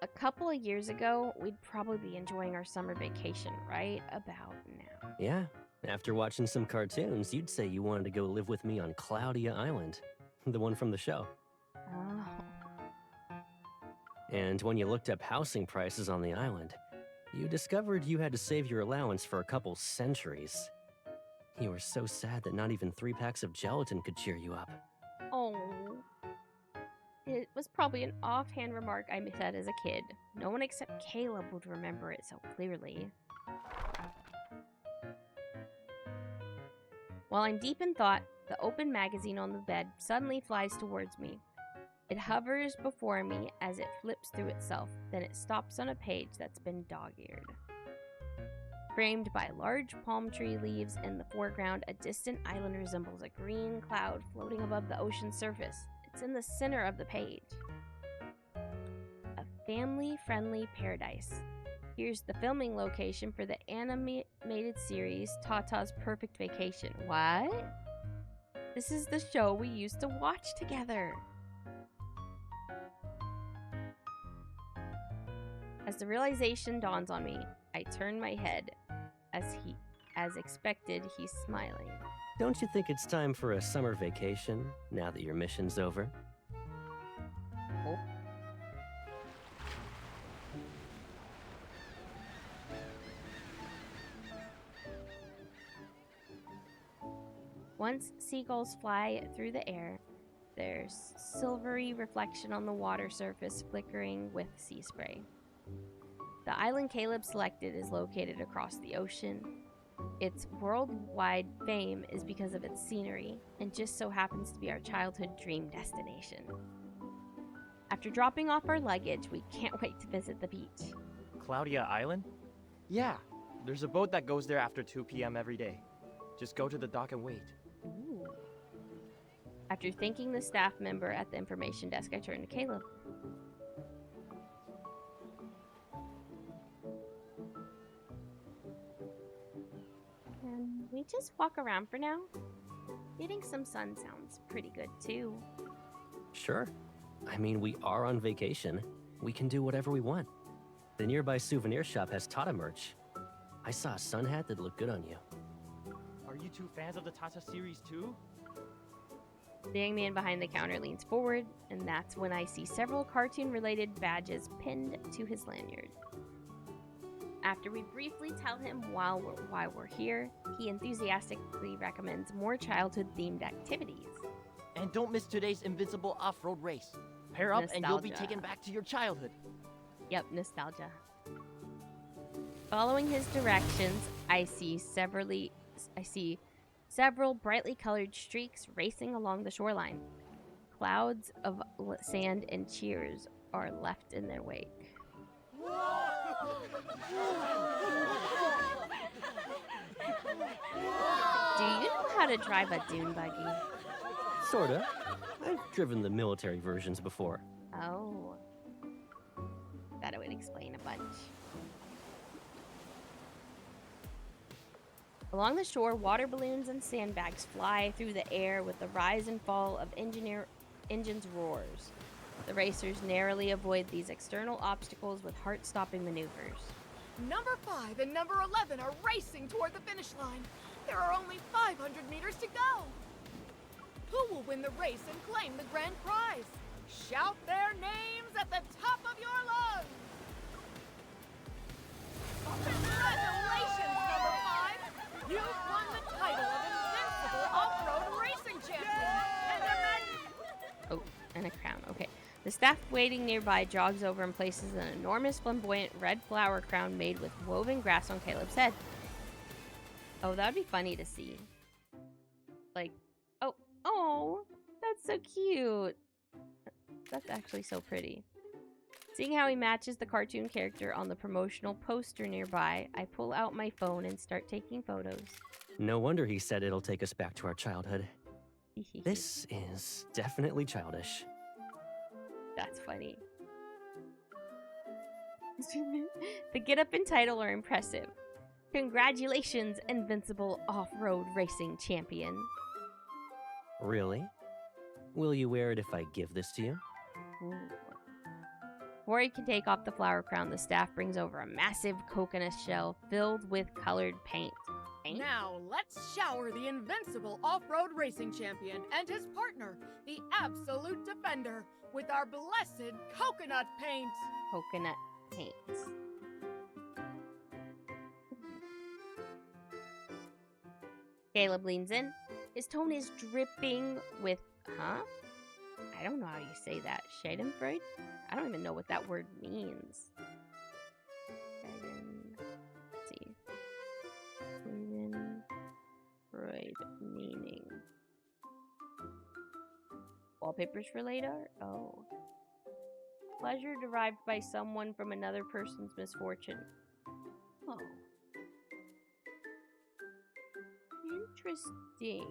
A couple of years ago, we'd probably be enjoying our summer vacation right about now. Yeah, after watching some cartoons, you'd say you wanted to go live with me on Cloudia Island, the one from the show. Oh. And when you looked up housing prices on the island, you discovered you had to save your allowance for a couple centuries. You were so sad that not even 3 packs of gelatin could cheer you up. Oh. It was probably an offhand remark I said as a kid. No one except Caleb would remember it so clearly. While I'm deep in thought, the open magazine on the bed suddenly flies towards me. It hovers before me as it flips through itself, then it stops on a page that's been dog-eared. Framed by large palm tree leaves in the foreground, a distant island resembles a green cloud floating above the ocean's surface. It's in the center of the page. A family-friendly paradise. Here's the filming location for the animated series Tata's Perfect Vacation. What? This is the show we used to watch together. As the realization dawns on me, I turn my head. As expected, he's smiling. Don't you think it's time for a summer vacation, now that your mission's over? Oh. Once seagulls fly through the air, there's silvery reflection on the water surface flickering with sea spray. The island Caleb selected is located across the ocean. Its worldwide fame is because of its scenery, and just so happens to be our childhood dream destination. After dropping off our luggage, we can't wait to visit the beach. Cloudia Island? Yeah, there's a boat that goes there after 2 p.m. every day. Just go to the dock and wait. Ooh. After thanking the staff member at the information desk, I turned to Caleb. Can we just walk around for now? Getting some sun sounds pretty good too. Sure. I mean, we are on vacation. We can do whatever we want. The nearby souvenir shop has Tata merch. I saw a sun hat that looked good on you. Are you two fans of the Tata series too? The young man behind the counter leans forward, and that's when I see several cartoon-related badges pinned to his lanyard. After we briefly tell him why we're here, he enthusiastically recommends more childhood-themed activities. And don't miss today's Invincible Off-Road race. Pair up and you'll be taken back to your childhood. Yep, nostalgia. Following his directions, I see several brightly colored streaks racing along the shoreline. Clouds of sand and cheers are left in their wake. Do you know how to drive a dune buggy? Sorta. I've driven the military versions before. Oh. That would explain a bunch. Along the shore, water balloons and sandbags fly through the air with the rise and fall of engines' roars. The racers narrowly avoid these external obstacles with heart-stopping maneuvers. Number 5 and number 11 are racing toward the finish line. There are only 500 meters to go. Who will win the race and claim the grand prize? Shout their names at the top of your lungs! Congratulations, number 5! You've won the title of Invincible Off-Road Racing Champion! And a crown. Okay. The staff waiting nearby jogs over and places an enormous flamboyant red flower crown made with woven grass on Caleb's head. Oh, that would be funny to see. Like, oh, that's so cute. That's actually so pretty. Seeing how he matches the cartoon character on the promotional poster nearby, I pull out my phone and start taking photos. No wonder he said it'll take us back to our childhood. This is definitely childish. That's funny. The get-up and title are impressive. Congratulations, invincible off-road racing champion. Really? Will you wear it if I give this to you? Ooh. Before he can take off the flower crown, the staff brings over a massive coconut shell filled with colored paint. Now, let's shower the invincible off-road racing champion and his partner, the absolute defender, with our blessed coconut paint. Coconut paint. Caleb leans in. His tone is dripping with, I don't know how you say that. Schadenfreude? I don't even know what that word means. Let's see. Schadenfreude meaning. Wallpapers for later? Oh. Pleasure derived by someone from another person's misfortune. Oh. Interesting.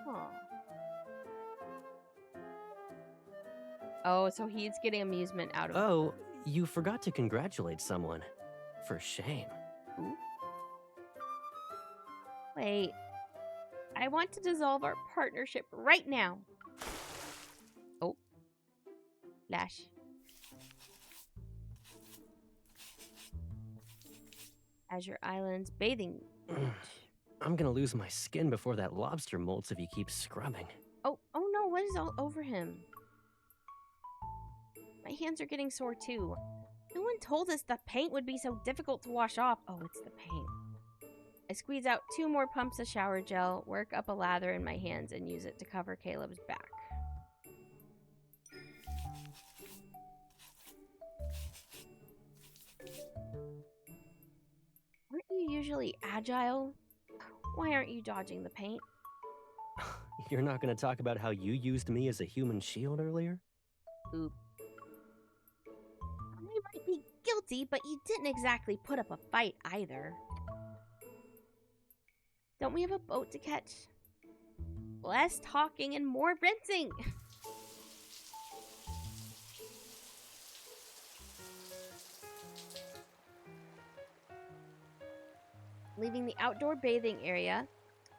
Huh. Oh, so he's getting amusement out of it. Oh, you forgot to congratulate someone. For shame. Ooh. Wait. I want to dissolve our partnership right now. Oh. Lash. Azure Island's bathing. I'm gonna lose my skin before that lobster molts if you keep scrubbing. Oh no, what is all over him? My hands are getting sore too. No one told us the paint would be so difficult to wash off. Oh, it's the paint. I squeeze out 2 more pumps of shower gel, work up a lather in my hands, and use it to cover Caleb's back. Aren't you usually agile? Why aren't you dodging the paint? You're not gonna talk about how you used me as a human shield earlier? Oop. I might be guilty, but you didn't exactly put up a fight either. Don't we have a boat to catch? Less talking and more rinsing! Leaving the outdoor bathing area,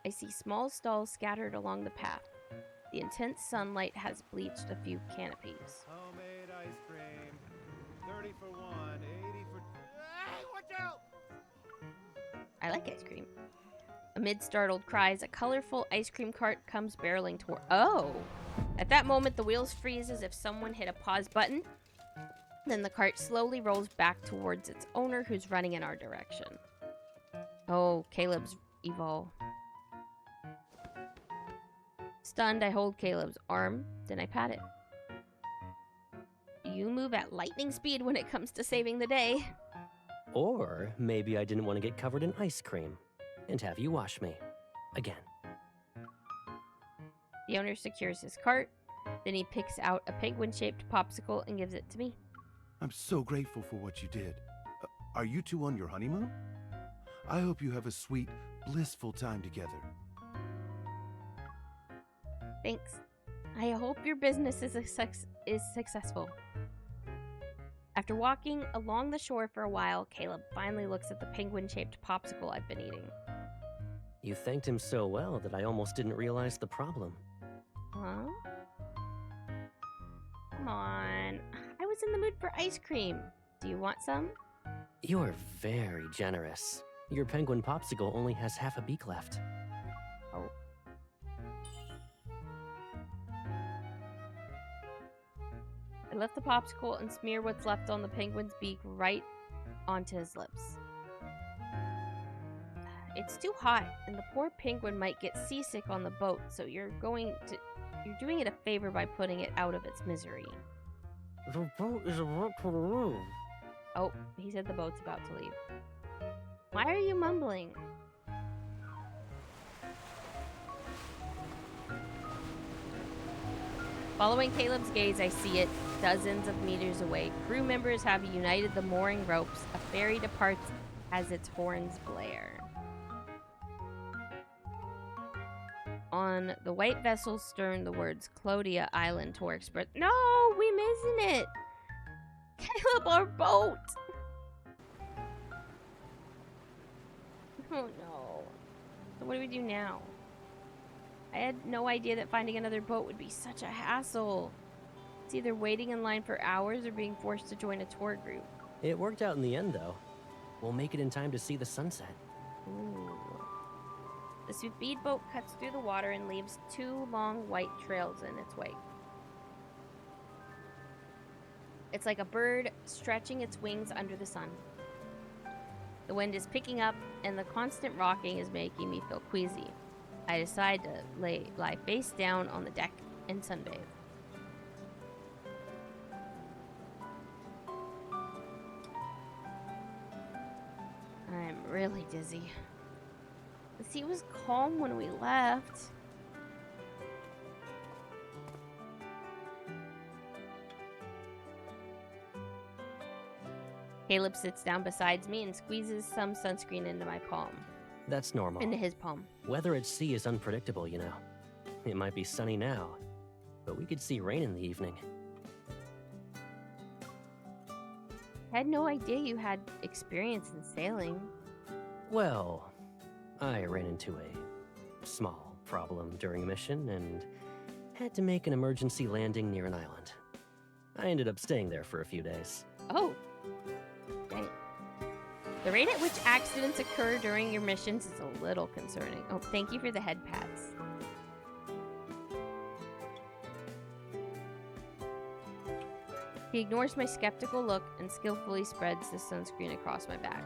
I see small stalls scattered along the path. The intense sunlight has bleached a few canopies. Homemade ice cream. 30 for 1, 80 for... Hey, watch out! I like ice cream. Amid startled cries, a colorful ice cream cart comes barreling toward... Oh! At that moment, the wheels freeze as if someone hit a pause button. Then the cart slowly rolls back towards its owner, who's running in our direction. Oh, Caleb's evil. Stunned, I hold Caleb's arm, then I pat it. You move at lightning speed when it comes to saving the day. Or maybe I didn't want to get covered in ice cream and have you wash me. Again. The owner secures his cart, then he picks out a penguin-shaped popsicle and gives it to me. I'm so grateful for what you did. Are you two on your honeymoon? I hope you have a sweet, blissful time together. Thanks. I hope your business is successful. After walking along the shore for a while, Caleb finally looks at the penguin-shaped popsicle I've been eating. You thanked him so well that I almost didn't realize the problem. Huh? Come on. I was in the mood for ice cream. Do you want some? You're very generous. Your penguin popsicle only has half a beak left. Oh. I lift the popsicle and smear what's left on the penguin's beak right onto his lips. It's too hot, and the poor penguin might get seasick on the boat, so you're doing it a favor by putting it out of its misery. The boat is about to leave. Oh, he said the boat's about to leave. Why are you mumbling? Following Caleb's gaze, I see it dozens of meters away. Crew members have united the mooring ropes. A ferry departs as its horns blare. On the white vessel's stern, the words Clodia Island Tour Express. No, we missing it. Caleb, our boat. Oh no. So what do we do now? I had no idea that finding another boat would be such a hassle. It's either waiting in line for hours or being forced to join a tour group. It worked out in the end, though. We'll make it in time to see the sunset. Ooh. The speedboat cuts through the water and leaves 2 long white trails in its wake. It's like a bird stretching its wings under the sun. The wind is picking up, and the constant rocking is making me feel queasy. I decide to lie face down on the deck and sunbathe. I'm really dizzy. The sea was calm when we left. Caleb sits down beside me and squeezes some sunscreen into my palm. That's normal. Into his palm. Weather at sea is unpredictable, you know. It might be sunny now, but we could see rain in the evening. I had no idea you had experience in sailing. Well, I ran into a small problem during a mission and had to make an emergency landing near an island. I ended up staying there for a few days. Oh. Dang. The rate at which accidents occur during your missions is a little concerning. Oh, thank you for the head pats. He ignores my skeptical look and skillfully spreads the sunscreen across my back.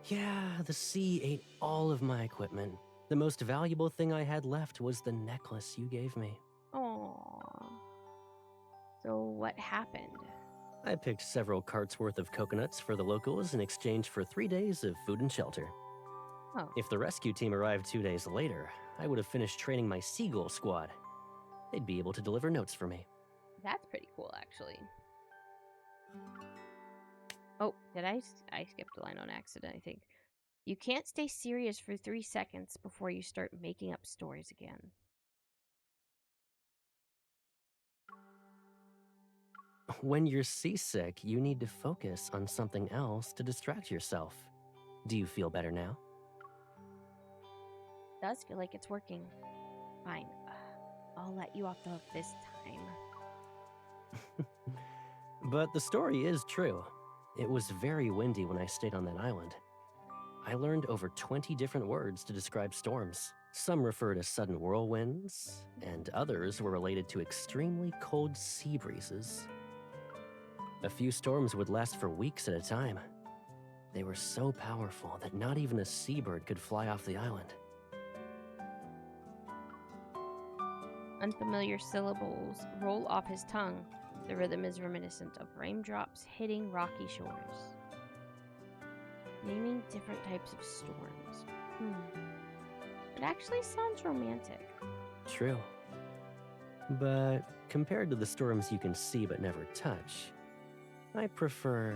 Yeah, the sea ate all of my equipment. The most valuable thing I had left was the necklace you gave me. Aww. So what happened? I picked several carts worth of coconuts for the locals in exchange for 3 days of food and shelter. Oh. If the rescue team arrived 2 days later, I would have finished training my seagull squad. They'd be able to deliver notes for me. That's pretty cool, actually. Oh, did I skipped a line on accident, I think. You can't stay serious for 3 seconds before you start making up stories again. When you're seasick, you need to focus on something else to distract yourself. Do you feel better now? It does feel like it's working. Fine. I'll let you off the hook this time. But the story is true. It was very windy when I stayed on that island. I learned over 20 different words to describe storms. Some refer to sudden whirlwinds, and others were related to extremely cold sea breezes. A few storms would last for weeks at a time. They were so powerful that not even a seabird could fly off the island. Unfamiliar syllables roll off his tongue. The rhythm is reminiscent of raindrops hitting rocky shores. Naming different types of storms. It actually sounds romantic. True. But compared to the storms you can see but never touch, I prefer...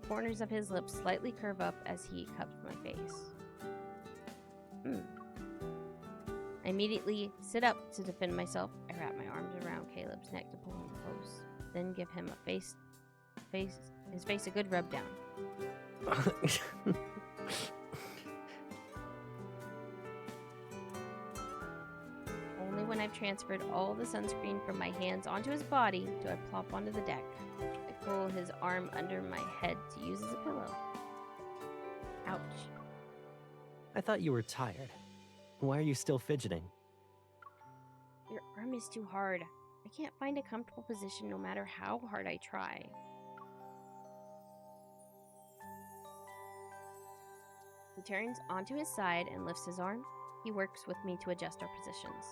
The corners of his lips slightly curve up as he cups my face. I immediately sit up to defend myself. I wrap my arms around Caleb's neck to pull him close, then give him his face a good rub down. Only when I've transferred all the sunscreen from my hands onto his body do I plop onto the deck. I pull his arm under my head to use as a pillow. Ouch. I thought you were tired. Why are you still fidgeting? Your arm is too hard. I can't find a comfortable position no matter how hard I try. He turns onto his side and lifts his arm. He works with me to adjust our positions.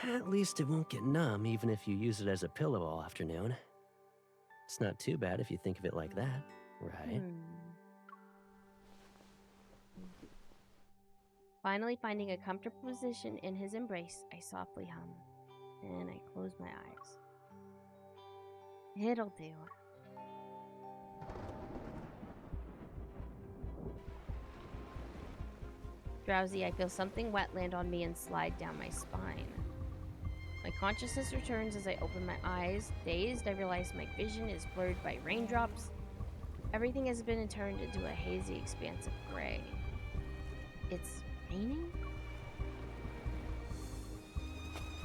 At least it won't get numb even if you use it as a pillow all afternoon. It's not too bad if you think of it like that, right? Finally finding a comfortable position in his embrace, I softly hum, and I close my eyes. It'll do. Drowsy, I feel something wet land on me and slide down my spine. My consciousness returns as I open my eyes. Dazed, I realize my vision is blurred by raindrops. Everything has been turned into a hazy expanse of gray. It's raining?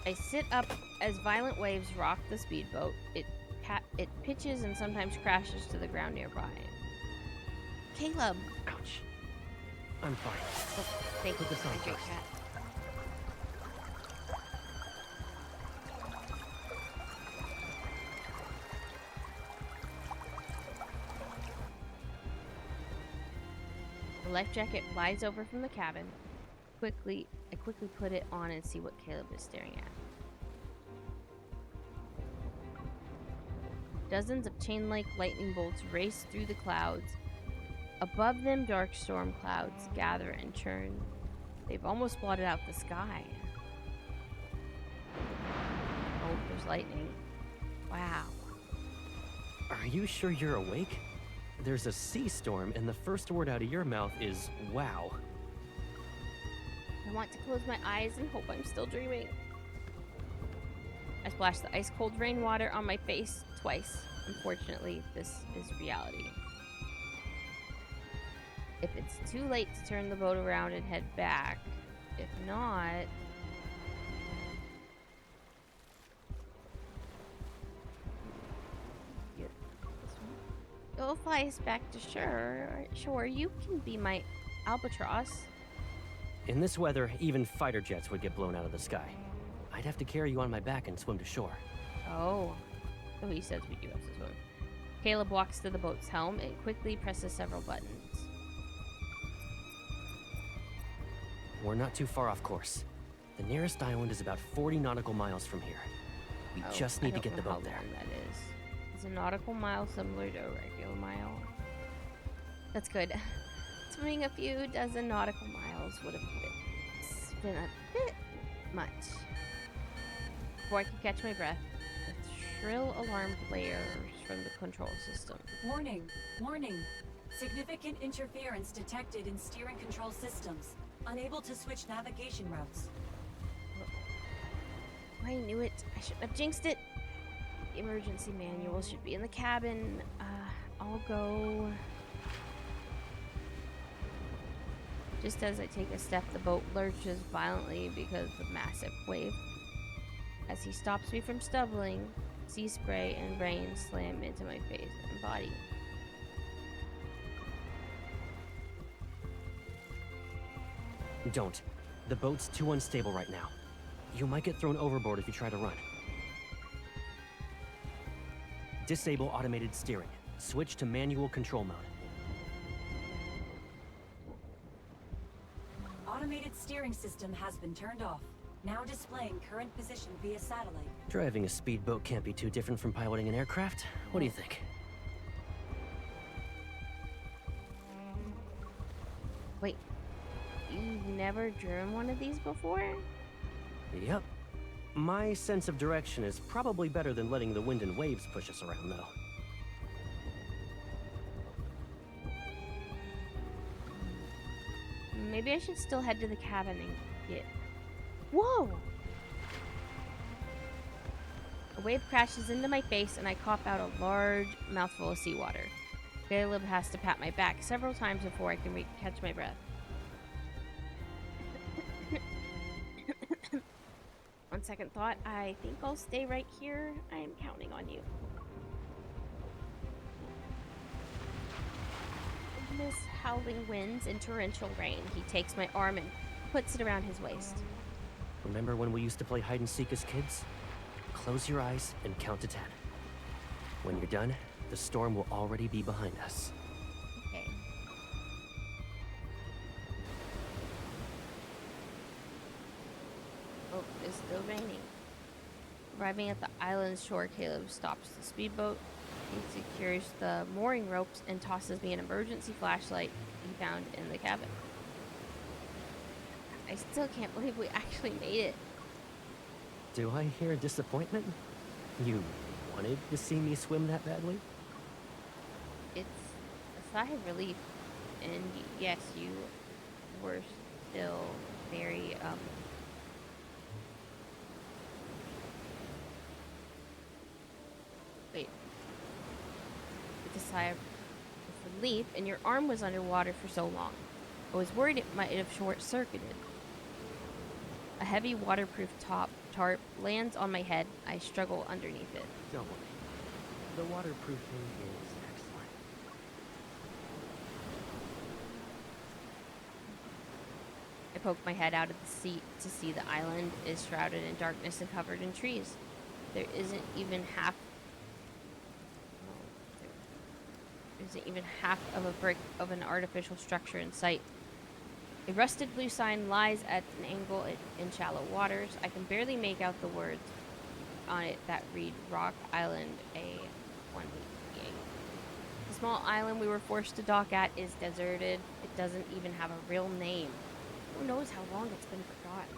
I sit up as violent waves rock the speedboat. It pitches and sometimes crashes to the ground nearby. Caleb! Ouch. I'm fine. Oh, thank Put you. this on My great first. cat. The life jacket flies over from the cabin. I quickly put it on and see what Caleb is staring at. Dozens of chain-like lightning bolts race through the clouds. Above them, dark storm clouds gather and churn. They've almost blotted out the sky. Oh, there's lightning. Wow. Are you sure you're awake? There's a sea storm, and the first word out of your mouth is wow. I want to close my eyes and hope I'm still dreaming. I splash the ice-cold rainwater on my face twice. Unfortunately, this is reality. If it's too late to turn the boat around and head back, if not... You'll fly us back to shore. Sure, you can be my albatross. In this weather, even fighter jets would get blown out of the sky. I'd have to carry you on my back and swim to shore. Oh. So he says we do have to swim. Caleb walks to the boat's helm and quickly presses several buttons. We're not too far off course. The nearest island is about 40 nautical miles from here. We just need to get the boat there. That is. Is a nautical mile similar to a regular mile? That's good. Swimming a few dozen nautical miles would have been a bit much. Before I could catch my breath, a shrill alarm blares from the control system. Warning, warning. Significant interference detected in steering control systems. Unable to switch navigation routes. I knew it. I shouldn't have jinxed it. The emergency manual should be in the cabin. I'll go. Just as I take a step, the boat lurches violently because of massive wave. As he stops me from stumbling, sea spray and rain slam into my face and body. Don't. The boat's too unstable right now. You might get thrown overboard if you try to run. Disable automated steering. Switch to manual control mode. Automated steering system has been turned off. Now displaying current position via satellite. Driving a speedboat can't be too different from piloting an aircraft. What do you think? Wait, you've never driven one of these before? Yep. My sense of direction is probably better than letting the wind and waves push us around, though. Maybe I should still head to the cabin and get... Whoa! A wave crashes into my face and I cough out a large mouthful of seawater. Caleb has to pat my back several times before I can catch my breath. On second thought, I think I'll stay right here. I am counting on you. Amidst howling winds and torrential rain, he takes my arm and puts it around his waist. Remember when we used to play hide and seek as kids? Close your eyes and count to 10. When you're done, the storm will already be behind us. Okay. Oh, it's still raining. Arriving at the island's shore, Caleb stops the speedboat. He secures the mooring ropes and tosses me an emergency flashlight he found in the cabin. I still can't believe we actually made it. Do I hear disappointment? You wanted to see me swim that badly? It's a sigh of relief. And yes, you were still very wait. With a sigh of relief, and your arm was underwater for so long. I was worried it might have short-circuited. A heavy waterproof tarp lands on my head. I struggle underneath it. Don't worry. The waterproofing is excellent. I poke my head out of the seat to see the island is shrouded in darkness and covered in trees. There isn't even half of a brick of an artificial structure in sight. A rusted blue sign lies at an angle in shallow waters. I can barely make out the words on it that read Rock Island A188. The small island we were forced to dock at is deserted. It doesn't even have a real name. Who knows how long it's been forgotten?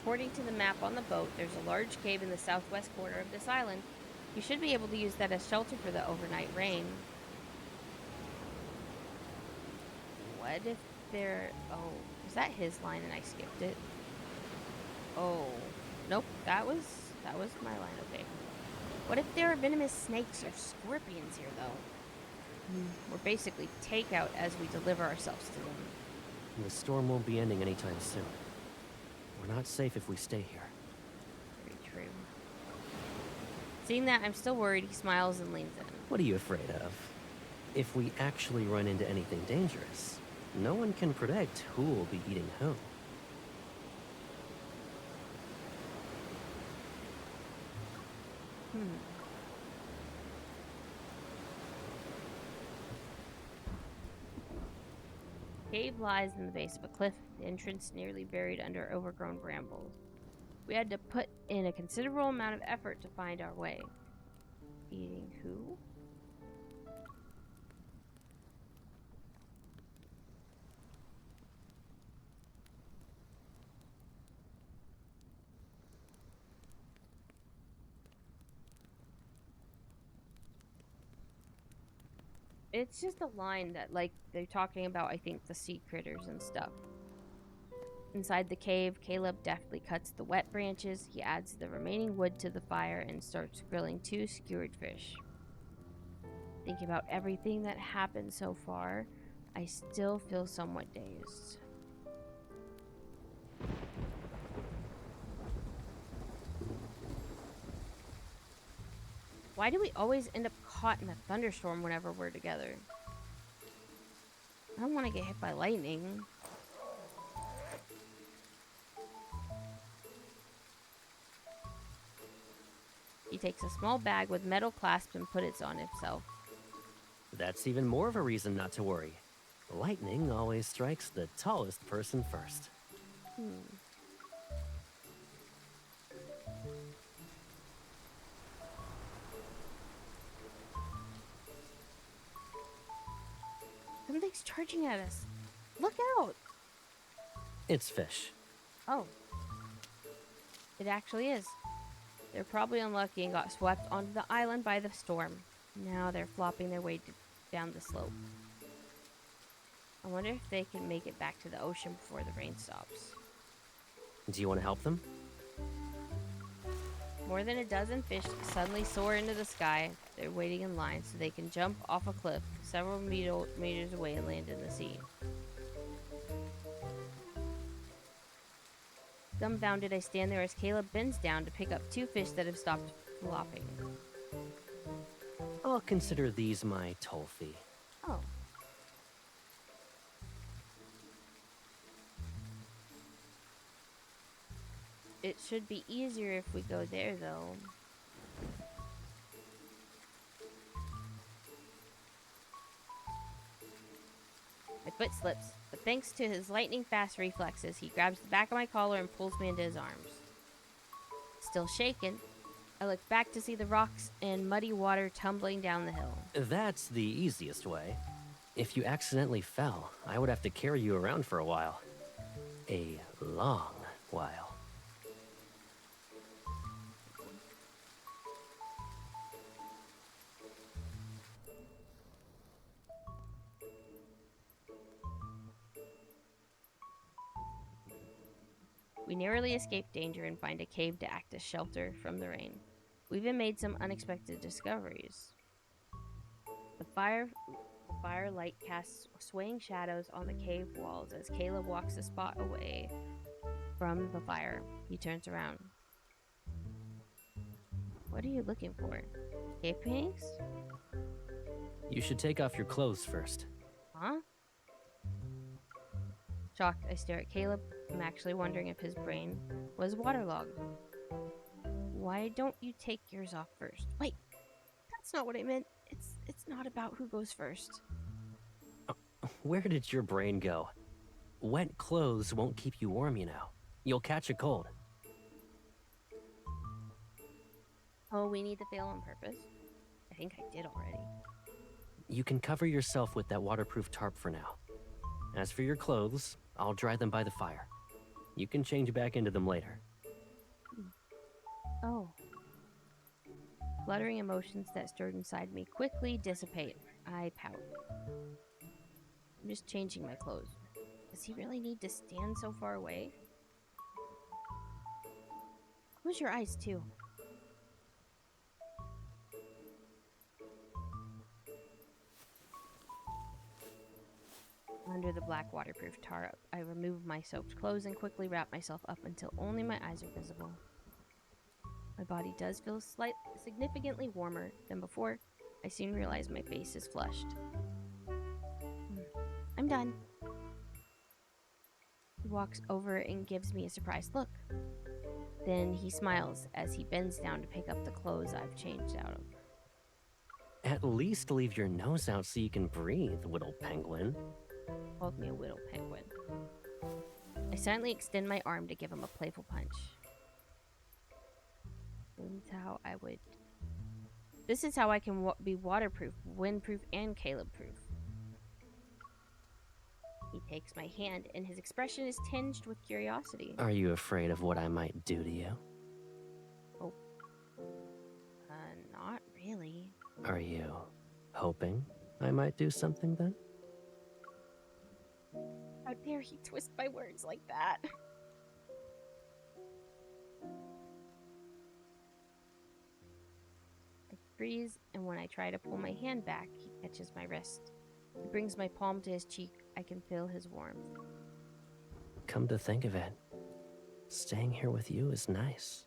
According to the map on the boat, there's a large cave in the southwest corner of this island. You should be able to use that as shelter for the overnight rain. What if there... Oh, was that his line and I skipped it? Oh, nope, that was my line, okay. What if there are venomous snakes or scorpions here, though? We're basically takeout as we deliver ourselves to them. The storm won't be ending anytime soon. We're not safe if we stay here. Very true. Seeing that, I'm still worried. He smiles and leans in. What are you afraid of? If we actually run into anything dangerous, no one can predict who will be eating who. Cave lies in the base of a cliff, the entrance nearly buried under overgrown brambles. We had to put in a considerable amount of effort to find our way. Eating who? It's just a line that, like, they're talking about, I think, the sea critters and stuff. Inside the cave, Caleb deftly cuts the wet branches. He adds the remaining wood to the fire and starts grilling 2 skewered fish. Thinking about everything that happened so far, I still feel somewhat dazed. Why do we always end up caught in a thunderstorm whenever we're together? I don't want to get hit by lightning. He takes a small bag with metal clasps and puts it on himself. That's even more of a reason not to worry. Lightning always strikes the tallest person first. Something's charging at us. Look out! It's fish. Oh. It actually is. They're probably unlucky and got swept onto the island by the storm. Now they're flopping their way down the slope. I wonder if they can make it back to the ocean before the rain stops. Do you want to help them? More than a dozen fish suddenly soar into the sky. They're waiting in line so they can jump off a cliff several meters away and land in the sea. Dumbfounded, I stand there as Caleb bends down to pick up 2 fish that have stopped flopping. I'll consider these my toll fee. Oh. It should be easier if we go there, though. My foot slips, but thanks to his lightning-fast reflexes, he grabs the back of my collar and pulls me into his arms. Still shaken, I look back to see the rocks and muddy water tumbling down the hill. That's the easiest way. If you accidentally fell, I would have to carry you around for a while. A long while. We narrowly escape danger and find a cave to act as shelter from the rain. We even made some unexpected discoveries. The firelight casts swaying shadows on the cave walls as Caleb walks a spot away from the fire. He turns around. What are you looking for? Cave paintings? You should take off your clothes first. Huh? Shocked, I stare at Caleb. I'm actually wondering if his brain was waterlogged. Why don't you take yours off first? Wait, that's not what I meant. It's not about who goes first. Where did your brain go? Wet clothes won't keep you warm, you know. You'll catch a cold. Oh, we need to fail on purpose? I think I did already. You can cover yourself with that waterproof tarp for now. As for your clothes, I'll dry them by the fire. You can change back into them later. Oh. Fluttering emotions that stirred inside me quickly dissipate. I pout. I'm just changing my clothes. Does he really need to stand so far away? Close your eyes, too. Under the black waterproof tarp, I remove my soaked clothes and quickly wrap myself up until only my eyes are visible. My body does feel significantly warmer than before. I soon realize my face is flushed. I'm done. He walks over and gives me a surprised look. Then he smiles as he bends down to pick up the clothes I've changed out of. At least leave your nose out so you can breathe, little penguin. Called me a whittle penguin. I silently extend my arm to give him a playful punch. This is how I can be waterproof, windproof, and Caleb-proof. He takes my hand, and his expression is tinged with curiosity. Are you afraid of what I might do to you? Oh. Not really. Are you hoping I might do something then? How dare he twist my words like that? I freeze, and when I try to pull my hand back, he catches my wrist. He brings my palm to his cheek. I can feel his warmth. Come to think of it, staying here with you is nice.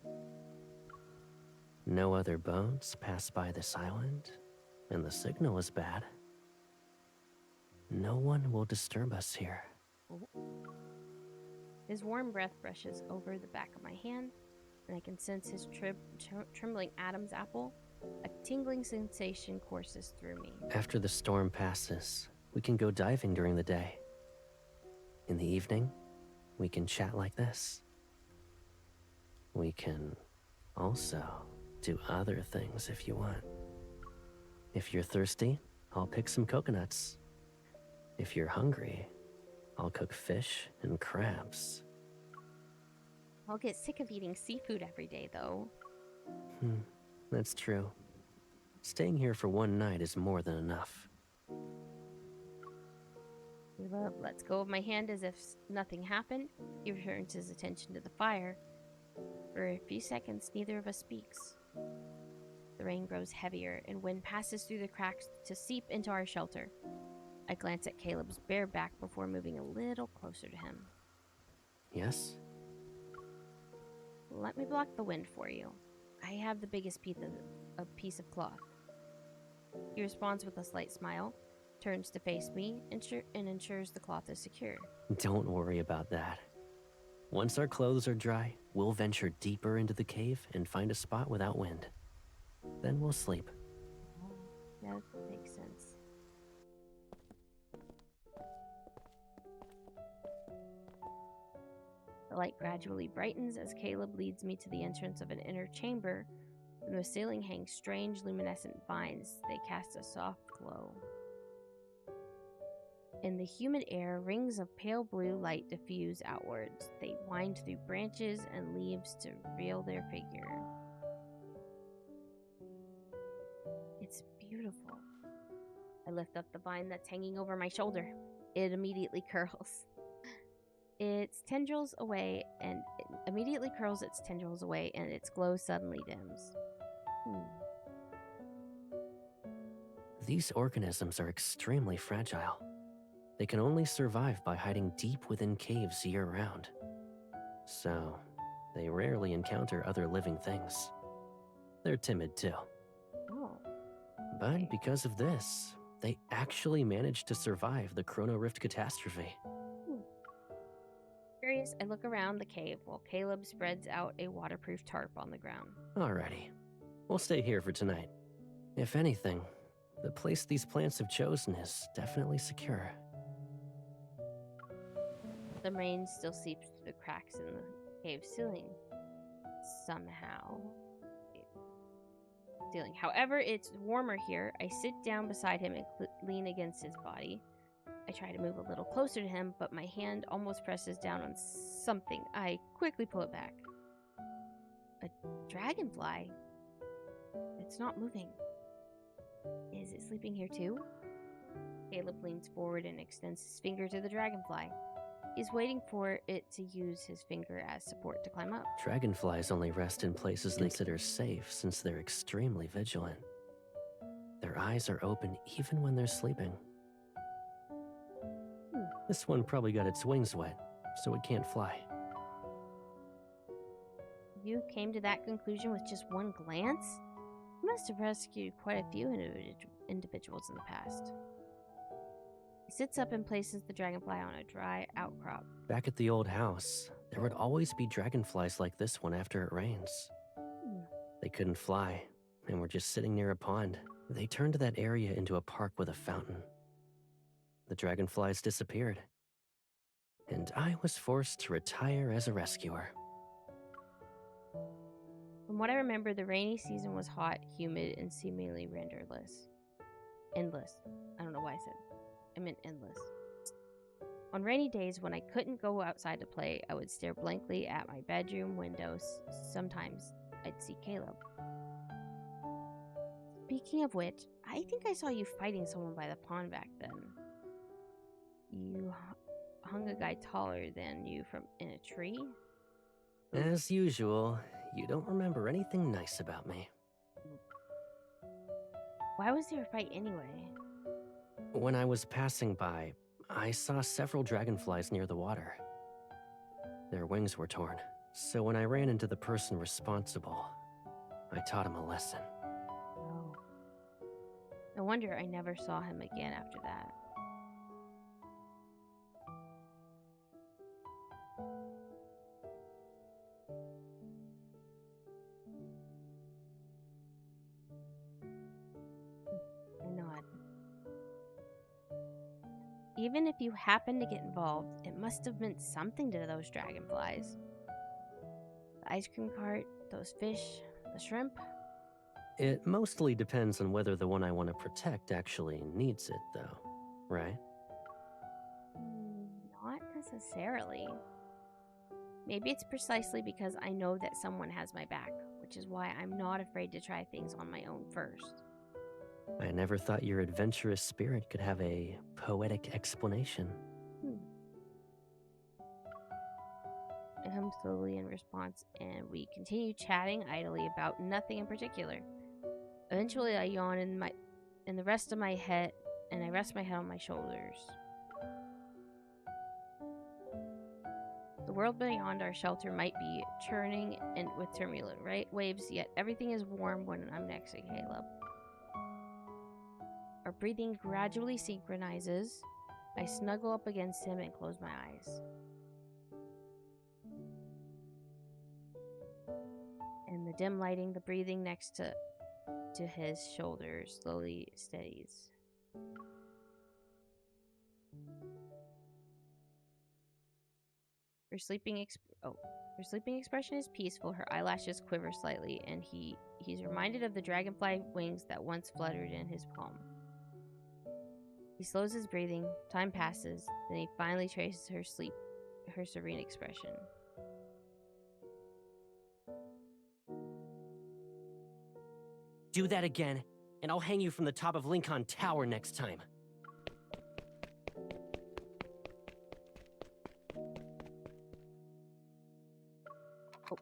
No other boats pass by this island, and the signal is bad. No one will disturb us here. His warm breath brushes over the back of my hand, and I can sense his trembling Adam's apple. A tingling sensation courses through me. After the storm passes, we can go diving during the day. In the evening, we can chat like this. We can also do other things if you want. If you're thirsty, I'll pick some coconuts. If you're hungry, I'll cook fish and crabs. I'll get sick of eating seafood every day, though. That's true. Staying here for one night is more than enough. Caleb lets go of my hand as if nothing happened. He returns his attention to the fire. For a few seconds, neither of us speaks. The rain grows heavier, and wind passes through the cracks to seep into our shelter. I glance at Caleb's bare back before moving a little closer to him. Yes? Let me block the wind for you. I have the biggest piece of cloth. He responds with a slight smile, turns to face me, and ensures the cloth is secure. Don't worry about that. Once our clothes are dry, we'll venture deeper into the cave and find a spot without wind. Then we'll sleep. That makes sense. The light gradually brightens as Caleb leads me to the entrance of an inner chamber. From the ceiling hang strange luminescent vines. They cast a soft glow. In the humid air, rings of pale blue light diffuse outwards. They wind through branches and leaves to reveal their figure. It's beautiful. I lift up the vine that's hanging over my shoulder. It immediately curls. its tendrils away and it immediately curls its tendrils away and its glow suddenly dims. These organisms are extremely fragile. They can only survive by hiding deep within caves year-round. So, they rarely encounter other living things. They're timid too. Oh. But because of this, they actually managed to survive the Chrono Rift catastrophe. Curious, I look around the cave while Caleb spreads out a waterproof tarp on the ground. Alrighty, we'll stay here for tonight. If anything, the place these plants have chosen is definitely secure. The rain still seeps through the cracks in the cave ceiling. Somehow. However, it's warmer here. I sit down beside him and lean against his body. I try to move a little closer to him, but my hand almost presses down on something. I quickly pull it back. A dragonfly. It's not moving. Is it sleeping here too? Caleb leans forward and extends his finger to the dragonfly. He's waiting for it to use his finger as support to climb up. Dragonflies only rest in places they consider safe since they're extremely vigilant. Their eyes are open even when they're sleeping. This one probably got its wings wet, so it can't fly. You came to that conclusion with just one glance? You must have rescued quite a few individuals in the past. He sits up and places the dragonfly on a dry outcrop. Back at the old house, there would always be dragonflies like this one after it rains. They couldn't fly, and were just sitting near a pond. They turned that area into a park with a fountain. The dragonflies disappeared, and I was forced to retire as a rescuer. From what I remember, the rainy season was hot, humid, and seemingly endless. I don't know why I meant endless. On rainy days when I couldn't go outside to play, I would stare blankly at my bedroom windows. Sometimes I'd see Caleb. Speaking of which, I think I saw you fighting someone by the pond back then. You hung a guy taller than you from in a tree? As usual, you don't remember anything nice about me. Why was there a fight anyway? When I was passing by, I saw several dragonflies near the water. Their wings were torn, so when I ran into the person responsible, I taught him a lesson. Oh. No wonder I never saw him again after that. Even if you happened to get involved, it must have meant something to those dragonflies. The ice cream cart, those fish, the shrimp. It mostly depends on whether the one I want to protect actually needs it, though, right? Not necessarily. Maybe it's precisely because I know that someone has my back, which is why I'm not afraid to try things on my own first. I never thought your adventurous spirit could have a poetic explanation. I hum slowly in response, and we continue chatting idly about nothing in particular. Eventually, I yawn and I rest my head on my shoulders. The world beyond our shelter might be churning and with turbulent waves, yet everything is warm when I'm next to Caleb. Our breathing gradually synchronizes. I snuggle up against him and close my eyes. In the dim lighting, the breathing next to his shoulders slowly steadies. Her sleeping expression is peaceful. Her eyelashes quiver slightly, and he's reminded of the dragonfly wings that once fluttered in his palm. He slows his breathing, time passes, then he finally traces her serene expression. Do that again, and I'll hang you from the top of Lincoln Tower next time. Oh.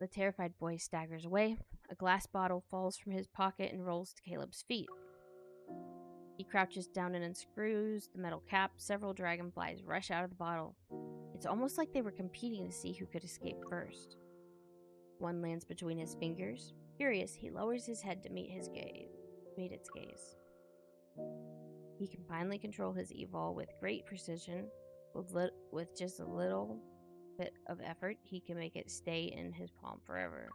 The terrified boy staggers away. A glass bottle falls from his pocket and rolls to Caleb's feet. He crouches down and unscrews the metal cap. Several dragonflies rush out of the bottle. It's almost like they were competing to see who could escape first. One lands between his fingers. Furious, he lowers his head to meet its gaze. He can finally control his evil with great precision. With just a little bit of effort, he can make it stay in his palm forever.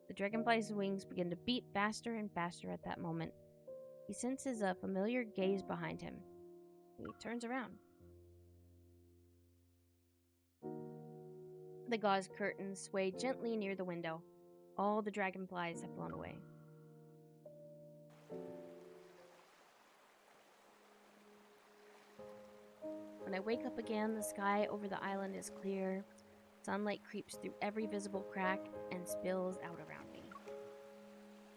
The dragonfly's wings begin to beat faster and faster at that moment. He senses a familiar gaze behind him. He turns around. The gauze curtains sway gently near the window. All the dragonflies have blown away. When I wake up again, the sky over the island is clear. Sunlight creeps through every visible crack and spills out around me.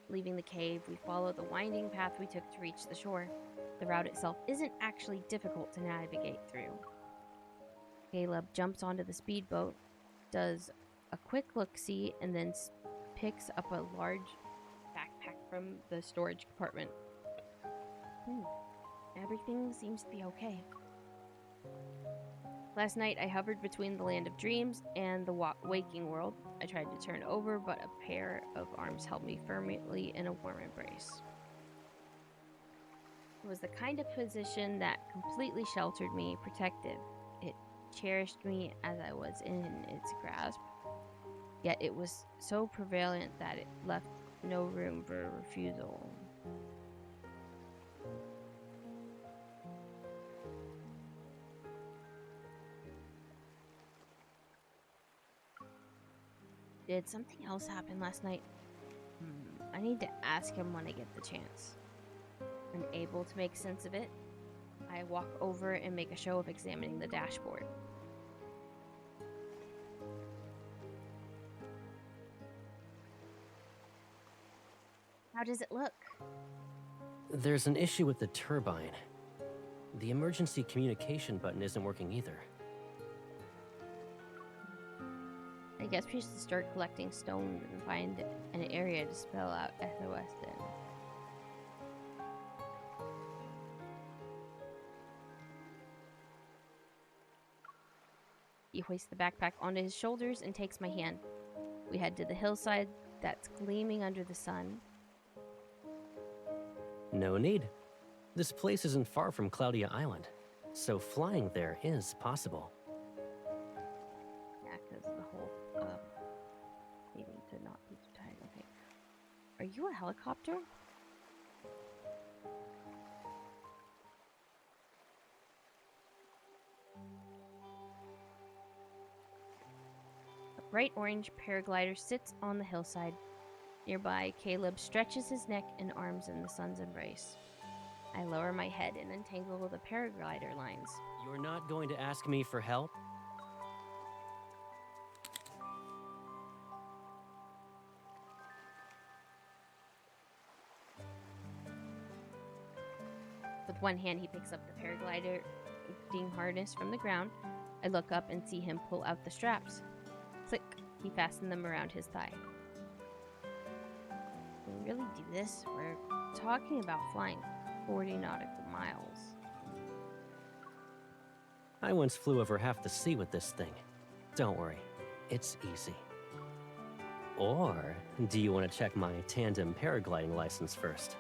Leaving the cave, we follow the winding path we took to reach the shore. The route itself isn't actually difficult to navigate through. Caleb jumps onto the speedboat, does a quick look-see, and then picks up a large backpack from the storage compartment. Everything seems to be okay. Last night, I hovered between the land of dreams and the waking world. I tried to turn over, but a pair of arms held me firmly in a warm embrace. It was the kind of position that completely sheltered me, protective. It cherished me as I was in its grasp. Yet it was so prevalent that it left no room for refusal. Did something else happen last night? I need to ask him when I get the chance. Unable to make sense of it, I walk over and make a show of examining the dashboard. How does it look? There's an issue with the turbine. The emergency communication button isn't working either. I guess we should start collecting stones and find an area to spell out SOS in. He hoists the backpack onto his shoulders and takes my hand. We head to the hillside that's gleaming under the sun. No need. This place isn't far from Cloudia Island, so flying there is possible. Yeah, because the whole needing to not be too tired. Okay. Are you a helicopter? A bright orange paraglider sits on the hillside. Nearby, Caleb stretches his neck and arms in the sun's embrace. I lower my head and untangle the paraglider lines. You're not going to ask me for help? With one hand, he picks up the paraglider harness from the ground. I look up and see him pull out the straps. Click, he fastened them around his thigh. Can we really do this? We're talking about flying 40 nautical miles. I once flew over half the sea with this thing. Don't worry, it's easy. Or do you want to check my tandem paragliding license first?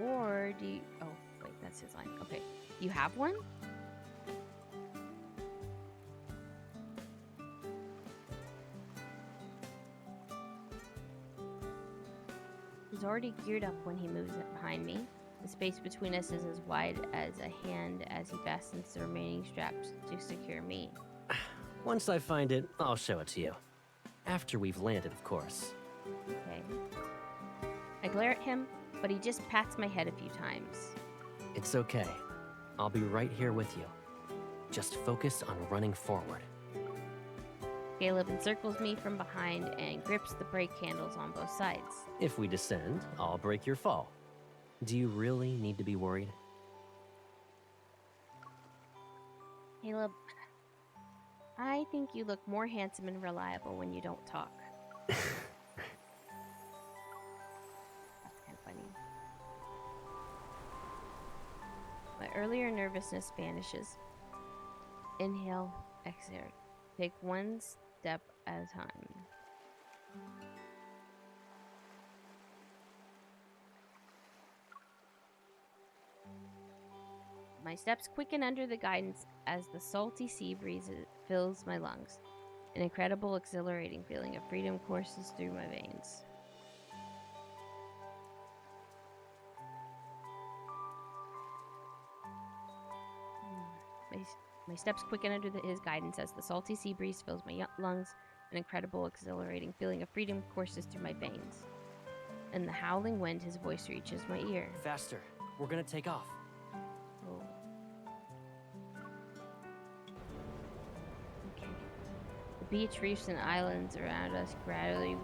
Or do you... Oh, wait, that's his line. Okay. You have one? He's already geared up when he moves it behind me. The space between us is as wide as a hand as he fastens the remaining straps to secure me. Once I find it, I'll show it to you. After we've landed, of course. Okay. I glare at him, but he just pats my head a few times. It's okay. I'll be right here with you. Just focus on running forward. Caleb encircles me from behind and grips the brake handles on both sides. If we descend, I'll break your fall. Do you really need to be worried? Caleb, I think you look more handsome and reliable when you don't talk. That's kind of funny. My earlier nervousness vanishes. Inhale, exhale. Take one step at a time. My steps quicken under the guidance as the salty sea breeze fills my lungs. An incredible, exhilarating feeling of freedom courses through my veins. My steps quicken under his guidance as the salty sea breeze fills my lungs. An incredible, exhilarating feeling of freedom courses through my veins. In the howling wind, his voice reaches my ear. Faster. We're gonna take off. Oh. Okay. The beach, reefs, and islands around us gradually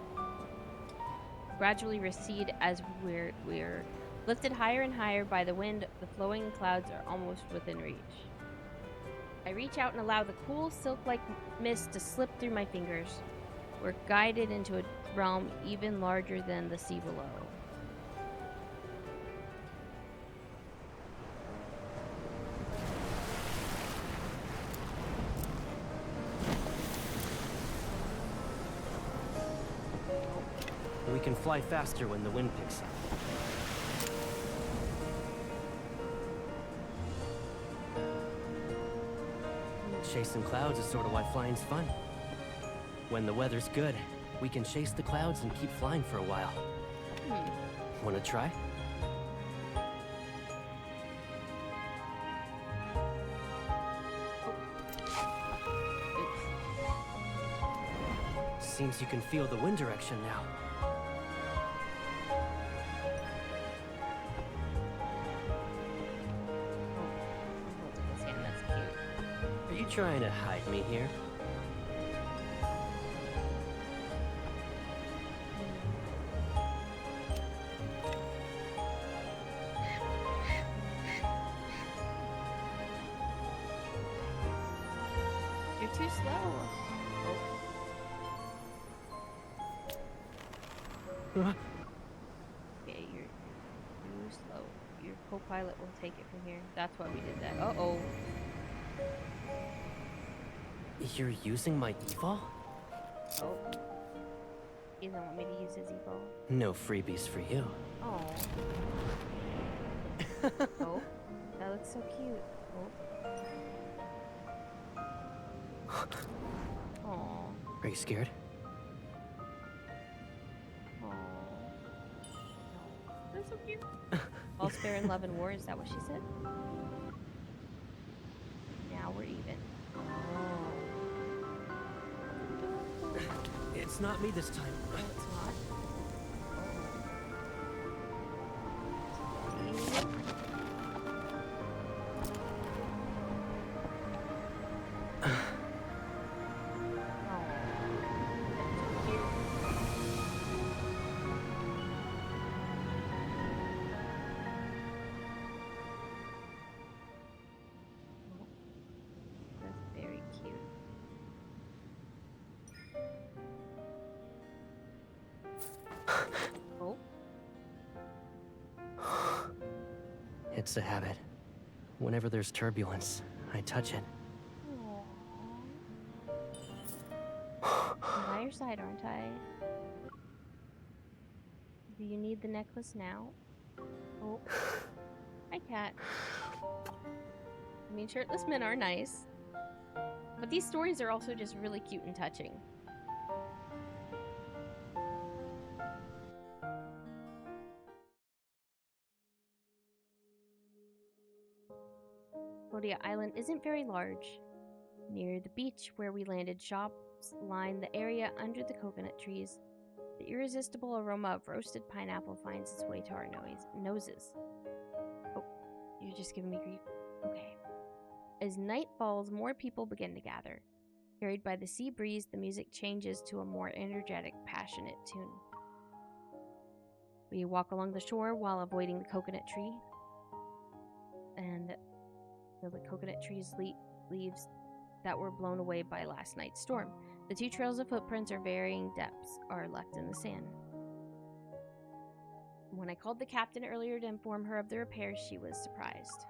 recede as we're lifted higher and higher by the wind. The flowing clouds are almost within reach. I reach out and allow the cool, silk-like mist to slip through my fingers. We're guided into a realm even larger than the sea below. We can fly faster when the wind picks up. Chasing clouds is sort of why flying's fun. When the weather's good, we can chase the clouds and keep flying for a while. Wanna try? Seems you can feel the wind direction now. Are you trying to hide me here? You're too slow. Okay, you're too slow. Your co-pilot will take it from here. That's why we did that. Uh-oh. You're using my e-ball? Oh. He doesn't want me to use his e-ball. No freebies for you. Oh. Oh. That looks so cute. Oh. Oh. Are you scared? Oh. That's so cute. All fair in love and war, is that what she said? Now we're even. Oh. It's not me this time. No, it's not. That's very cute. Oh. It's a habit. Whenever there's turbulence, I touch it. I'm by your side, aren't I? Do you need the necklace now? Oh. Hi, cat. I mean, shirtless men are nice. But these stories are also just really cute and touching. Claudia Island isn't very large. Near the beach where we landed, shops line the area under the coconut trees. The irresistible aroma of roasted pineapple finds its way to our noses. Oh, you're just giving me grief. Okay. As night falls, more people begin to gather. Carried by the sea breeze, the music changes to a more energetic, passionate tune. We walk along the shore while avoiding the coconut tree. And the coconut tree's leaves that were blown away by last night's storm. The 2 trails of footprints of varying depths are left in the sand. When I called the captain earlier to inform her of the repairs, she was surprised.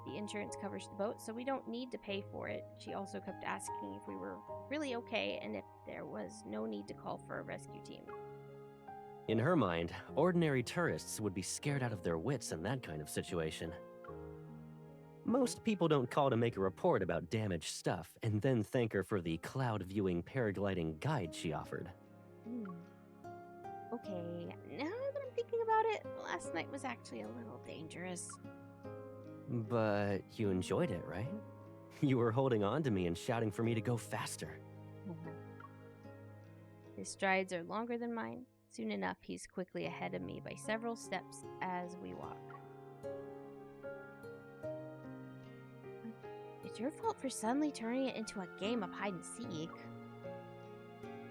The insurance covers the boat, so we don't need to pay for it. She also kept asking if we were really okay and if there was no need to call for a rescue team. In her mind, ordinary tourists would be scared out of their wits in that kind of situation. Most people don't call to make a report about damaged stuff and then thank her for the cloud-viewing paragliding guide she offered. Okay, now that I'm thinking about it, last night was actually a little dangerous. But you enjoyed it, right? You were holding on to me and shouting for me to go faster. His strides are longer than mine. Soon enough, he's quickly ahead of me by several steps as we walk. It's your fault for suddenly turning it into a game of hide and seek.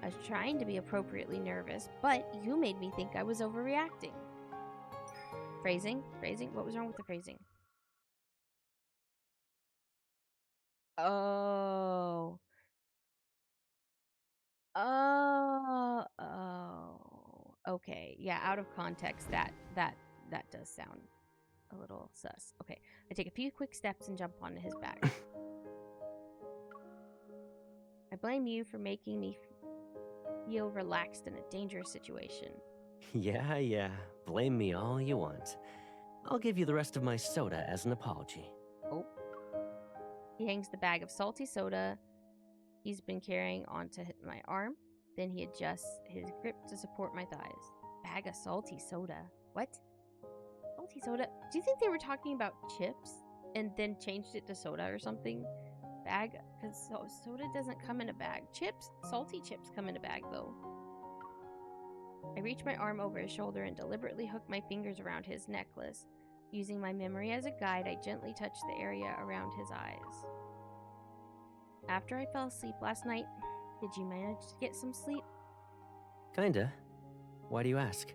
I was trying to be appropriately nervous, but you made me think I was overreacting. Phrasing? What was wrong with the phrasing? Oh. Okay. Yeah, out of context, that does sound a little sus. Okay, I take a few quick steps and jump onto his back. I blame you for making me feel relaxed in a dangerous situation. Yeah, blame me all you want. I'll give you the rest of my soda as an apology. Oh. He hangs the bag of salty soda he's been carrying onto my arm. Then he adjusts his grip to support my thighs. Bag of salty soda. What? Salty soda? Do you think they were talking about chips and then changed it to soda or something? Bag? Because soda doesn't come in a bag. Chips? Salty chips come in a bag, though. I reach my arm over his shoulder and deliberately hook my fingers around his necklace. Using my memory as a guide, I gently touch the area around his eyes. After I fell asleep last night, did you manage to get some sleep? Kinda. Why do you ask?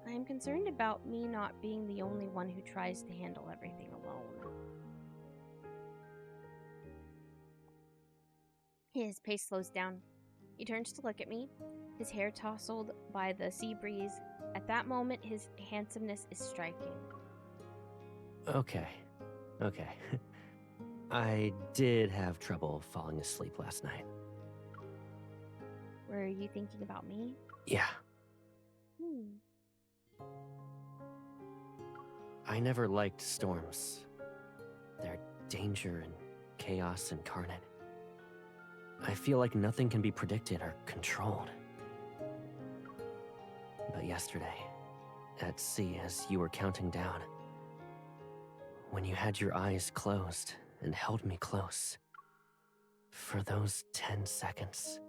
I'm concerned about me not being the only one who tries to handle everything alone. His pace slows down. He turns to look at me, his hair tousled by the sea breeze. At that moment, his handsomeness is striking. Okay. I did have trouble falling asleep last night. Were you thinking about me? Yeah. I never liked storms. They're danger and chaos incarnate. I feel like nothing can be predicted or controlled. But yesterday, at sea as you were counting down, when you had your eyes closed and held me close, for those 10 seconds,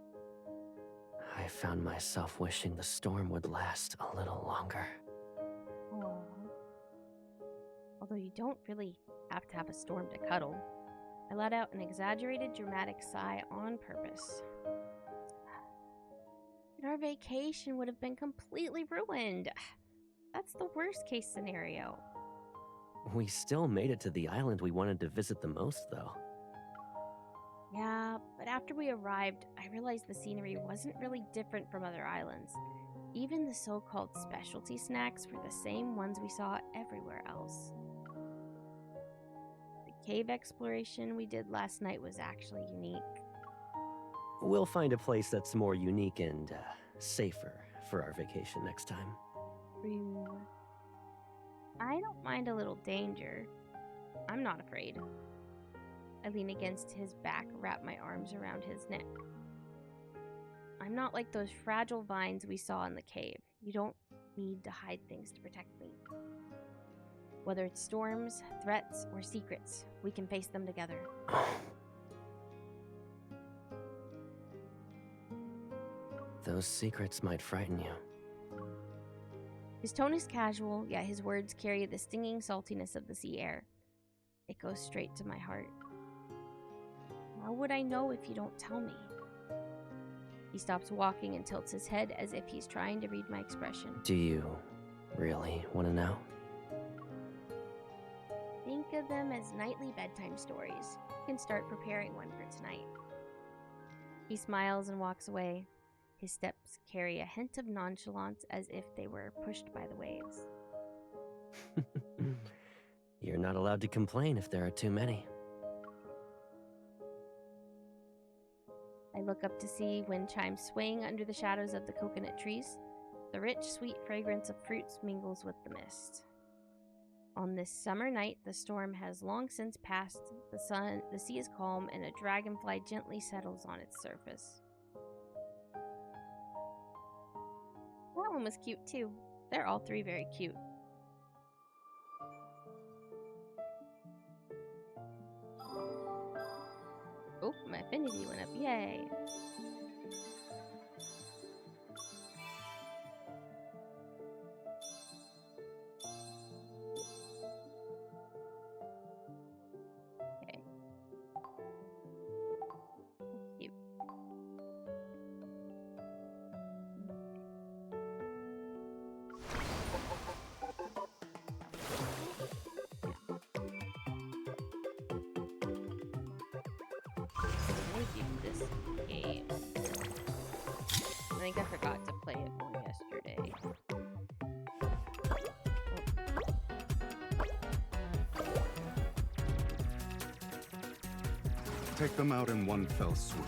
I found myself wishing the storm would last a little longer. Aww. Although you don't really have to have a storm to cuddle. I let out an exaggerated, dramatic sigh on purpose. Our vacation would have been completely ruined. That's the worst case scenario. We still made it to the island we wanted to visit the most, though. Yeah, but after we arrived, I realized the scenery wasn't really different from other islands. Even the so-called specialty snacks were the same ones we saw everywhere else. The cave exploration we did last night was actually unique. We'll find a place that's more unique and safer for our vacation next time. I don't mind a little danger. I'm not afraid. I lean against his back, wrap my arms around his neck. I'm not like those fragile vines we saw in the cave. You don't need to hide things to protect me. Whether it's storms, threats, or secrets, we can face them together. Those secrets might frighten you. His tone is casual, yet his words carry the stinging saltiness of the sea air. It goes straight to my heart. How would I know if you don't tell me? He stops walking and tilts his head as if he's trying to read my expression. Do you really want to know? Think of them as nightly bedtime stories. You can start preparing one for tonight. He smiles and walks away. His steps carry a hint of nonchalance as if they were pushed by the waves. You're not allowed to complain if there are too many. I look up to see wind chimes swaying under the shadows of the coconut trees. The rich, sweet fragrance of fruits mingles with the mist. On this summer night, the storm has long since passed. The sea is calm, and a dragonfly gently settles on its surface. That one was cute too. They're all three very cute. Oh, my affinity went up. Yay. Okay. That's cute. This game. I think I forgot to play it more yesterday. Take them out in one fell swoop.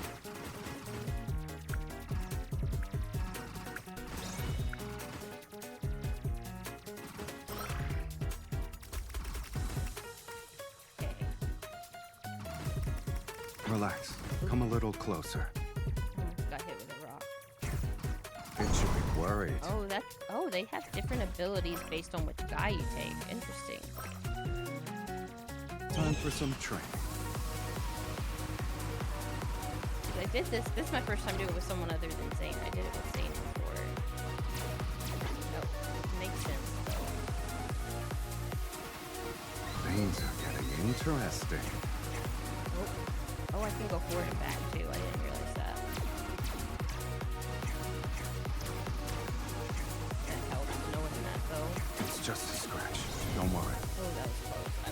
Relax. Come a little closer. Got hit with a rock. It should be worried. Oh, they have different abilities based on which guy you take. Interesting. Time for some training. I did this. This is my first time doing it with someone other than Zayne. I did it with Zayne before. No, it makes sense though. Things are getting interesting. Oh, I can go forward and back too. I didn't realize that. That helps knowing that though. It's just a scratch. Don't worry. Oh, that was close. I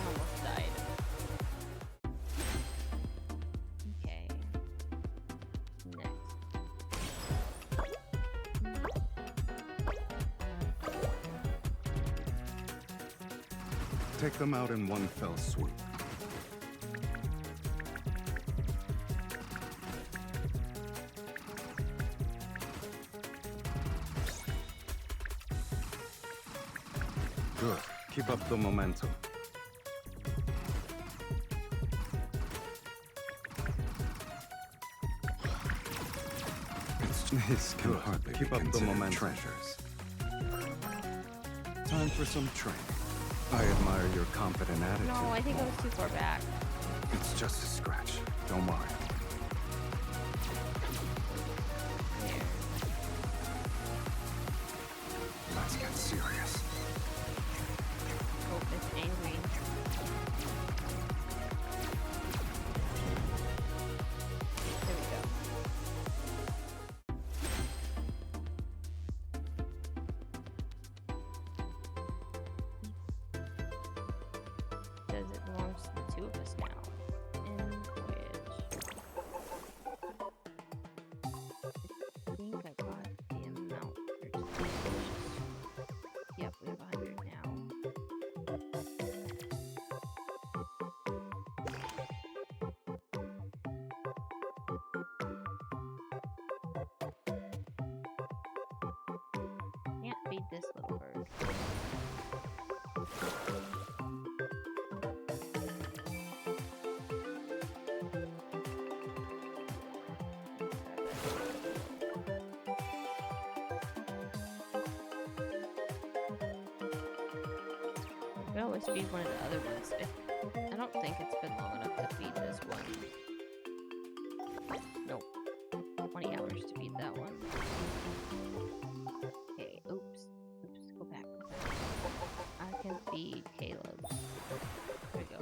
almost died. Okay. Next. Take them out in one fell swoop. Good. Keep up the momentum. This can hardly keep up the momentum. Treasures. Time for some training. I admire your confident attitude. No, I think I was too far back. It's just a scratch. Don't worry. Let's get serious. Oh, it's angry. There we go. Says it belongs to the two of us now. In voyage. I think I got the amount for just these dishes. Yep, we have 100 now. Can't feed this little bird. I could always feed one of the other ones. I don't think it's been long enough to feed this one. Nope. 20 hours to feed that one. Okay, oops. Oops, go back. I can feed Caleb. There we go.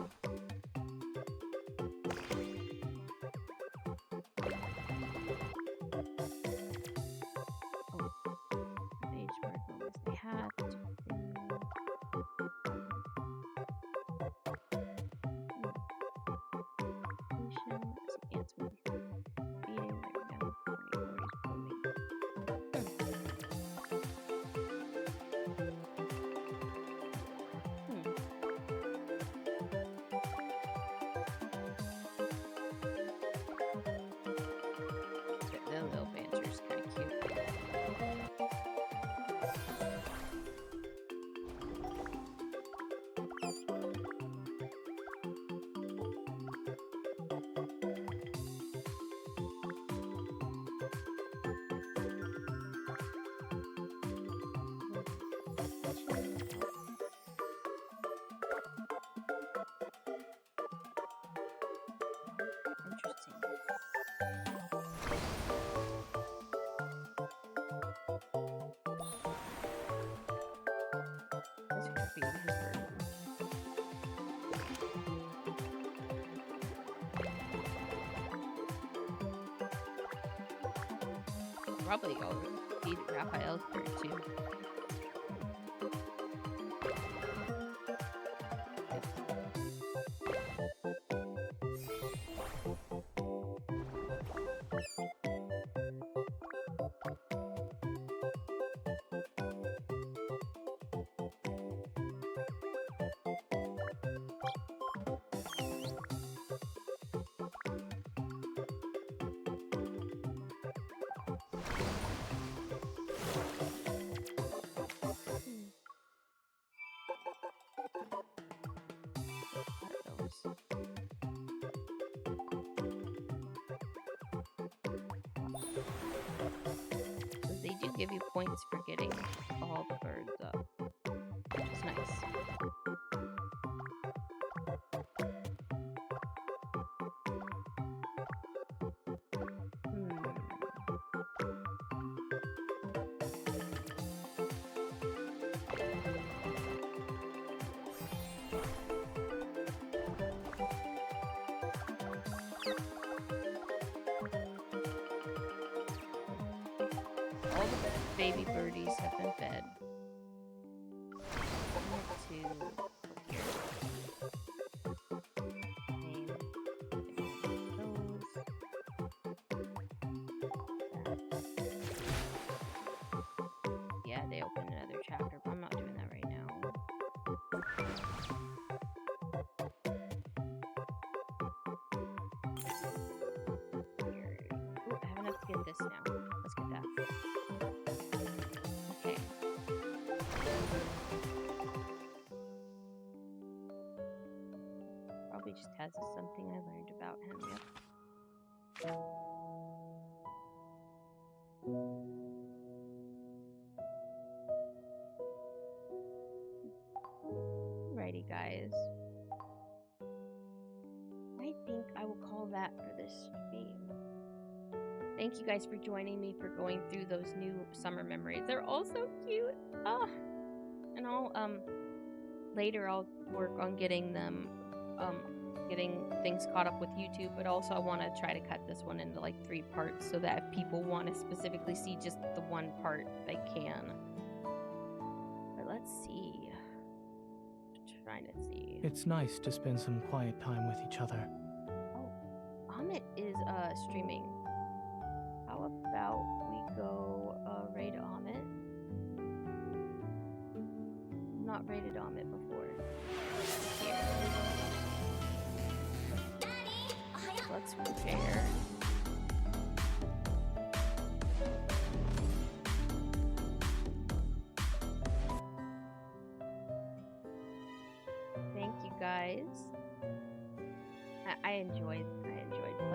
probably go feed Raphael's bird too. So they do give you points for getting all the birds up. It's nice. All the baby birdies have been fed. To here. Name. Those. Yeah, they open another chapter, but I'm not doing that right now. Here. Ooh, I have enough to get this now. Let's get that. Okay. Probably just has something I learned about him. Yep. Alrighty, guys. I think I will call that for this stream. Thank you guys for joining me for going through those new summer memories. They're all so cute. Ah. And later I'll work on getting them getting things caught up with YouTube, but also I want to try to cut this one into like 3 parts so that if people want to specifically see just the one part, they can. But let's see. Trying to see. It's nice to spend some quiet time with each other. Oh, Amit is streaming. How about we go raid Amit? Not raided Amit before. Here. Let's prepare. Thank you guys. I enjoyed